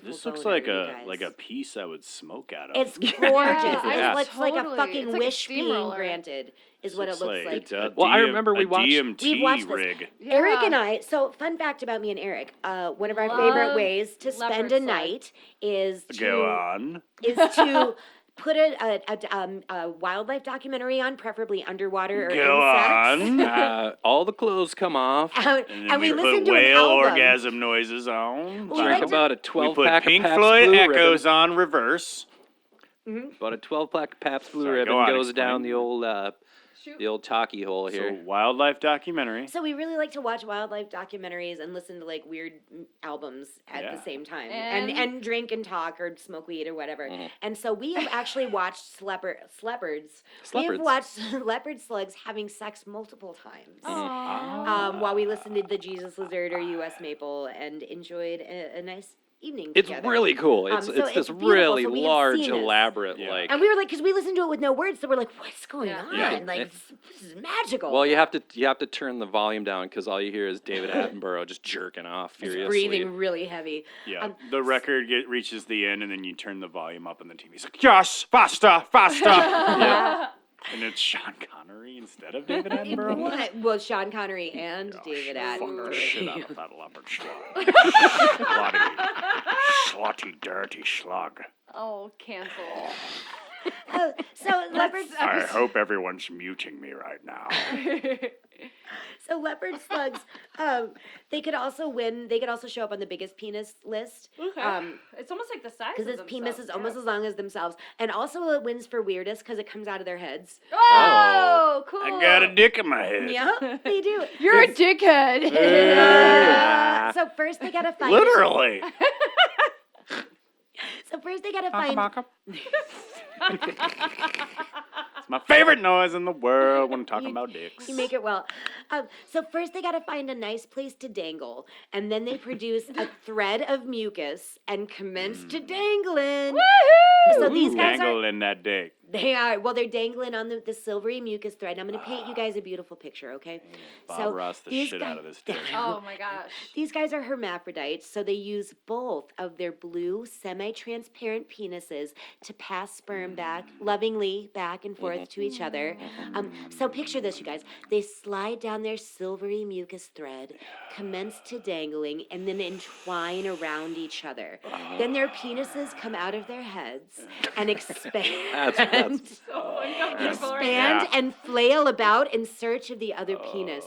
This looks boner, like you a guys. piece I would smoke out of. It's gorgeous. Yeah, It looks like a totally. fucking It's like a wish being steamroller. granted, is what it looks like. a Well, I DM remember we a watched- DMT We've watched this. rig. Eric and Yeah. I, so fun fact about me and Eric, one of our Love favorite ways to leopard spend a slug. night is Go on. to put a wildlife documentary on, preferably underwater or Go insects. on. All the clothes come off. And, And then we we listen put to an whale album. orgasm noises on. We Drink like to- about a We 12 put pack Pink of Pabst Floyd Blue Echoes Ribbon. on reverse. About a 12 pack of Pabst Blue Sorry, Ribbon go on, goes explain. down the old Shoot. the old talkie hole So here. wildlife documentary. So we really like to watch wildlife documentaries and listen to like weird albums at Yeah. the same time, And- and drink and talk or smoke weed or whatever. Mhm. And so we have actually watched leopards. We have Leopards. watched leopard slugs having sex multiple times. Aw. While we listened to the Jesus Lizard or U.S. Maple and enjoyed a nice evening It's together. really cool. It's so it's it's this beautiful, really so we have large, seen this. elaborate Yeah. like. And we were like, because we listened to it with no words, so we're like, what's going Yeah. on? Yeah. Like, this is magical. Well, you have to turn the volume down because all you hear is David Attenborough just jerking off He's furiously. breathing really heavy. Yeah, Um, the record reaches the end, and then you turn the volume up, and the TV's like, "Yes, faster, faster!" Yeah. And it's Sean Connery instead of David Attenborough. What? Well, Sean Connery and David Fuck the Attenborough. shit out of that leopard slug. Slutty, dirty slug. Oh, cancel. So leopard I slugs. hope everyone's muting me right now. So leopard slugs, they could also win. They could also show up on the biggest penis list. Okay. It's almost like the size Because of its penis themselves, is almost as long as themselves, and also it wins for weirdest because it comes out of their heads. Oh, cool. I got a dick in my head. Yeah, they do. You're a dickhead. So first they gotta find. Literally. So first they gotta find. It's my favorite noise in the world when I'm talking about dicks. You make it well. So first they gotta find a nice place to dangle, and then they produce a thread of mucus and commence to dangling. So these guys are. Dangle in that dick. They are. Well, they're dangling on the silvery mucus thread. I'm going to paint you guys a beautiful picture, okay? Bob Ross the these shit guys- out of this dick. Oh my gosh. These guys are hermaphrodites, so they use both of their blue, semi-transparent penises to pass sperm lovingly back and forth to each other. So picture this, you guys. They slide down their silvery mucus thread, commence to dangling, and then entwine around each other. Then their penises come out of their heads and expand. So uncomfortable right now. Expand and flail about in search of the other penis.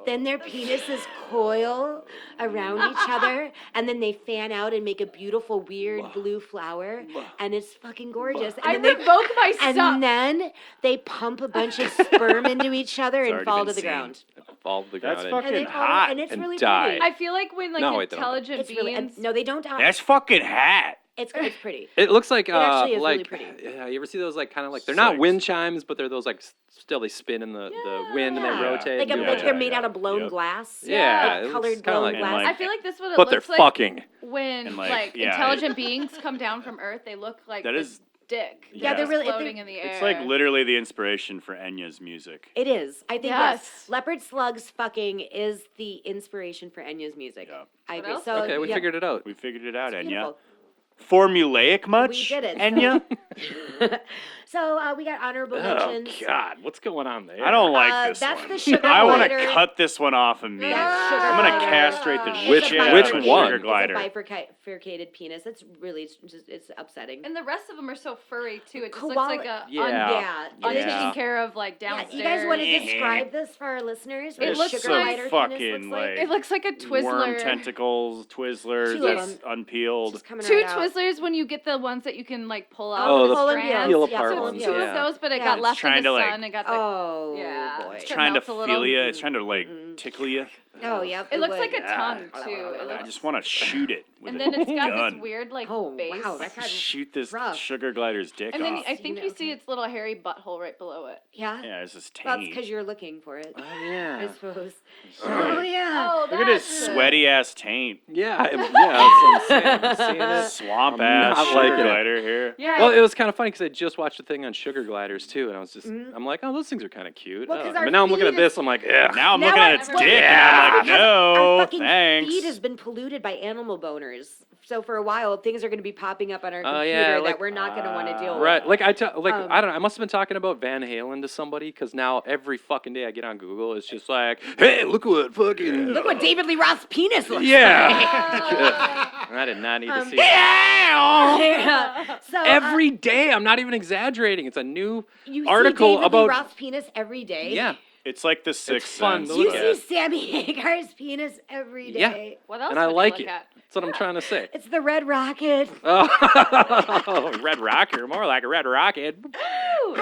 Then their penises coil around each other, and then they fan out and make a beautiful, weird blue flower, and it's fucking gorgeous. And I then they, revoke my and stuff. then they pump a bunch of sperm into each other and already fall been to the seen. ground. Fall to the ground. That's and- fucking And they fall, hot. and it's and really die. pretty. I feel like when like No, wait, they don't. intelligent It's really beings. no, they don't die. That's fucking hot. It's pretty. It looks like actually is really like pretty. yeah. You ever see those like kind of like they're not Six. wind chimes, but they're those like still they spin in the wind and they Yeah. rotate. Like, and do like that. they're made out of blown Yep. glass. Yeah, Like it looks colored kinda blown like- And, glass. like- I feel like this is what it But they're looks like fucking. when And, like, like, yeah. intelligent beings come down from Earth. They look like That this is- dick. Yeah, they're just really- floating in the air. It's like literally the inspiration for Enya's music. It is. I think Yes. Leopard slugs fucking is the inspiration for Enya's music. Yeah. I What agree. else? So Okay, we yeah, figured it out. We figured it out, it's Enya. beautiful. Formulaic much? We did it. Enya? So we got honorable Oh mentions. God, what's going on there? I don't like this that's one. the sugar I want to glider. cut this one off immediately. That's sugar I'm gonna glider. castrate the Which- shit out which of a one? sugar glider. It's a bifurcated penis. It's really it's upsetting. and the rest of them are so furry too. It just looks Koala- like a Yeah. Yeah. untaken Yeah. care of like Yeah, downstairs. you guys want to describe this for our listeners? What It a looks sugar like glider fucking, penis looks like. It looks like a Twizzler. Worm tentacles, Twizzlers, Two of that's them. unpeeled. Just coming Two right out. Twizzlers when you get the ones that you can like pull out. Oh, of the the pull and peel. strands. peel Yeah, apart pull and ones. Two peel. of those, but it Yeah. got It's left in trying the to, like- sun. It got the Oh yeah. boy. It's Trying to melts a little. feel you. It's trying to like tickle you. Oh yeah. It looks would. like a tongue too. It I looks, just want to shoot it with and a then it's got gun. this weird like Oh base. wow, that's kind of Shoot this rough. sugar glider's dick And then off. I think You you know. see its little hairy butthole right below it. yeah. Yeah, it's just Well, tiny. that's because you're looking for it. Oh I yeah. suppose. Right. Oh yeah. Oh, Look at his that's sweaty ass taint. Yeah, that's what I'm saying. I'm seeing it. Swamp I'm ass not sugar liking it. glider here. Yeah. Well, it was kind of funny because I just watched a thing on sugar gliders too, and I was just, I'm like, oh, those things are kind of cute. Well, 'cause our But now I'm looking at feed is- this, I'm like, yeah. Now I'm Now looking I- at its well, dick yeah. and I'm like, Because no, our fucking thanks. feed has been polluted by animal boners. So for a while, things are going to be popping up on our Oh, computer yeah, that like- we're not going to want to deal Right, with. like I don't know. I must have been talking about Van Halen to somebody because now every fucking day I get on Google, it's just like, hey, look what fucking Look what David Lee Roth's penis looks yeah. I did not need to see it. like. So Every day, I'm not even exaggerating. It's a new you article see David about Lee Roth's penis every day. yeah, It's like the Sixth fun Sense. to You look but- at. see Sammy Hagar's penis every day. What else? and I would you like look it. at? That's what I'm trying to say. It's the Red Rocket. Oh, red rocker, more like a red rocket. So you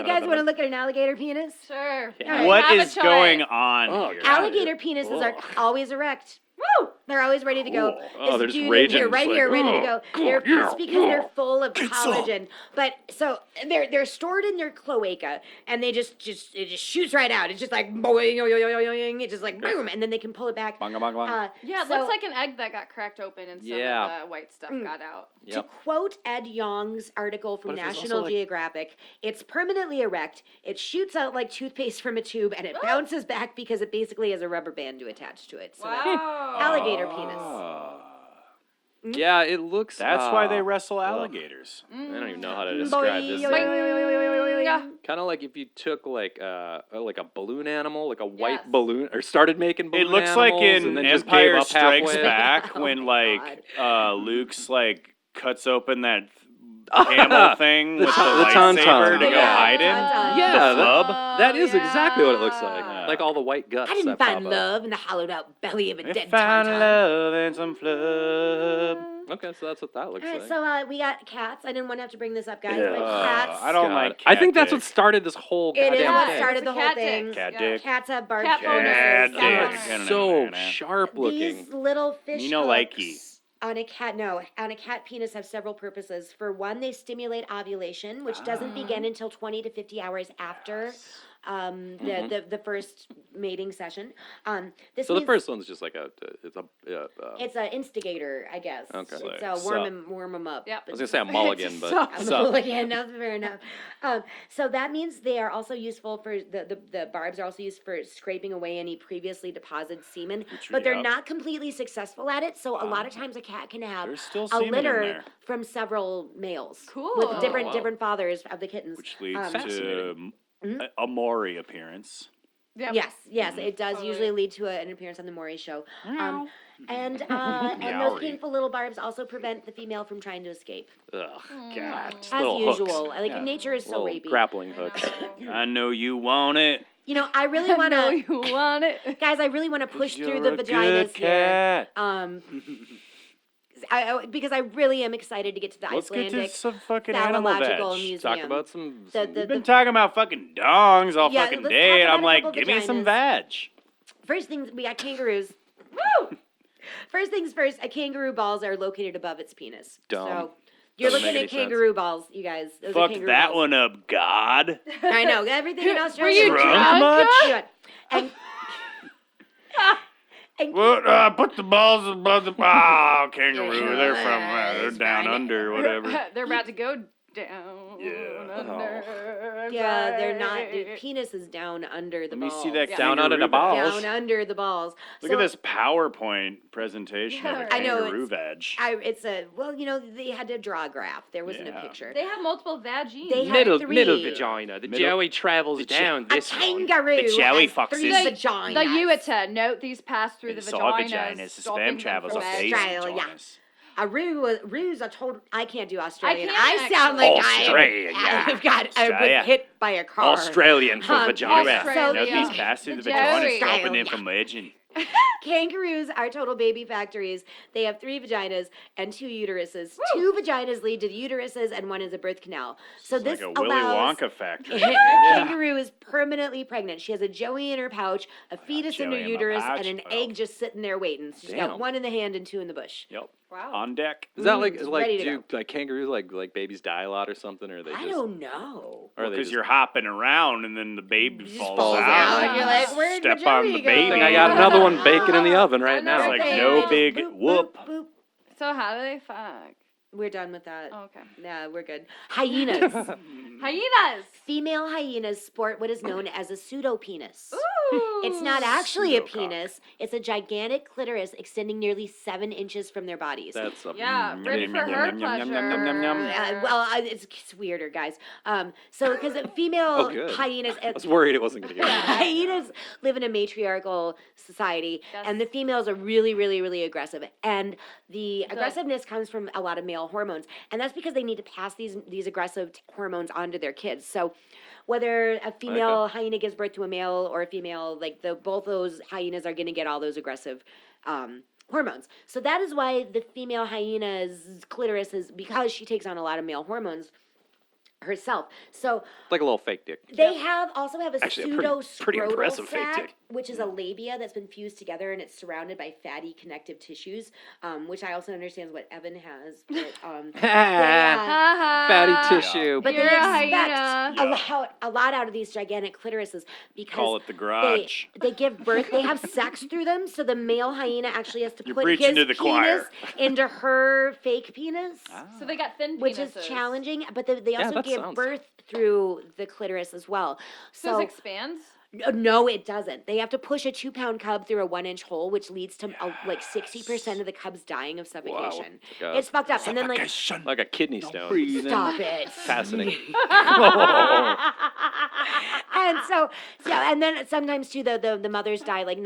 guys want to look at an alligator penis? Sure. Yeah. What Have a is choice. going on Oh, here? God. Alligator penises are Ugh. always erect. Woo! They're always ready to go. Cool. Oh, This they're just dude in raging, here, right just here, like, ready to go. They're yeah, it's because they're full of collagen. But so they're stored in their cloaca, and they just it just shoots right out. It's just like boing, boing, it's just like boom, and then they can pull it back. Bonga, bonga, bonga. Yeah, it so- looks like an egg that got cracked open and some Yeah. of the white stuff Mm. got out. To Yep. quote Ed Yong's article from But if it's also National like- Geographic, it's permanently erect, it shoots out like toothpaste from a tube, and it bounces back because it basically has a rubber band to attach to it. So that's Wow. alligator penis. Oh. Yeah, it looks. That's why they wrestle alligators. I don't even know how to Boing, describe this. boing, boing, boing, boing, boing. Kind of like if you took like a balloon animal, like a Yes. white balloon, or started making balloon It looks like animals, in and then just Empire gave up Strikes halfway. Back Oh when my Luke's like cuts open that camel thing with the tauntaun. lightsaber to go Yeah, hide in? tauntaun. Yeah, Club? that is exactly what it looks like. Yeah. Like all the white guts. I didn't that find pop up. love in the hollowed out belly of a We dead found tauntaun. love and some flub. Okay, so that's what that looks All right, like. so we got cats. I didn't want to have to bring this up, guys, Yeah. but cats. I don't God. like I think that's cat what started this whole It is goddamn what thing. started It's the a whole cat thing. dick. Cat Yeah. dick. Cats have barbed Cat penises. Cat God, dick. it's so sharp looking. These little fish Me no likey. hooks on a cat penis have several purposes. For one, they stimulate ovulation, which doesn't begin until 20 to 50 hours after the first mating session. This So the means first one's just like it's an instigator, I guess. Okay. It's Like, warm 'em up. Yep. I was gonna say a mulligan, but Sup. I'm a mulligan, no, fair enough. So that means they are also useful for the barbs are also used for scraping away any previously deposited semen, but they're Yep. not completely successful at it. So a lot of times a cat can have There's still a semen in litter there, from several males Cool. with different wow. different fathers of the kittens. which leads Fascinating. to a Maury appearance. Yep. Yes, it does Totally. usually lead to an appearance on the Maury show. And those Meowy. painful little barbs also prevent the female from trying to escape. ugh, God. As Little usual, hooks. like Yeah. nature is so Little rapey. grappling I hooks. know. I know you want it. You know, I really I want know to, you want it. guys. I really want to push You're through the a good vaginas here. cat. Because I really am excited to get to the Let's get to Icelandic some fucking animal Phallological veg. Museum. Talk about some. We've been talking about fucking dongs all Yeah, fucking let's day, talk and I'm about a like, couple give me some vaginas. veg. First things, we got kangaroos. Woo! First things first, a kangaroo balls are located above its penis. Dumb. So you're Doesn't looking make at any sense. kangaroo balls, you guys. Those are Fuck kangaroo that balls. one up, God. I know everything in Were Australia. you is drunk much? Yeah. And What? Put the balls above the. Oh, kangaroo. Yeah, They're from. They're it's down fine. under, whatever. They're about to go down. Yeah. Under. yeah, they're not. Their penis is down under the Let me balls. see that Yeah. Down under the kangaroo veg. balls. Down under the balls. Look So at this PowerPoint presentation of Yeah. a I know, kangaroo it's- veg. It's a they had to draw a graph. There wasn't Yeah. a picture. They have multiple vagines. They have Middle three. vagina. The Middle- jelly travels the down A this one. kangaroo The jelly has fucks three is- vaginas. The ueta. Note these pass through And the saw vaginas. vaginas. The stopping sperm them travels from off eggs. these Australia. vaginas. A roo's a total. I can't do Australian. can't, I sound like Australia. I've got. I Australia. was hit by a car. Australian for vagina. Australia. Note these pass through the The vaginas, jelly. stopping them Australia. from edging. Kangaroos are total baby factories. They have 3 vaginas and 2 uteruses. 2 vaginas lead to the uteruses, and 1 is a birth canal. So It's this like a Willy allows Wonka factory. a kangaroo is permanently pregnant. She has a joey in her pouch, a fetus in her joey in my uterus, pouch. and an Well. egg just sitting there waiting. She's got Damn. 1 in the hand and 2 in the bush. Yep. Wow. On deck. Is that like It's ready to do like kangaroos like babies die a lot or something, or are they I just don't know. or are they Because just you're hopping around and then the baby Just falls, falls out. out, and you're like, "Where'd my Step on jelly the go?" baby. I think I got another one baking in the oven right now. It's like Okay, no they just big boop, whoop. boop, boop. So how do they fuck? We're done with that. Oh, okay. Yeah, we're good. Hyenas. Hyenas. Female hyenas sport what is known as a pseudopenis. Ooh. It's not actually a Pseudocock. penis. It's a gigantic clitoris extending nearly 7 inches from their bodies. That's a Yeah, Mm, ready yum, for yum, her yum, yum, yum, pleasure. yum, yum, yum, yum. It's weirder, guys. So because female Oh, good. hyenas, I was worried it wasn't gonna get. hyenas live in a matriarchal society, Yes. and the females are really, really, really aggressive. And the aggressiveness comes from a lot of male hormones, and that's because they need to pass these aggressive hormones on to their kids. So whether a female hyena gives birth to a male or a female, like both those hyenas are going to get all those aggressive hormones. So that is why the female hyena's clitoris is, because she takes on a lot of male hormones herself. So Like a little fake dick. they also have a Actually, a pseudo pretty impressive fake sac, dick. which is a labia that's been fused together and it's surrounded by fatty connective tissues, which I also understand is what Evan has. But, Fatty tissue. but they You're a expect hyena. a lot out of these gigantic clitorises because Call it the garage. they give birth. They have sex through them, so the male hyena actually has to You're put preaching his to the penis choir. into her fake penis. So they got thin Which penises. is challenging, but they Yeah, also that give sounds- birth through the clitoris as well. So So it expands. no, it doesn't. They have to push a 2-pound cub through a 1-inch hole, which leads to like 60% of the cubs dying of suffocation. Wow. It's fucked up. And then like, Like a kidney stone. breathe in. stop it. Fascinating. And so and then sometimes too the mothers die like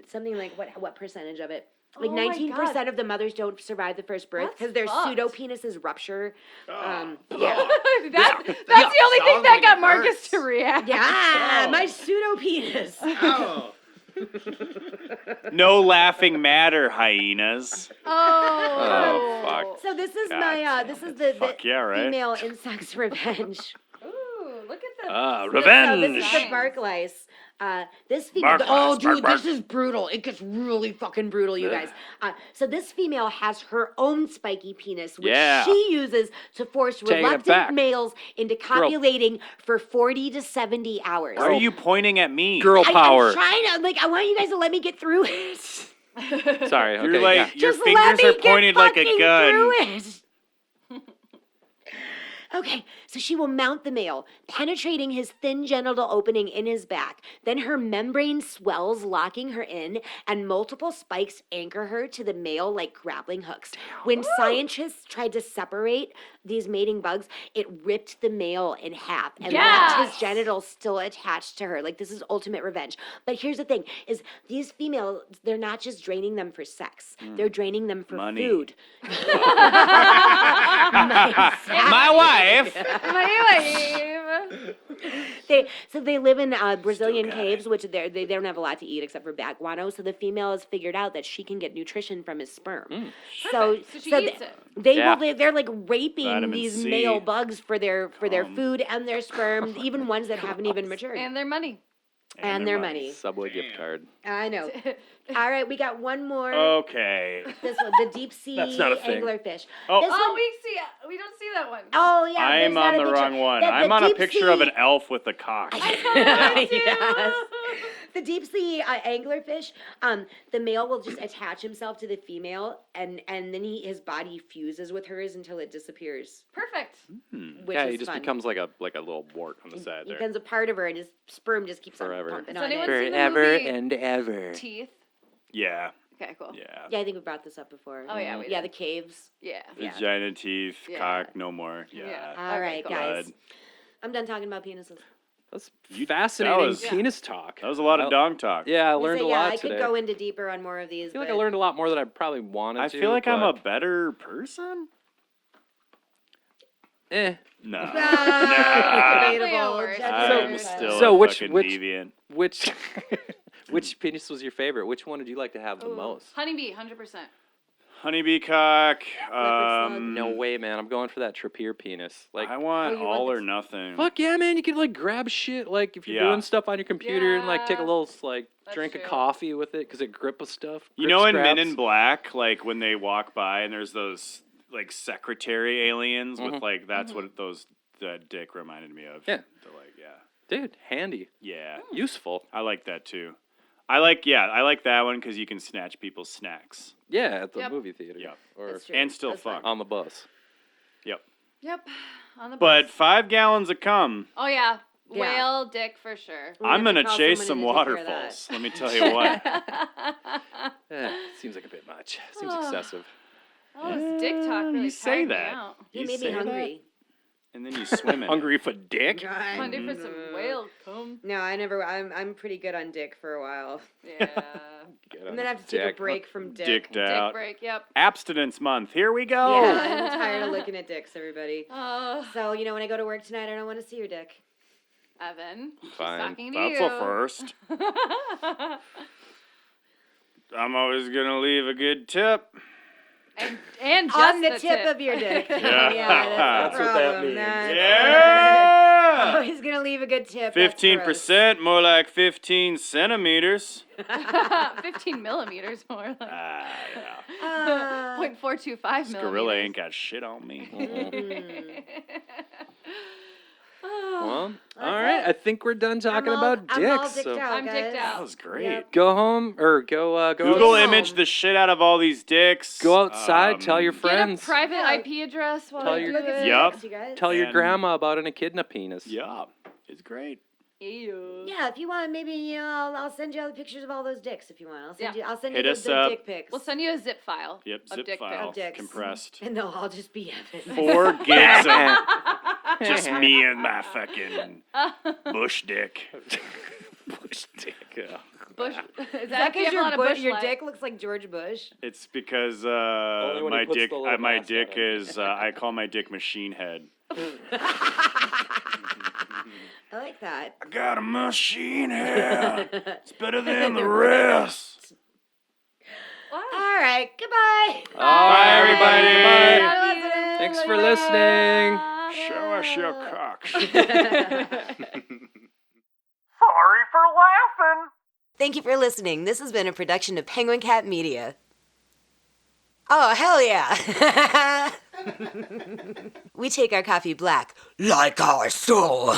something like what percentage of it? Like Oh my 19% of the mothers don't survive the first birth That's because their fucked. pseudo penises rupture. That's the only thing that got Marcus to react. Yeah, my pseudo penis. Oh. No laughing matter, hyenas. Oh. fuck. So this is God my this is the Fuck yeah, right? female insect's revenge. Ooh, look at the. So Revenge. this is the Nice. bark lice. This female. Bark Oh, lice, dude, bark, this is brutal. It gets really fucking brutal, you guys. So this female has her own spiky penis, which Yeah. she uses to force Taking it reluctant back. males into copulating for 40 to 70 hours. Why are you pointing at me? Girl power. I'm trying to I want you guys to let me get through it. Sorry. Okay. You're like yeah. your Just let fingers me are get pointed like a fucking gun. through it. Okay, so she will mount the male, penetrating his thin genital opening in his back. Then her membrane swells, locking her in, and multiple spikes anchor her to the male like grappling hooks. When scientists tried to separate these mating bugs, it ripped the male in half and left his Yes! genitals still attached to her. Like, this is ultimate revenge. But here's the thing, is these females, they're not just draining them for sex. They're draining them for Money. food. My wife. My wife. They live in Brazilian got caves, which they don't have a lot to eat except for bat guano. So the female has figured out that she can get nutrition from his sperm. So So she so eats it. they're like raping Vitamin these C. male bugs for their food and their sperm, even ones that haven't even matured, And their money. and their money. Subway gift card. I know. All right, we got one more. Okay. This one, the deep sea That's not a thing. anglerfish. Oh. This Oh, one, we don't see that one. oh yeah. I'm there's not on a the picture. wrong one. The I'm on a deep picture of sea- an elf with a cock. Yes. The deep sea anglerfish, the male will just attach himself to the female, and then his body fuses with hers until it disappears, Perfect. which Yeah, is he just fun. becomes like a little wart on the side He there. becomes a part of her, and his sperm just keeps Forever. on pumping Has on anyone it. seen the Forever movie and ever. Teeth. Yeah. Okay, cool. Yeah. Yeah, I think we brought this up before. Oh, yeah, we Yeah, did. the caves. Yeah. Yeah. Vagina, teeth, Yeah. cock, no more. Yeah. Yeah. All Okay, right, cool. guys. Blood. I'm done talking about penises. That's fascinating was- penis talk. That was a lot of dong talk. Yeah, I I was learned gonna a say, lot I today. could go into deeper on more of these. I feel like but I learned a lot more than I probably wanted I to. feel like I'm a but, better person. eh. No. Debatable. Debatable. I'm So- still so a which- fucking which- deviant. Which which penis was your favorite? Which one would you like to have the Ooh. most? Honeybee, 100%. Honeybee cock. slug. No way, man. I'm going for that trapere penis. Like, I want Oh, you all want or nothing. fuck yeah, man. You can like grab shit like if you're Yeah. doing stuff on your computer and like take a Yeah. little like That's drink true. a coffee with it because it grip stuff. You grip know, in Men scraps. in Black, like when they walk by and there's those like secretary aliens with like that's what those that dick reminded me of. Yeah. To, like, yeah. Dude, handy, Yeah. useful. I like that too. I like that one because you can snatch people's snacks. Yeah, at the Yep. movie theater. Yep. Or That's true. And still That's fun. fuck. on the bus. Yep. Yep. On the But bus. 5 gallons of cum. Oh, yeah. Yeah. Whale dick for sure. We're I'm gonna gonna have to call chase some someone in to take care of that. waterfalls. Let me tell you what. Seems like a bit much. Seems Ah. excessive. Oh, this dick talk really you say tired me that. out. You You made me say that? hungry. And then you swim in it. Hungry for dick? Hungry for some whale cum. No, I'm pretty good on dick for a while. Yeah. Get I'm on gonna have to take a dick. break from dick. Dicked Dick out. break, yep. Abstinence month. Here we go. Yeah, I'm tired of looking at dicks, everybody. Oh, So, you know, when I go to work tonight, I don't want to see your dick. Evan. She's Fine. talking to That's you. a first. I'm always gonna leave a good tip. and just On the tip of your dick. Yeah. that's That's the what that problem. means. Yeah. Always gonna leave a good tip. That's gross. 15%, more like 15 centimeters. 15 millimeters more like. Ah, yeah. 0.425 This millimeters. gorilla ain't got shit on me. Well, all right. I think we're done talking about dicks. I'm all dicked so out, I'm guys. dicked out. That was great. Yep. go home or go Google Home. image the shit out of all these dicks. go outside. Tell your Get friends. a private Yeah. IP address while Tell you your- do Look at it. Yup. dicks, you guys. Tell your And- grandma about an echidna penis. Yeah, it's great. Ew. Yeah, if you want, maybe I'll send you all the pictures of all those dicks if you want. I'll send Hit you us the up. dick pics. We'll send you a zip file. Yep, of zip dick file, Of dicks. compressed. and they'll all just be Evan. 4 gigs of Just me and my fucking bush dick. Bush dick. Yeah. Bush. Is That do you have a lot of bush your life? dick looks like George Bush. It's because Only when he my puts dick the little my mask dick on. is I call my dick machine head. I like that. I got a machine head. It's better than the rest. Wow. All right, goodbye. Bye, everybody. Goodbye. Love you. Thanks for listening. Show us your cocks. Sorry for laughing. Thank you for listening. This has been a production of Penguin Cat Media. Oh, hell yeah. We take our coffee black like our soul.